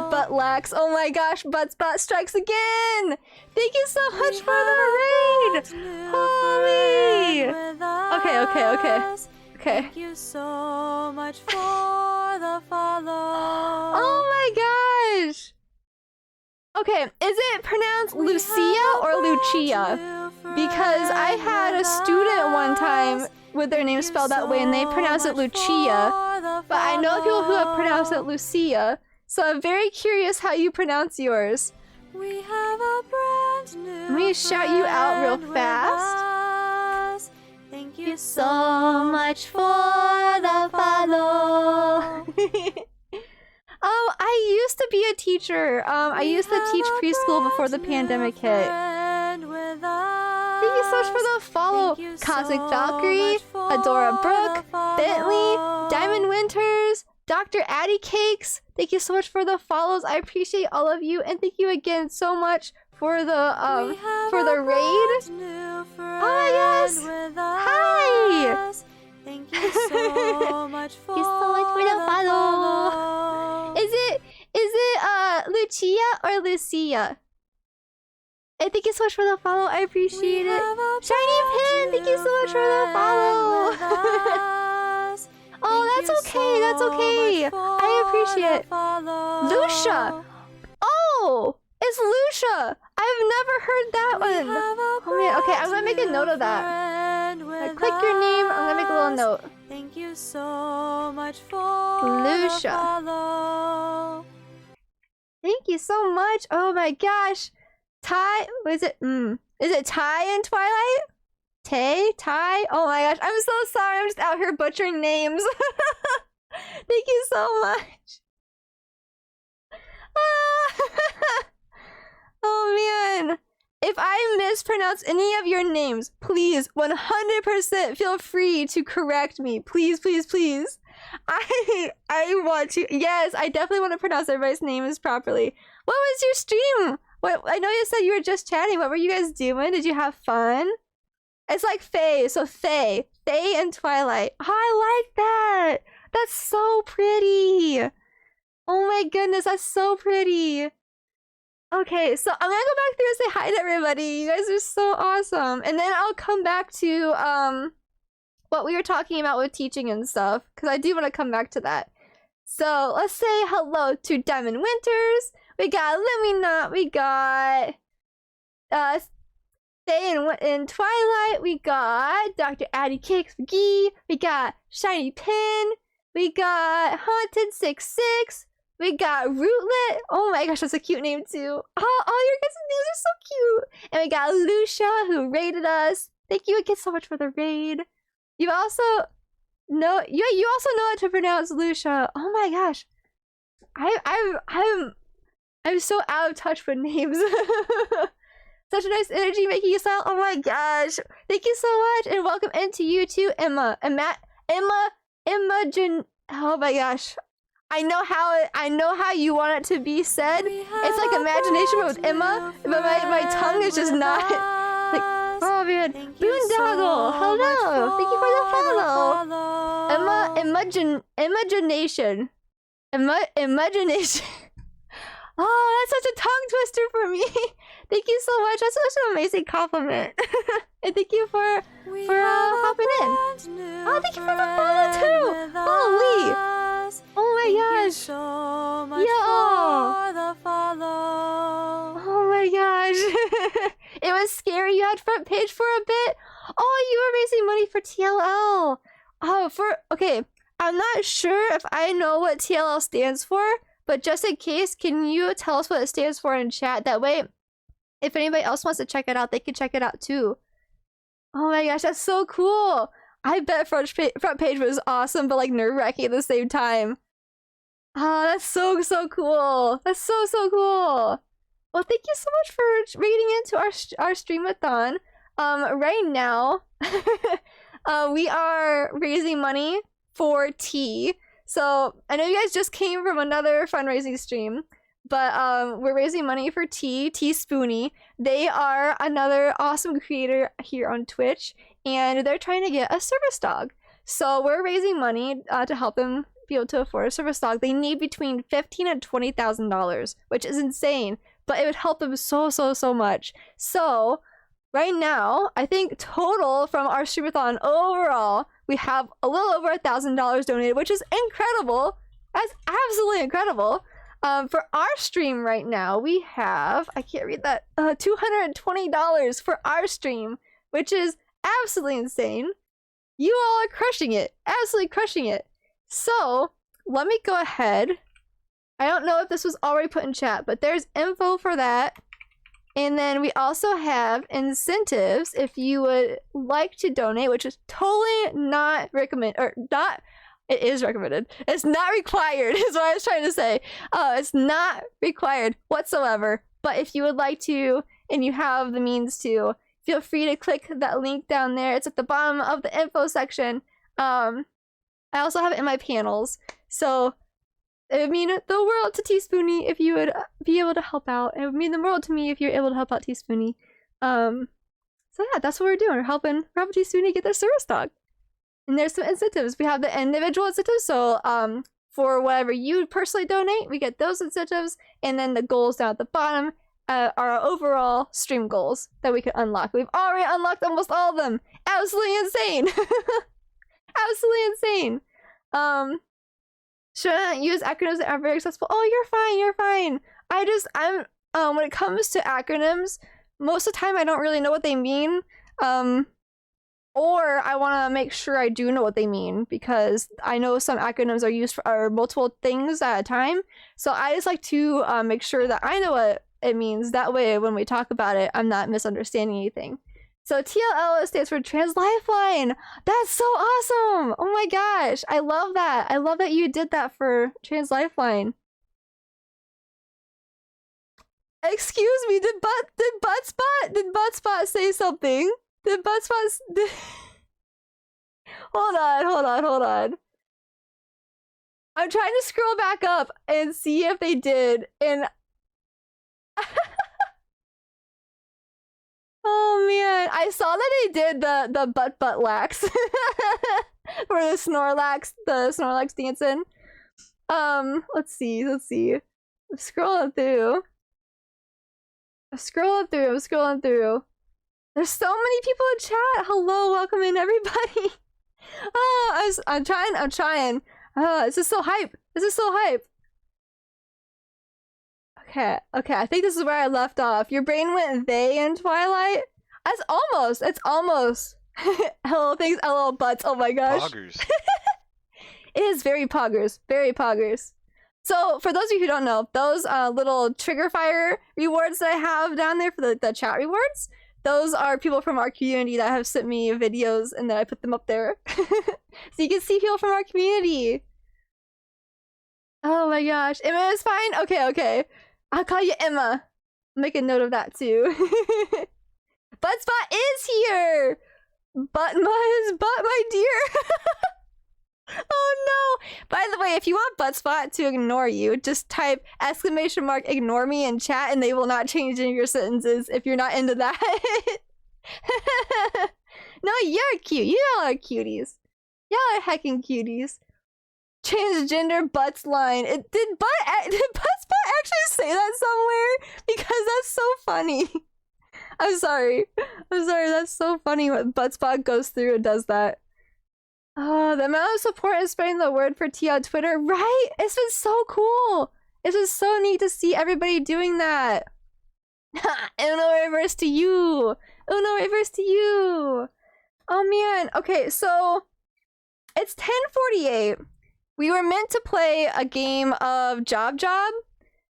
Butt lax. Oh my gosh, Butt strikes again! Thank you so much for the raid! Holy! Okay. Thank you so much for the follow. Oh my gosh! Okay, is it pronounced Lucia or Lucia? Because I had a student one time with their name spelled that way and they pronounce it Lucia. But I know people who have pronounced it Lucia. So I'm very curious how you pronounce yours. We have a brand new Let me shout you out real fast. Thank you so much for the follow. Oh, I used to be a teacher. I used to teach preschool before the pandemic hit. Thank you so much for the follow. Cosmic Valkyrie, Adora Brooke, Bentley, Diamond Winters, Dr. Addie Cakes. Thank you so much for the follows. I appreciate all of you, and thank you again so much for the raid. Oh my gosh! Hi! Thank you so much for the follow. Is it Lucia or Lucia? Thank you so much for the follow. I appreciate it. Shiny Pin, thank you so much for the follow. Oh, that's okay. That's okay. I appreciate it. Lucia. Oh, it's Lucia. I've never heard that one. Oh man. Okay, I'm gonna make a note of that. with click your name. I'm gonna make a little us. note. Thank you so much for Lucia. the follow. Thank you so much. Oh my gosh. Ty, what is it? Is it Ty in Twilight? Ty? Oh my gosh. I'm so sorry. I'm just out here butchering names. Thank you so much. Oh man. If I mispronounce any of your names, please 100% feel free to correct me. Please, please, please. I want to. Yes, I definitely want to pronounce everybody's names properly. What was your stream? What, I know you said you were just chatting. What were you guys doing? Did you have fun? It's like Faye. So Faye and Twilight. Oh, I like that. That's so pretty. Oh my goodness, that's so pretty. Okay, so I'm gonna go back through and say hi to everybody. You guys are so awesome. And then I'll come back to what we were talking about with teaching and stuff, because I do want to come back to that. So let's say hello to Diamond Winters. We got Lumina. We got Stay in Twilight. We got Dr. Addie Cakes McGee. We got Shiny Pin. We got Haunted 66. We got Rootlet. Oh my gosh, that's a cute name too. Oh, all your guys' names are so cute. And we got Lucia, who raided us. Thank you again so much for the raid. You also know, you also know how to pronounce Lucia. Oh my gosh, I'm so out of touch with names. Such a nice energy making you smile. Oh my gosh, thank you so much, and welcome into you too, Emma. Oh my gosh. I know how you want it to be said. It's like imagination but with Emma, but my tongue is just not. Like, oh man, Boondoggle, hello. Thank you for the follow. Imagination. Oh, that's such a tongue twister for me. Thank you so much. That's such an amazing compliment. And thank you for hopping in. Oh, thank you for the follow too. Holy. Oh my gosh. So much for the follow. Oh my gosh. It was scary. You had front page for a bit. Oh, you were raising money for TLL. Oh, okay. I'm not sure if I know what TLL stands for, but just in case, can you tell us what it stands for in chat? That way, if anybody else wants to check it out, they can check it out too. Oh my gosh, that's so cool. I bet front page was awesome, but like nerve-wracking at the same time. Oh, that's so cool. That's so cool. Well, thank you so much for raiding into our stream-a-thon. Right now, we are raising money for tea. So I know you guys just came from another fundraising stream, but we're raising money for Teaspoony. They are another awesome creator here on Twitch, and they're trying to get a service dog. So we're raising money to help them be able to afford a service dog. They need between $15,000 and $20,000, which is insane, but it would help them so much. So right now, I think total from our stream-a-thon overall, we have a little over $1,000 donated, which is incredible. That's absolutely incredible. For our stream right now, we have, I can't read that, $220 for our stream, which is absolutely insane. You all are crushing it. Absolutely crushing it. So, let me go ahead. I don't know if this was already put in chat, but there's info for that. And then we also have incentives if you would like to donate, which is totally not recommended, or not, it is recommended. It's not required, is what I was trying to say. It's not required whatsoever. But if you would like to, and you have the means to, feel free to click that link down there. It's at the bottom of the info section. I also have it in my panels. So it would mean the world to Teaspoony if you would be able to help out. It would mean the world to me if you're able to help out Teaspoony. So yeah, that's what we're doing. We're helping Teaspoony get their service dog. And there's some incentives. We have the individual incentives. So for whatever you personally donate, we get those incentives. And then the goals down at the bottom are our overall stream goals that we can unlock. We've already unlocked almost all of them. Absolutely insane. Absolutely insane. Should I use acronyms that are very accessible? Oh, you're fine. I'm when it comes to acronyms, most of the time I don't really know what they mean. or I want to make sure I do know what they mean, because I know some acronyms are used for multiple things at a time. So I just like to make sure that I know what it means. That way, when we talk about it, I'm not misunderstanding anything. So TLL stands for Trans Lifeline. That's so awesome! Oh my gosh, I love that. I love that you did that for Trans Lifeline. Excuse me, did Buttspot say something? Did Buttspot Hold on. I'm trying to scroll back up and see if they did, and oh man, I saw that they did the butt lax for the Snorlax dancing. Let's see. I'm scrolling through. I'm scrolling through. There's so many people in chat. Hello, welcome in everybody. Oh, I'm trying. This is so hype. Okay, I think this is where I left off. Your brain went they in Twilight? It's almost. Hello, thanks, LL Butts. Oh my gosh. Poggers. It is very poggers. So, for those of you who don't know, those little trigger fire rewards that I have down there for the chat rewards, those are people from our community that have sent me videos, and then I put them up there. So you can see people from our community. Oh my gosh. Emma is fine? Okay. I'll call you Emma. Make a note of that too. Buttspot is here! Butt my dear! Oh no! By the way, if you want Buttspot to ignore you, just type !ignore me in chat and they will not change any of your sentences if you're not into that. No, you're cute. You all are cuties. Y'all are heckin' cuties. Transgender butts line. Did Buttspot actually say that somewhere? Because that's so funny. I'm sorry, that's so funny when Buttspot goes through and does that. Oh, the amount of support and spreading the word for T on Twitter, right? It's been so cool. It's been so neat to see everybody doing that. Uno reverse to you. Oh man. Okay, so it's 10:48. We were meant to play a game of Job,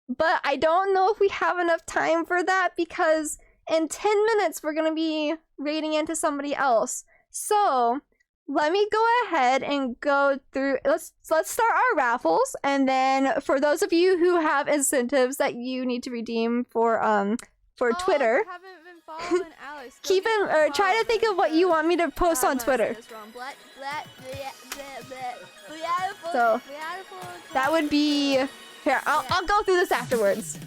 but I don't know if we have enough time for that because in 10 minutes we're gonna be raiding into somebody else. So let me go ahead and go through. Let's start our raffles, and then for those of you who have incentives that you need to redeem for Twitter, keep in or try to think of what you want me to post on Twitter. So that would be here. I'll go through this afterwards.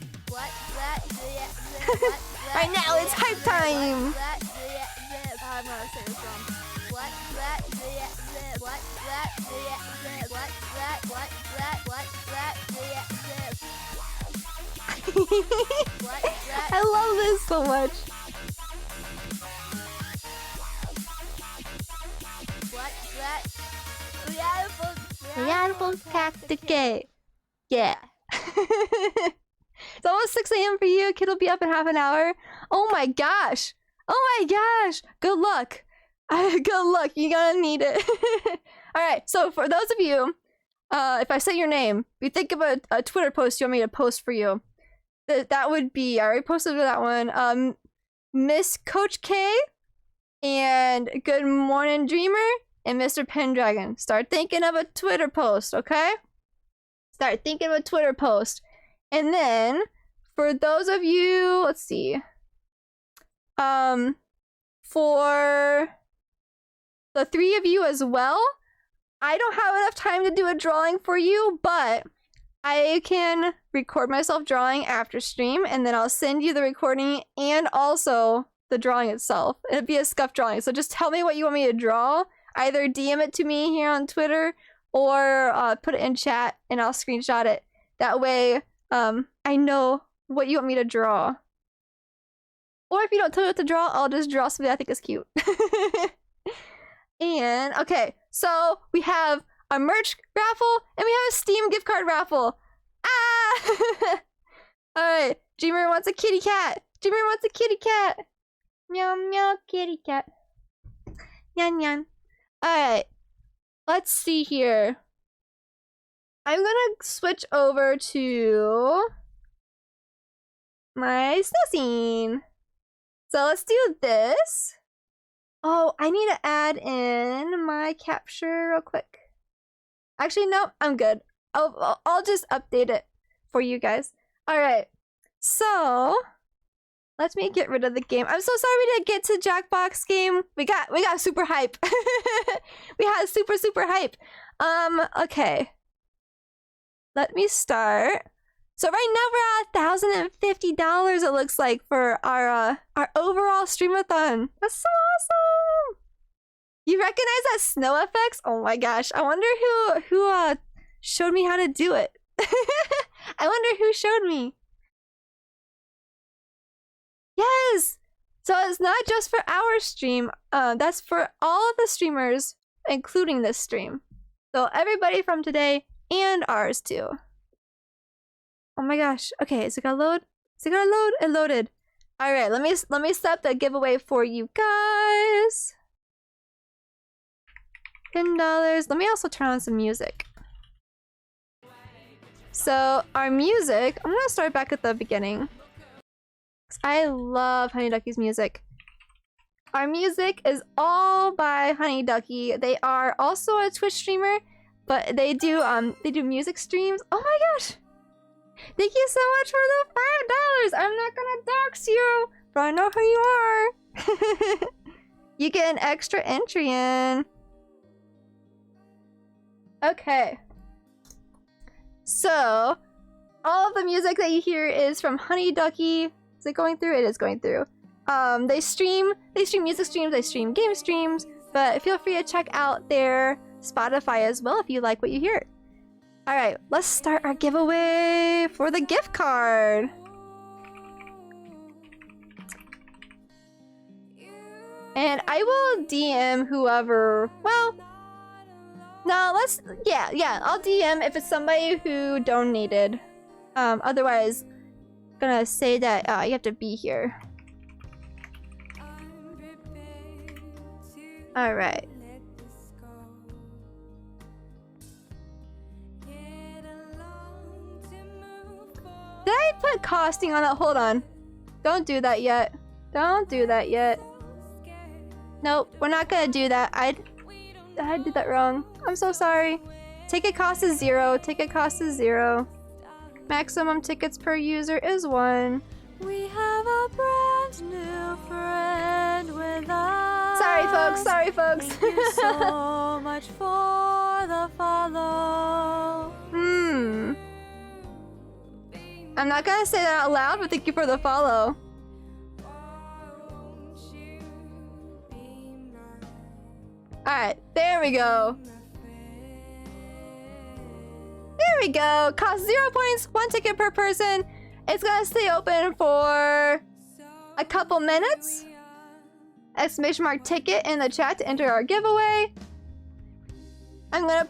Right now it's hype time. I'm gonna say this wrong. I love this so much. Yeah. It's almost 6 a.m. for you. Kid will be up in half an hour. Oh my gosh. Good luck. You're gonna need it. Alright, so for those of you, if I say your name, if you think of a Twitter post you want me to post for you, that would be, I already posted that one, Miss Coach K, and Good Morning Dreamer, and Mr. Pendragon. Start thinking of a Twitter post, okay? And then, for those of you, let's see, for the 3 of you as well, I don't have enough time to do a drawing for you, but I can record myself drawing after stream, and then I'll send you the recording and also the drawing itself. It'll be a scuff drawing, so just tell me what you want me to draw. Either DM it to me here on Twitter, or put it in chat, and I'll screenshot it. That way, I know what you want me to draw. Or if you don't tell me what to draw, I'll just draw something I think is cute. And, okay, so we have a merch raffle, and we have a Steam gift card raffle. Ah! Alright, Dreamer wants a kitty cat. Meow, meow, kitty cat. Yan yan. Alright. Let's see here. I'm gonna switch over to my snow scene. So let's do this. Oh, I need to add in my capture real quick. Actually, no, I'm good. I'll just update it for you guys. Alright. So let me get rid of the game. I'm so sorry we didn't get to Jackbox game. We got super hype. We had super hype. Okay. Let me start. So right now we're at $1,050 it looks like for our overall stream-a-thon. That's so awesome. You recognize that snow effects? Oh my gosh. I wonder who showed me how to do it. I wonder who showed me. Yes! So it's not just for our stream, that's for all of the streamers, including this stream. So everybody from today and ours too. Oh my gosh. Okay, is it gonna load? Is it gonna load? It loaded. Alright, let me set the giveaway for you guys. $10. Let me also turn on some music. So our music, I'm gonna start back at the beginning. I love Honey Ducky's music. Our music is all by Honey Ducky. They are also a Twitch streamer, but they do music streams. Oh my gosh! Thank you so much for the $5. I'm not gonna dox you, but I know who you are. You get an extra entry in. Okay. So all of the music that you hear is from Honey Ducky. Is it going through? It is going through. They stream music streams, they stream game streams, but feel free to check out their Spotify as well if you like what you hear. Alright, let's start our giveaway for the gift card. And I will DM whoever, well, no, I'll DM if it's somebody who donated. Otherwise, gonna say that you have to be here. All right. Did I put costing on that? Hold on. Don't do that yet. Don't do that yet. Nope, we're not gonna do that. I did that wrong. I'm so sorry. Ticket cost is 0. Ticket cost is 0. Maximum tickets per user is 1. We have a brand new friend with us. Sorry, folks. Sorry, folks. Thank you so much for the follow. I'm not gonna say that out loud, but thank you for the follow. Alright, there we go. There we go. Cost 0 points, 1 ticket per person. It's gonna stay open for a couple minutes. Exclamation mark ticket in the chat to enter our giveaway. I'm gonna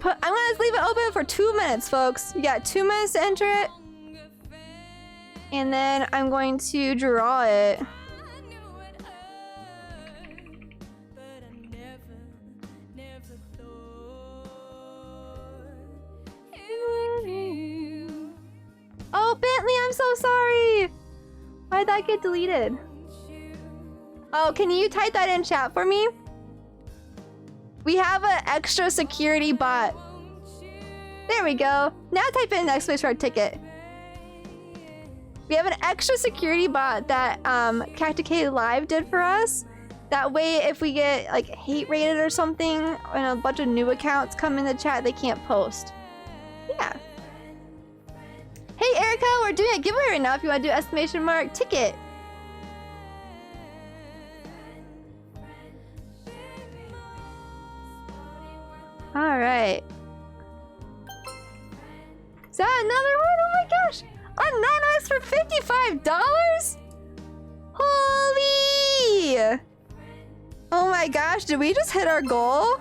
leave it open for 2 minutes, folks. You got 2 minutes to enter it. And then I'm going to draw it. Oh, Bentley, I'm so sorry. Why'd that get deleted? Oh, can you type that in chat for me? We have an extra security bot. There we go. Now type in next place for our ticket. We have an extra security bot that Cacticade Live did for us. That way, if we get like hate rated or something, and a bunch of new accounts come in the chat, they can't post. Yeah. Hey Erica, we're doing a giveaway right now if you want to do exclamation mark ticket. Alright. Is that another one? Oh my gosh! Anonymous for $55? Holy! Oh my gosh, did we just hit our goal?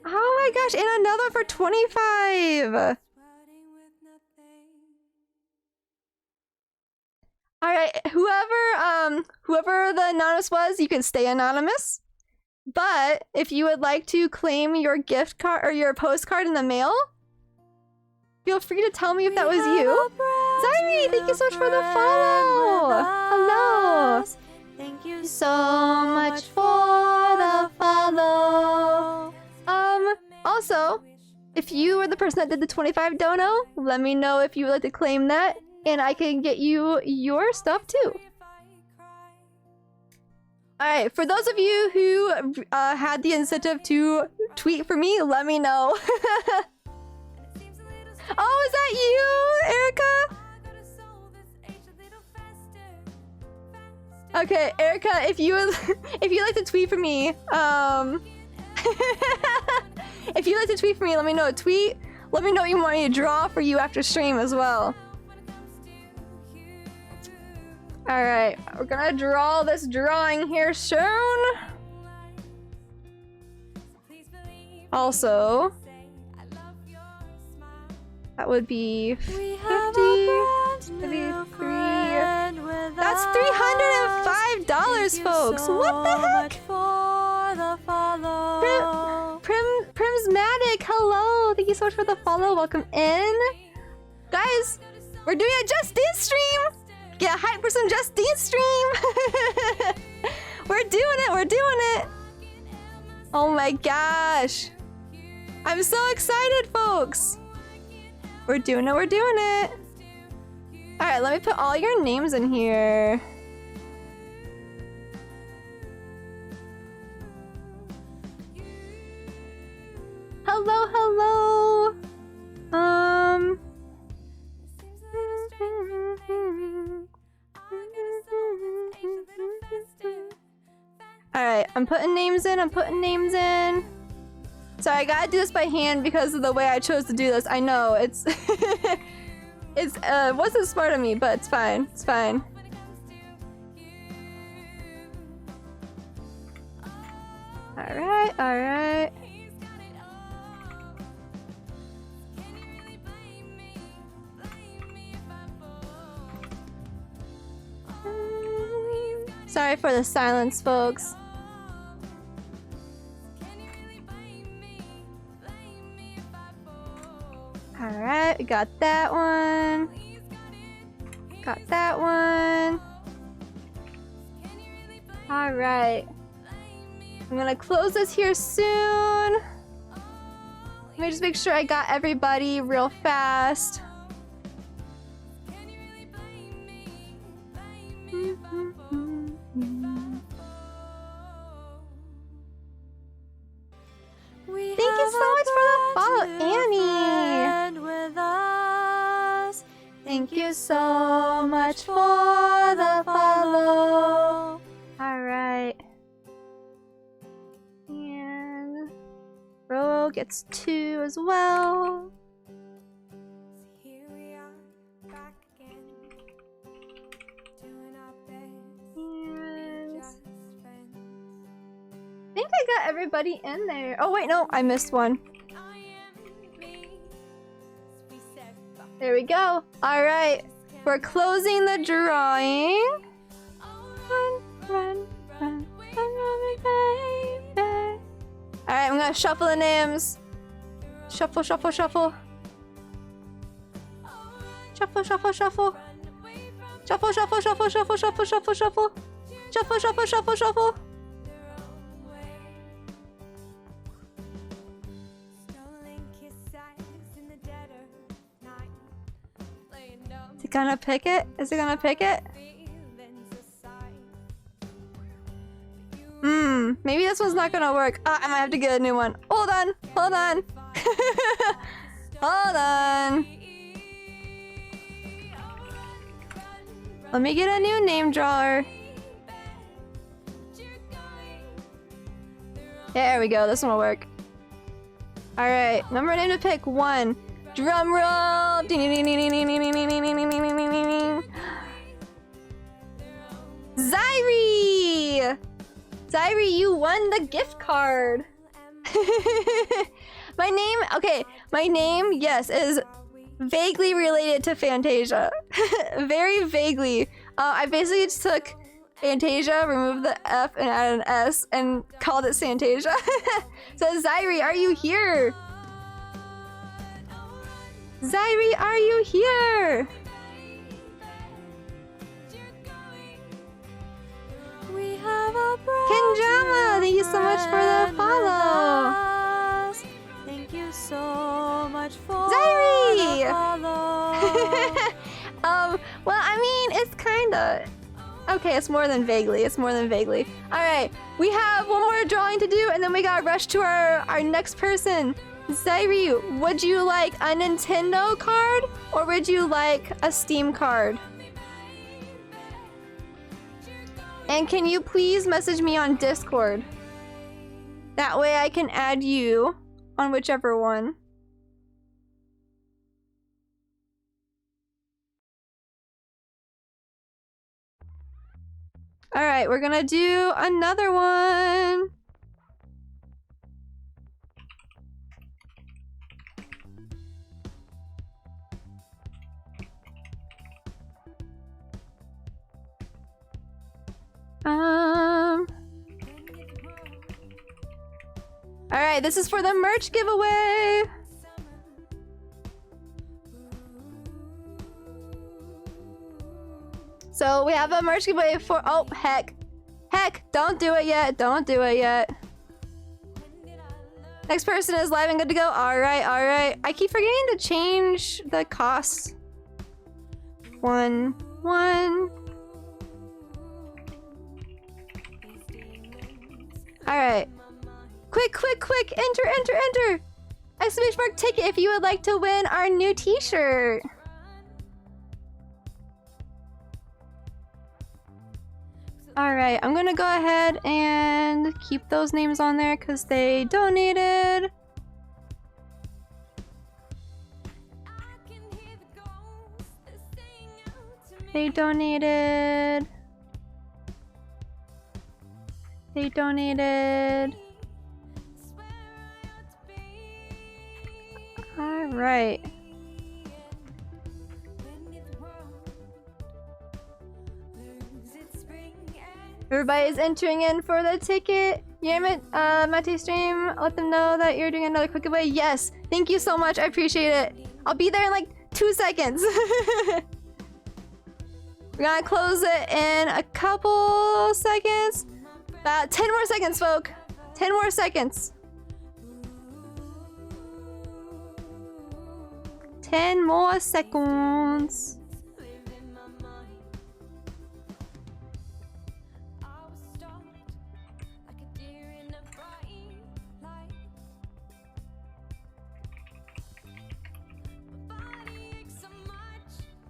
Oh my gosh, and another for 25. All right, whoever the anonymous was, you can stay anonymous. But if you would like to claim your gift card or your postcard in the mail, feel free to tell me if that was you. Zairi, thank you so much for the follow. Hello. Thank you So much for the follow. Also, if you were the person that did the 25 dono, let me know if you would like to claim that, and I can get you your stuff too. Alright, for those of you who had the incentive to tweet for me, let me know. Oh, is that you, Erica? Okay, Erica, if you like to tweet for me, if you like to tweet for me, let me know. Tweet. Let me know what you want me to draw for you after stream as well. All right, we're gonna draw this drawing here soon. Also, that would be 50, 53. That's $305, folks. What the heck? Primsmatic, hello. Thank you so much for the follow. Welcome in. Guys, we're doing a Just Dance stream. Get hype for some Just Dance stream. We're doing it. We're doing it. Oh my gosh. I'm so excited, folks. We're doing it. We're doing it. All right, let me put all your names in here. Hello, hello. All right, I'm putting names in. I'm putting names in. Sorry, I gotta do this by hand because of the way I chose to do this. I know it's it's wasn't smart of me, but it's fine. It's fine. All right, all right. Sorry for the silence, folks. Alright, we got that one. Got that one. Alright. I'm gonna close this here soon. Let me just make sure I got everybody real fast. Thank you so much for the follow, Annie. With us. Thank you so much for the follow. All right. And Ro gets 2 as well. Here we are, back again, doing our best, And just friends. I think I got everybody in there. Oh wait, no, I missed one. I am me, as we said before. There we go. All right, we're closing the drawing. Run, run, run, run, baby. All right, I'm gonna shuffle the names. Shuffle, shuffle, shuffle. Shuffle, shuffle, shuffle. Shuffle, shuffle, shuffle, shuffle, shuffle, shuffle, shuffle. Shuffle, shuffle, shuffle, shuffle. Is it gonna pick it? Is it gonna pick it? Maybe this one's not gonna work. Ah, I might have to get a new one. Hold on, hold on. Hold on. Let me get a new name drawer. There we go, this one will work. Alright, number name to pick 1. Drum roll! Ding, ding, ding, ding, ding, ding, ding, ding, ding, ding, ding, ding, ding, ding. Zairi! Zairi, you won the gift card! My name, okay, my name, yes, is vaguely related to Fantasia. Very vaguely. I basically just took Fantasia, removed the F and added an S and called it Santasia. So Zairi, are you here? Zairi, are you here? We have a Kenjama, thank you so much for the follow. Thank you so much for Zairi! the follow. Well, I mean, it's kinda... Okay, it's more than vaguely. It's more than vaguely. Alright, we have one more drawing to do, and then we gotta rush to our next person. Zairi, would you like a Nintendo card, or would you like a Steam card? And can you please message me on Discord? That way I can add you on whichever one. Alright, we're gonna do another one. Alright, this is for the merch giveaway. So we have a merch giveaway for, oh, heck, don't do it yet, don't do it yet. Next person is live and good to go. Alright, alright. I keep forgetting to change the cost. 1. Alright. Quick, enter! Exclamation mark ticket if you would like to win our new t-shirt. Alright, I'm gonna go ahead and keep those names on there because they donated. They donated. Alright. Everybody's entering in for the ticket. Mate stream, let them know that you're doing another quick giveaway. Yes, thank you so much. I appreciate it. I'll be there in like 2 seconds. We're gonna close it in a couple seconds. About 10 more seconds, folk. 10 more seconds. 10 more seconds.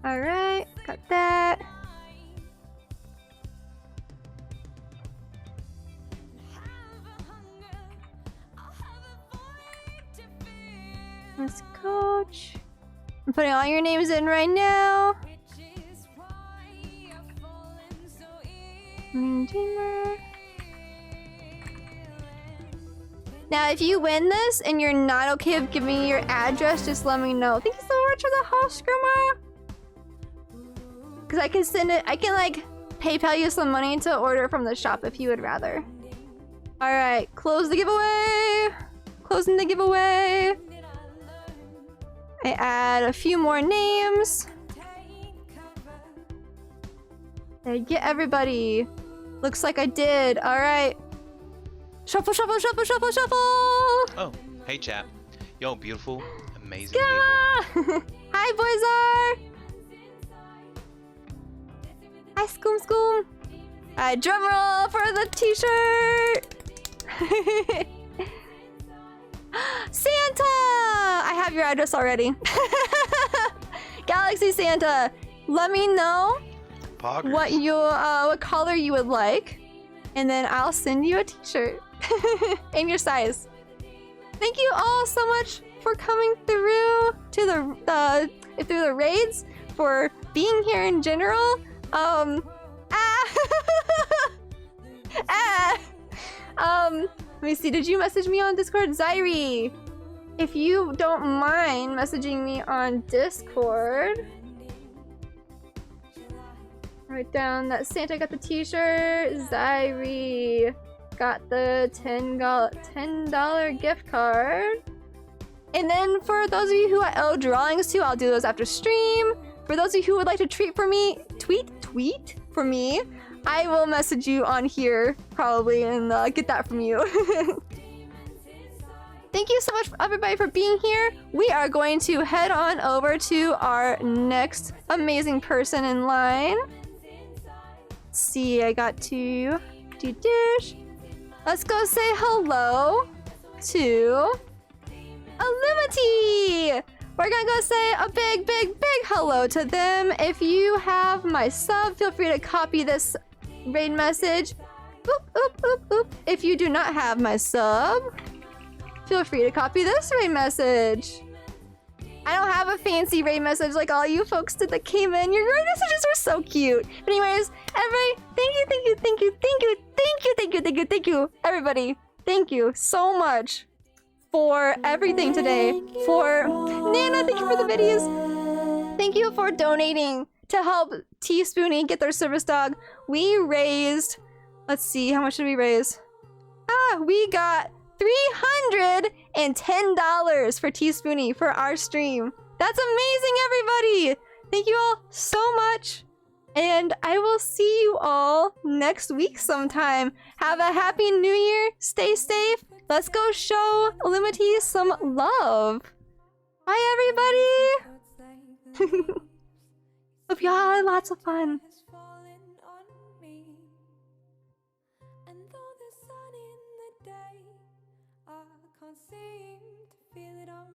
Alright, got that. Let's coach. I'm putting all your names in right now. Now, if you win this and you're not okay with giving me your address, just let me know. Thank you so much for the house, Grandma. Because I can send it, I can like PayPal you some money to order from the shop if you would rather. Alright, close the giveaway. Closing the giveaway. I add a few more names. There you get everybody. Looks like I did. Alright. Shuffle. Oh, hey chap. Yo, beautiful, amazing Yeah! people. Hi, Boyzar! Hi, Skoom. Alright, drum roll for the t-shirt! Santa! I have your address already. Galaxy Santa, let me know Poggers. what color you would like, and then I'll send you a t-shirt in your size. Thank you all so much for coming through to through the raids, for being here in general. Let me see, did you message me on Discord? Zairi, if you don't mind messaging me on Discord, Write down that Santa got the t-shirt. Zyrie got the $10 gift card. And then for those of you who I owe drawings to, I'll do those after stream. For those of you who would like to tweet for me, I will message you on here probably and get that from you. Thank you so much everybody for being here. We are going to head on over to our next amazing person in line. Let's see, I got to let's go say hello to Illumity! We're gonna go say a big hello to them. If you have my sub, feel free to copy this raid message. Oop. If you do not have my sub, feel free to copy this raid message. I don't have a fancy raid message like all you folks did that came in. Your raid messages were so cute. But anyways, everybody, thank you. Everybody, thank you so much for everything today. For Nana, thank you for the videos. Thank you for donating to help Teaspoony get their service dog. We raised, let's see, how much did we raise? We got $310 for Teaspoony for our stream. That's amazing, everybody. Thank you all so much. And I will see you all next week sometime. Have a happy new year. Stay safe. Let's go show Illumity some love. Bye, everybody. Hope y'all had lots of fun. And though the sun in the day, I can't seem to feel it on